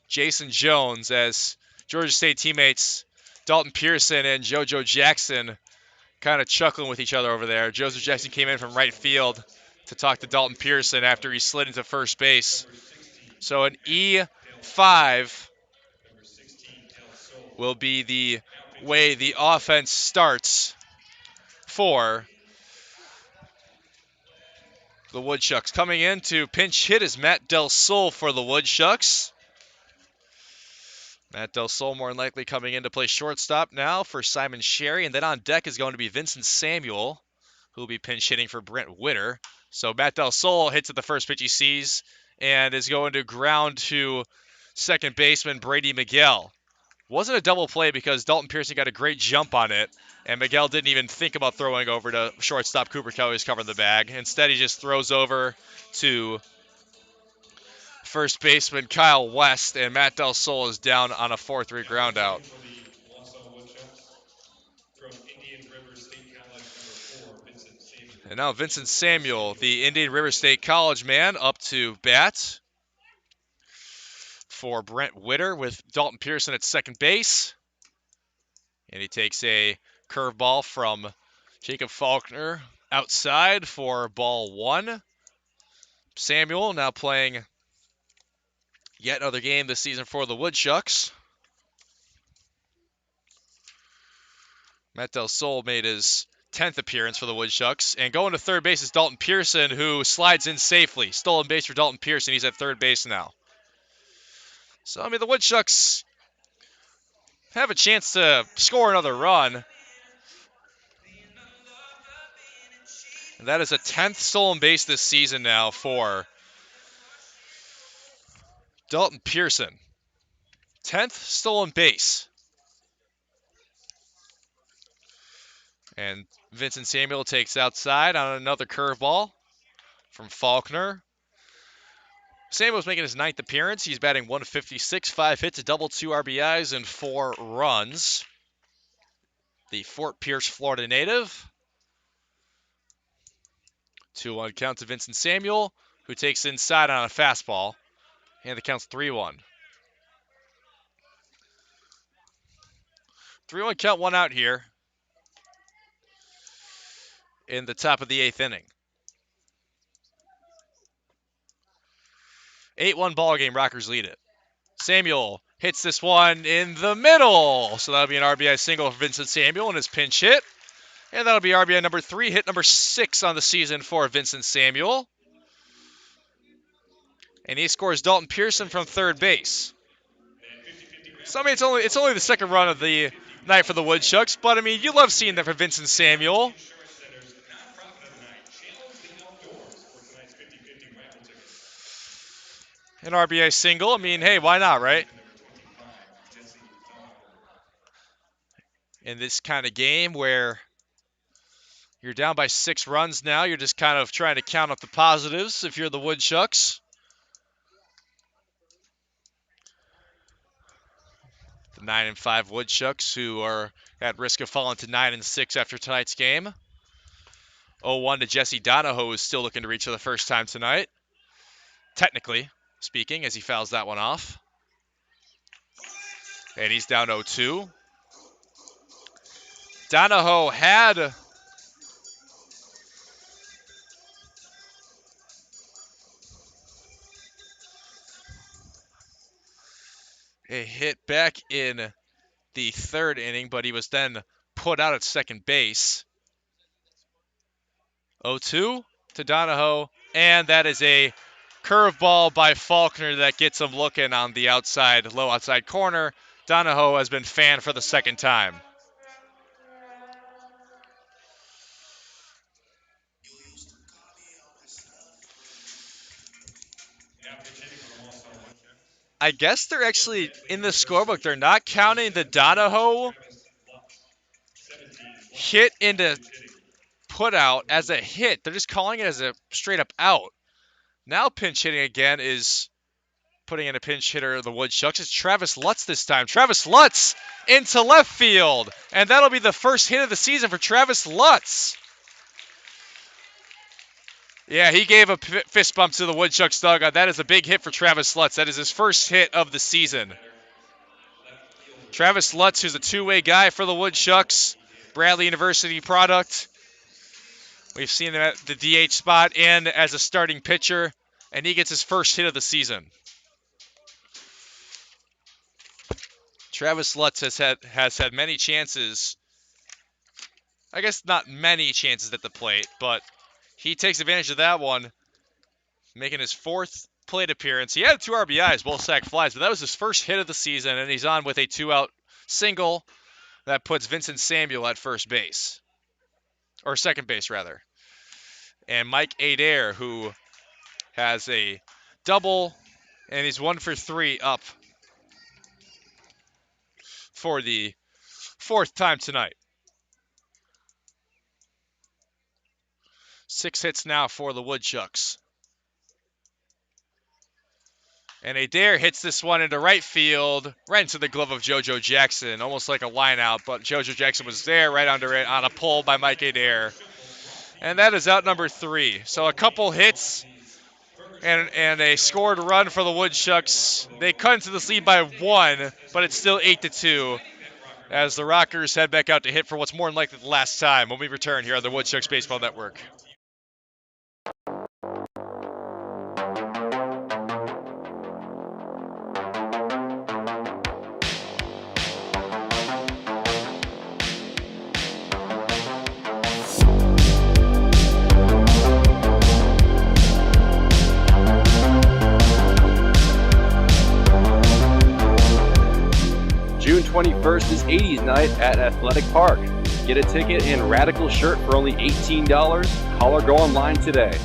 Speaker 1: Jason Jones as Georgia State teammates Dalton Pearson and JoJo Jackson kind of chuckling with each other over there. JoJo Jackson came in from right field to talk to Dalton Pearson after he slid into first base. So an E5 will be the way the offense starts for the Woodchucks. Coming in to pinch hit is Matt Del Sol for the Woodchucks. Matt Del Sol more than likely coming in to play shortstop now for Simon Sherry. And then on deck is going to be Vincent Samuel, who will be pinch hitting for Brent Witter. So Matt Del Sol hits at the first pitch he sees and is going to ground to second baseman Brady Miguel. Wasn't a double play because Dalton Pearson got a great jump on it, and Miguel didn't even think about throwing over to shortstop Cooper Kelly, who's covering the bag. Instead, he just throws over to first baseman Kyle West, and Matt Del Sol is down on a 4-3 ground out.
Speaker 10: For the Wausau Woodchucks, from Indian River State College, number 4, Vincent Samuel.
Speaker 1: And now Vincent Samuel, the Indian River State College man, up to bat for Brent Witter with Dalton Pearson at second base. And he takes a curveball from Jacob Faulkner outside for ball 1. Samuel now playing yet another game this season for the Woodchucks. Matt Del Sol made his 10th appearance for the Woodchucks. And going to third base is Dalton Pearson, who slides in safely. Stolen base for Dalton Pearson. He's at third base now. So, I mean, the Woodchucks have a chance to score another run. And that is a 10th stolen base this season now for Dalton Pearson. 10th stolen base. And Vincent Samuel takes outside on another curveball from Faulkner. Samuel's making his 9th appearance. He's batting 156, 5 hits, a double, 2 RBIs, and 4 runs. The Fort Pierce, Florida native. 2-1 count to Vincent Samuel, who takes inside on a fastball. And the count's 3-1. 3-1 count, 1 out here in the top of the 8th inning. 8-1 ball game. Rockers lead it. Samuel hits this one in the middle. So that'll be an RBI single for Vincent Samuel in his pinch hit. And that'll be RBI number 3, hit number 6 on the season for Vincent Samuel. And he scores Dalton Pearson from third base. So I mean, it's only the second run of the night for the Woodchucks, but I mean, you love seeing that for Vincent Samuel. An RBI single. I mean, hey, why not, right? In this kind of game where you're down by 6 runs now, you're just kind of trying to count up the positives if you're the Woodchucks. The 9-5 Woodchucks, who are at risk of falling to 9-6 after tonight's game. 0-1 to Jesse Donahoe, who's still looking to reach for the first time tonight. Technically speaking, as he fouls that one off. And he's down 0-2. Donahoe had a hit back in the 3rd inning, but he was then put out at second base. 0-2 to Donahoe, and that is a curveball by Faulkner that gets him looking on the outside, low outside corner. Donahoe has been fanned for the second time. I guess they're actually, in the scorebook, they're not counting the Donahoe hit into put out as a hit. They're just calling it as a straight up out. Now pinch hitting again is putting in a pinch hitter, the Woodchucks. It's Travis Lutz this time. Travis Lutz into left field. And that'll be the first hit of the season for Travis Lutz. Yeah, he gave a fist bump to the Woodchucks dugout. That is a big hit for Travis Lutz. That is his first hit of the season. Travis Lutz, who's a two-way guy for the Woodchucks. Bradley University product. We've seen him at the DH spot and as a starting pitcher. And he gets his first hit of the season. Travis Lutz has had many chances. I guess not many chances at the plate, but he takes advantage of that one, making his 4th plate appearance. He had 2 RBIs, both sac flies, but that was his first hit of the season, and he's on with a 2-out single that puts Vincent Samuel at first base. Or second base, rather. and Mike Adair, who has a double, and he's 1 for 3 up for the 4th time tonight. 6 hits now for the Woodchucks. And Adair hits this one into right field, right into the glove of JoJo Jackson, almost like a line out, but JoJo Jackson was there right under it on a pull by Mike Adair. And that is out number 3. So a couple hits and a scored run for the Woodchucks. They cut into this lead by 1, but it's still 8-2 as the Rockers head back out to hit for what's more than likely the last time when we return here on the Woodchucks Baseball Network.
Speaker 2: June 21st is 80s night at Athletic Park. Get a ticket and Radical shirt for only $18. Call or go online today.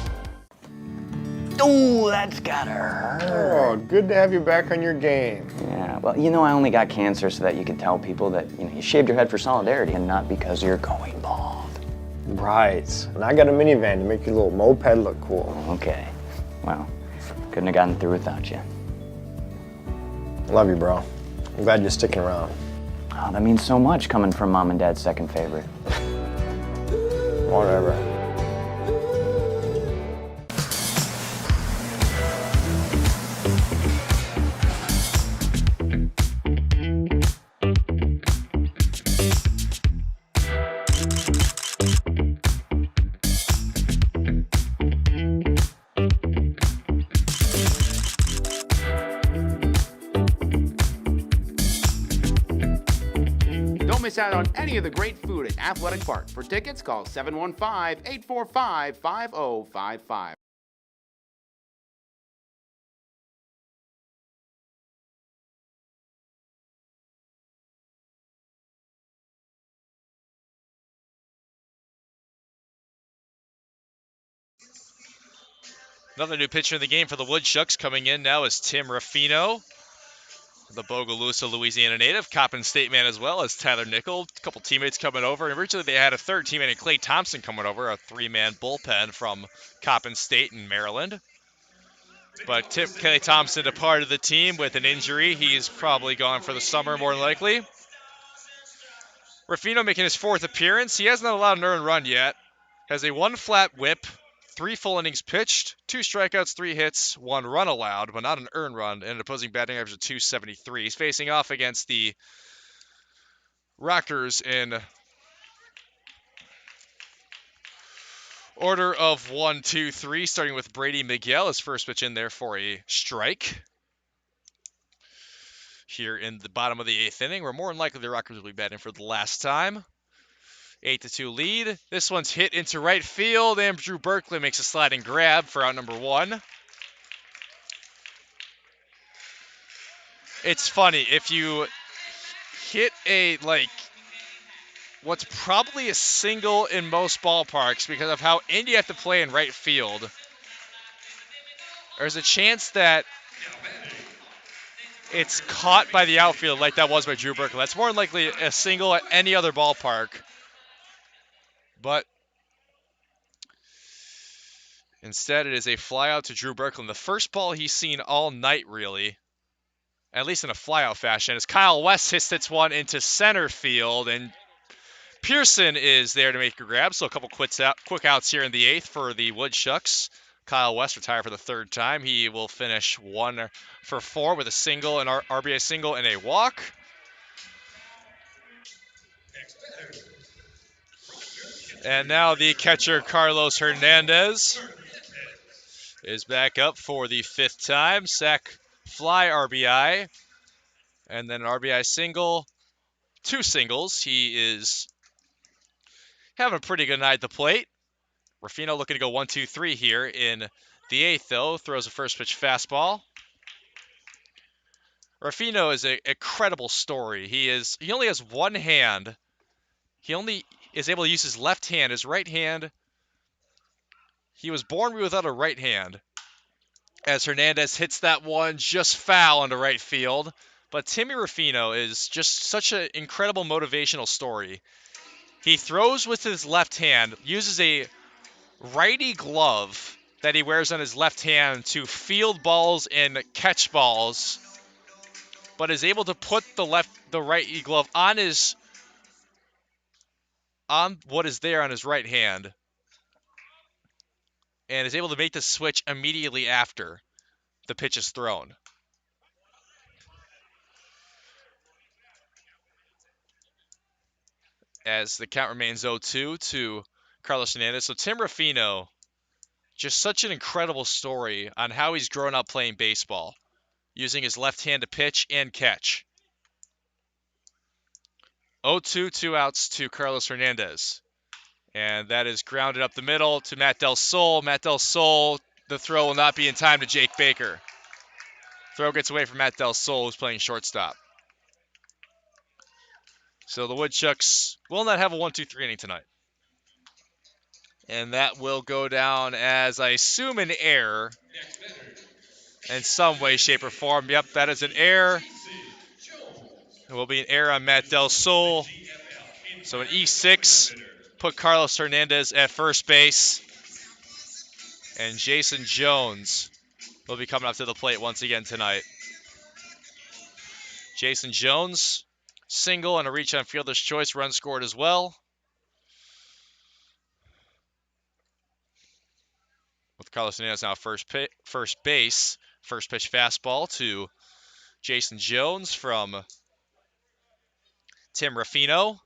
Speaker 3: Ooh, that's gotta hurt.
Speaker 4: Oh, good to have you back on your game.
Speaker 3: Yeah, well, you know, I only got cancer so that you could tell people that, you know, you shaved your head for solidarity and not because you're going bald.
Speaker 4: Right. And I got a minivan to make your little moped look cool.
Speaker 3: Okay. Well, couldn't have gotten through without you.
Speaker 4: Love you, bro. I'm glad you're sticking around.
Speaker 3: Oh, that means so much coming from Mom and Dad's second favorite.
Speaker 4: Whatever.
Speaker 5: Don't miss out on any of the great food at Athletic Park. For tickets, call 715-845-5055.
Speaker 1: Another new pitcher in the game for the Woodchucks coming in now is Tim Ruffino, the Bogalusa, Louisiana native, Coppin State man as well as Tyler Nickel. A couple teammates coming over. And originally they had a third teammate in Clay Thompson coming over, a 3-man bullpen from Coppin State in Maryland. But Clay Thompson departed the team with an injury. He's probably gone for the summer more than likely. Ruffino making his 4th appearance. He hasn't allowed an earned run yet. Has a 1 flat whip, 3 full innings pitched, 2 strikeouts, 3 hits, 1 run allowed, but not an earned run, and an opposing batting average of 273. He's facing off against the Rockers in order of 1, 2, 3, starting with Brady Miguel. His first pitch in there for a strike. Here in the bottom of the 8th inning, where more than likely the Rockers will be batting for the last time. 8-2 lead. This one's hit into right field, and Drew Berkeley makes a sliding grab for out number 1. It's funny, if you hit what's probably a single in most ballparks because of how in you have to play in right field, there's a chance that it's caught by the outfield like that was by Drew Berkeley. That's more than likely a single at any other ballpark. But instead, it is a flyout to Drew Berkeley. The first ball he's seen all night, really, at least in a flyout fashion, is Kyle West hits one into center field, and Pearson is there to make a grab. So a couple quick outs here in the 8th for the Woodchucks. Kyle West retired for the 3rd time. He will finish 1 for 4 with a single, an RBI single, and a walk. And now the catcher, Carlos Hernandez, is back up for the 5th time. Sac fly RBI, and then an RBI single, 2 singles. He is having a pretty good night at the plate. Ruffino looking to go 1, 2, 3 here in the 8th, though. Throws a first pitch fastball. Ruffino is a credible story. He only has one hand. He only is able to use his left hand. His right hand He was born without a right hand, as Hernandez hits that one just foul into right field. But Timmy Ruffino is just such an incredible motivational story. He throws with his left hand, uses a righty glove that he wears on his left hand to field balls and catch balls, but is able to put the righty glove on what is there on his right hand, and is able to make the switch immediately after the pitch is thrown. As the count remains 0-2 to Carlos Hernandez. So Tim Ruffino, just such an incredible story on how he's grown up playing baseball, using his left hand to pitch and catch. 0-2, 2 outs to Carlos Hernandez. And that is grounded up the middle to Matt Del Sol. Matt Del Sol, the throw will not be in time to Jake Baker. Throw gets away from Matt Del Sol, who's playing shortstop. So the Woodchucks will not have a 1-2-3 inning tonight. And that will go down as, I assume, an error in some way, shape, or form. Yep, that is an error. It will be an error on Matt Del Sol. So an E6, put Carlos Hernandez at first base. And Jason Jones will be coming up to the plate once again tonight. Jason Jones, single and a reach on fielder's choice, run scored as well. With Carlos Hernandez now first base. First pitch fastball to Jason Jones from Tim Ruffino.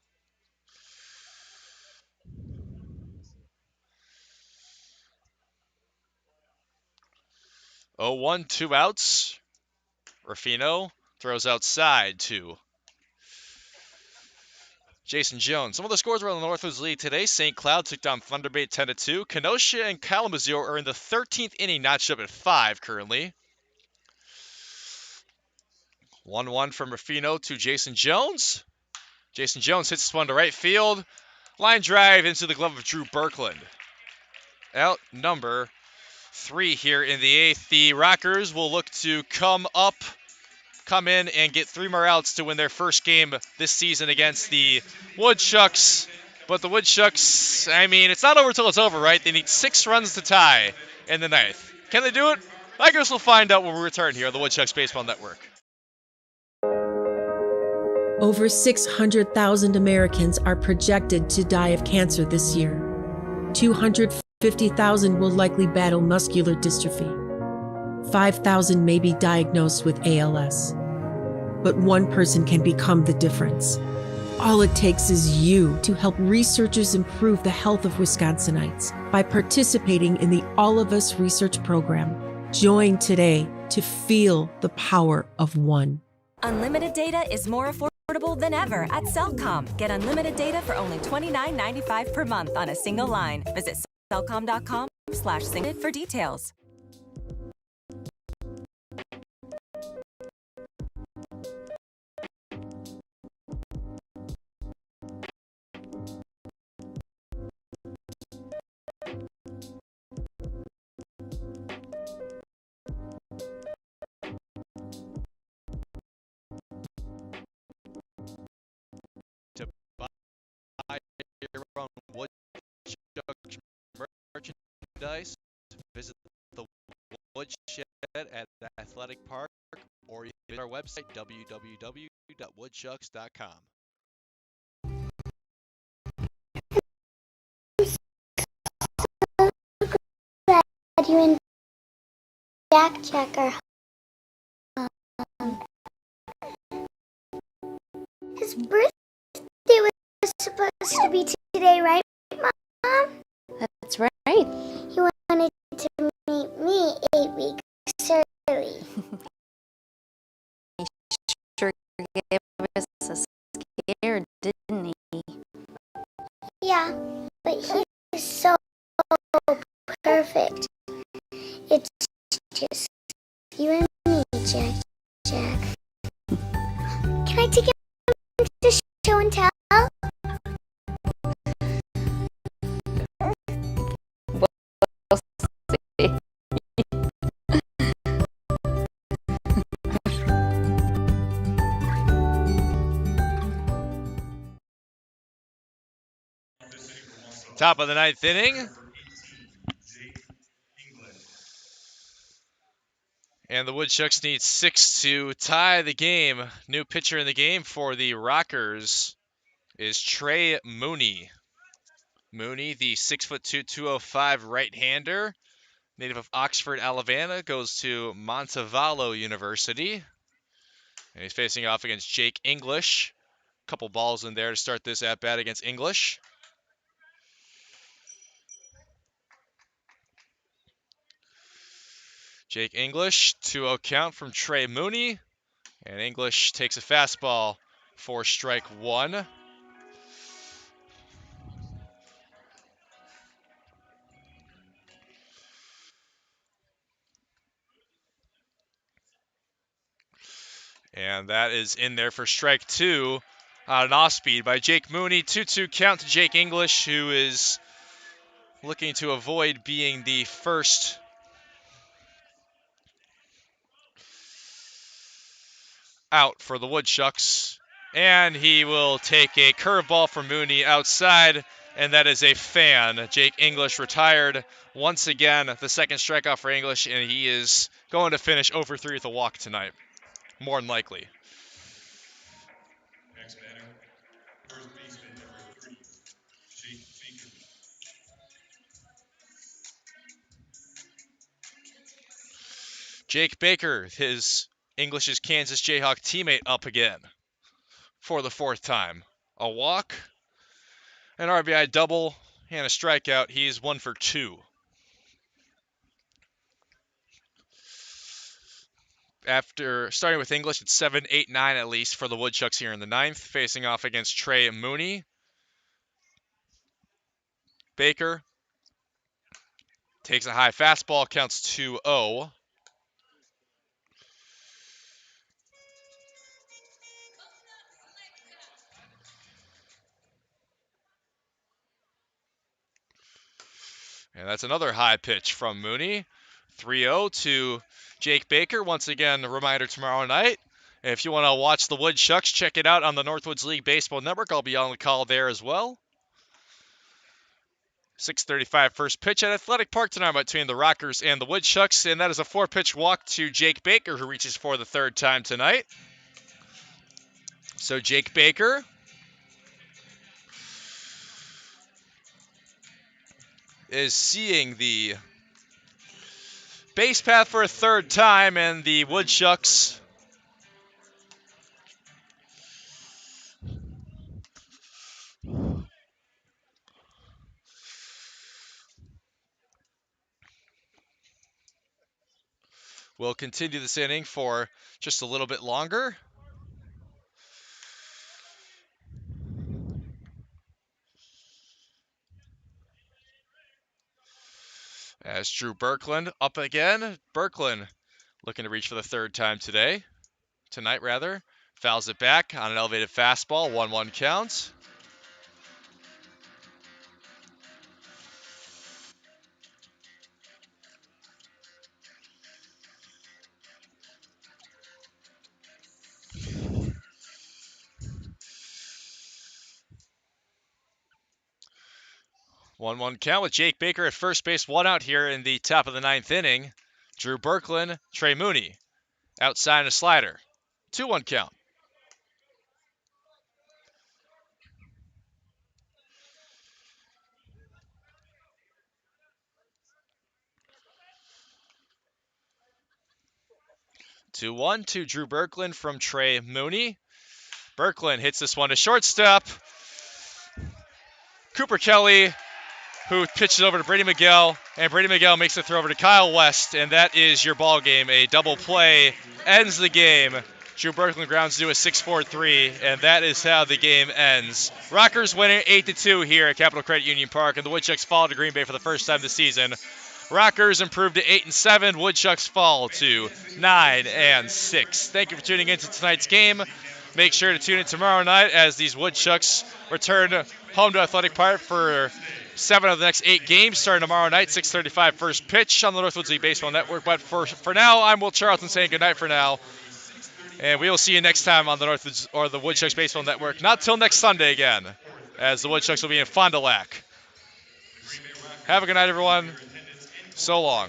Speaker 1: Oh, 1, 2 outs. Ruffino throws outside to Jason Jones. Some of the scores around the Northwoods League today. St. Cloud took down Thunder Bay 10-2. Kenosha and Kalamazoo are in the 13th inning, notched up at 5 currently. 1-1 from Ruffino to Jason Jones. Jason Jones hits this one to right field. Line drive into the glove of Drew Birkland. Out number 3 here in the 8th. The Rockers will look to come in and get 3 more outs to win their first game this season against the Woodchucks. But the Woodchucks, I mean, it's not over till it's over, right? They need 6 runs to tie in the 9th. Can they do it? I guess we'll find out when we return here on the Woodchucks Baseball Network.
Speaker 7: Over 600,000 Americans are projected to die of cancer this year. 250,000 will likely battle muscular dystrophy. 5,000 may be diagnosed with ALS. But one person can become the difference. All it takes is you to help researchers improve the health of Wisconsinites by participating in the All of Us research program. Join today to feel the power of one.
Speaker 6: Unlimited data is more affordable than ever at Cellcom. Get unlimited data for only $29.95 per month on a single line. Visit cellcom.com/single for details.
Speaker 1: To buy your own Woodchucks merchandise, visit the Woodshed at the Athletic Park, or you can visit our website, www.woodchucks.com.
Speaker 8: Glad you and Jack are home. His birthday was supposed to be today, right, Mom?
Speaker 9: That's right.
Speaker 8: He wanted to meet me 8 weeks early.
Speaker 9: He sure gave us a scare, didn't he?
Speaker 8: Yeah, but he's so perfect. It's just you and me, Jack. Can I take him to show and tell?
Speaker 9: We'll
Speaker 1: Top of the ninth inning.
Speaker 10: Number 18, Jake English.
Speaker 1: And the Woodchucks need 6 to tie the game. New pitcher in the game for the Rockers is Trey Mooney. Mooney, the 6'2", 205 right-hander, native of Oxford, Alabama, goes to Montevallo University. And he's facing off against Jake English. Couple balls in there to start this at-bat against English. Jake English, 2-0 count from Trey Mooney. And English takes a fastball for strike one. And that is in there for strike two on an off-speed by Jake Mooney. 2-2 count to Jake English, who is looking to avoid being the first out for the Woodchucks. And he will take a curveball from Mooney outside, and that is a fan. Jake English retired once again, the second strikeout for English, and he is going to finish over 3 with a walk tonight, more than likely.
Speaker 10: Next batter, first baseman number 3, Jake Baker.
Speaker 1: Jake Baker, his English's Kansas Jayhawk teammate, up again for the fourth time. A walk, an RBI double, and a strikeout. He's 1 for 2. After starting with English, it's 7, 8, 9 at least for the Woodchucks here in the ninth, facing off against Trey Mooney. Baker takes a high fastball, counts 2-0. And that's another high pitch from Mooney. 3-0 to Jake Baker. Once again, a reminder tomorrow night. If you want to watch the Woodchucks, check it out on the Northwoods League Baseball Network. I'll be on the call there as well. 6:35 first pitch at Athletic Park tonight between the Rockers and the Woodchucks. And that is a 4-pitch walk to Jake Baker, who reaches for the third time tonight. So Jake Baker is seeing the base path for a third time, and the Woodchucks will continue this inning for just a little bit longer. As Drew Birkland up again. Birkland looking to reach for the third time tonight rather. Fouls it back on an elevated fastball, 1-1 count. One count with Jake Baker at first base, 1 out here in the top of the ninth inning. Drew Birkland, Trey Mooney, outside a slider. 2-1 count. Two one to Drew Birkland from Trey Mooney. Birkland hits this one to shortstop. Cooper Kelly, who pitches over to Brady Miguel, and Brady Miguel makes the throw over to Kyle West, and that is your ball game. A double play ends the game. Drew Birkland grounds to a 6-4-3, and that is how the game ends. Rockers winning 8-2 here at Capital Credit Union Park, and the Woodchucks fall to Green Bay for the first time this season. Rockers improved to 8-7. Woodchucks fall to 9-6. Thank you for tuning into tonight's game. Make sure to tune in tomorrow night as these Woodchucks return home to Athletic Park for 7 of the next 8 games starting tomorrow night, 6:35 first pitch on the Northwoods League Baseball Network. But for now, I'm Will Charlton saying good night for now. And we will see you next time on the Northwoods or the Woodchucks Baseball Network. Not till next Sunday again, as the Woodchucks will be in Fond du Lac. Have a good night, everyone. So long.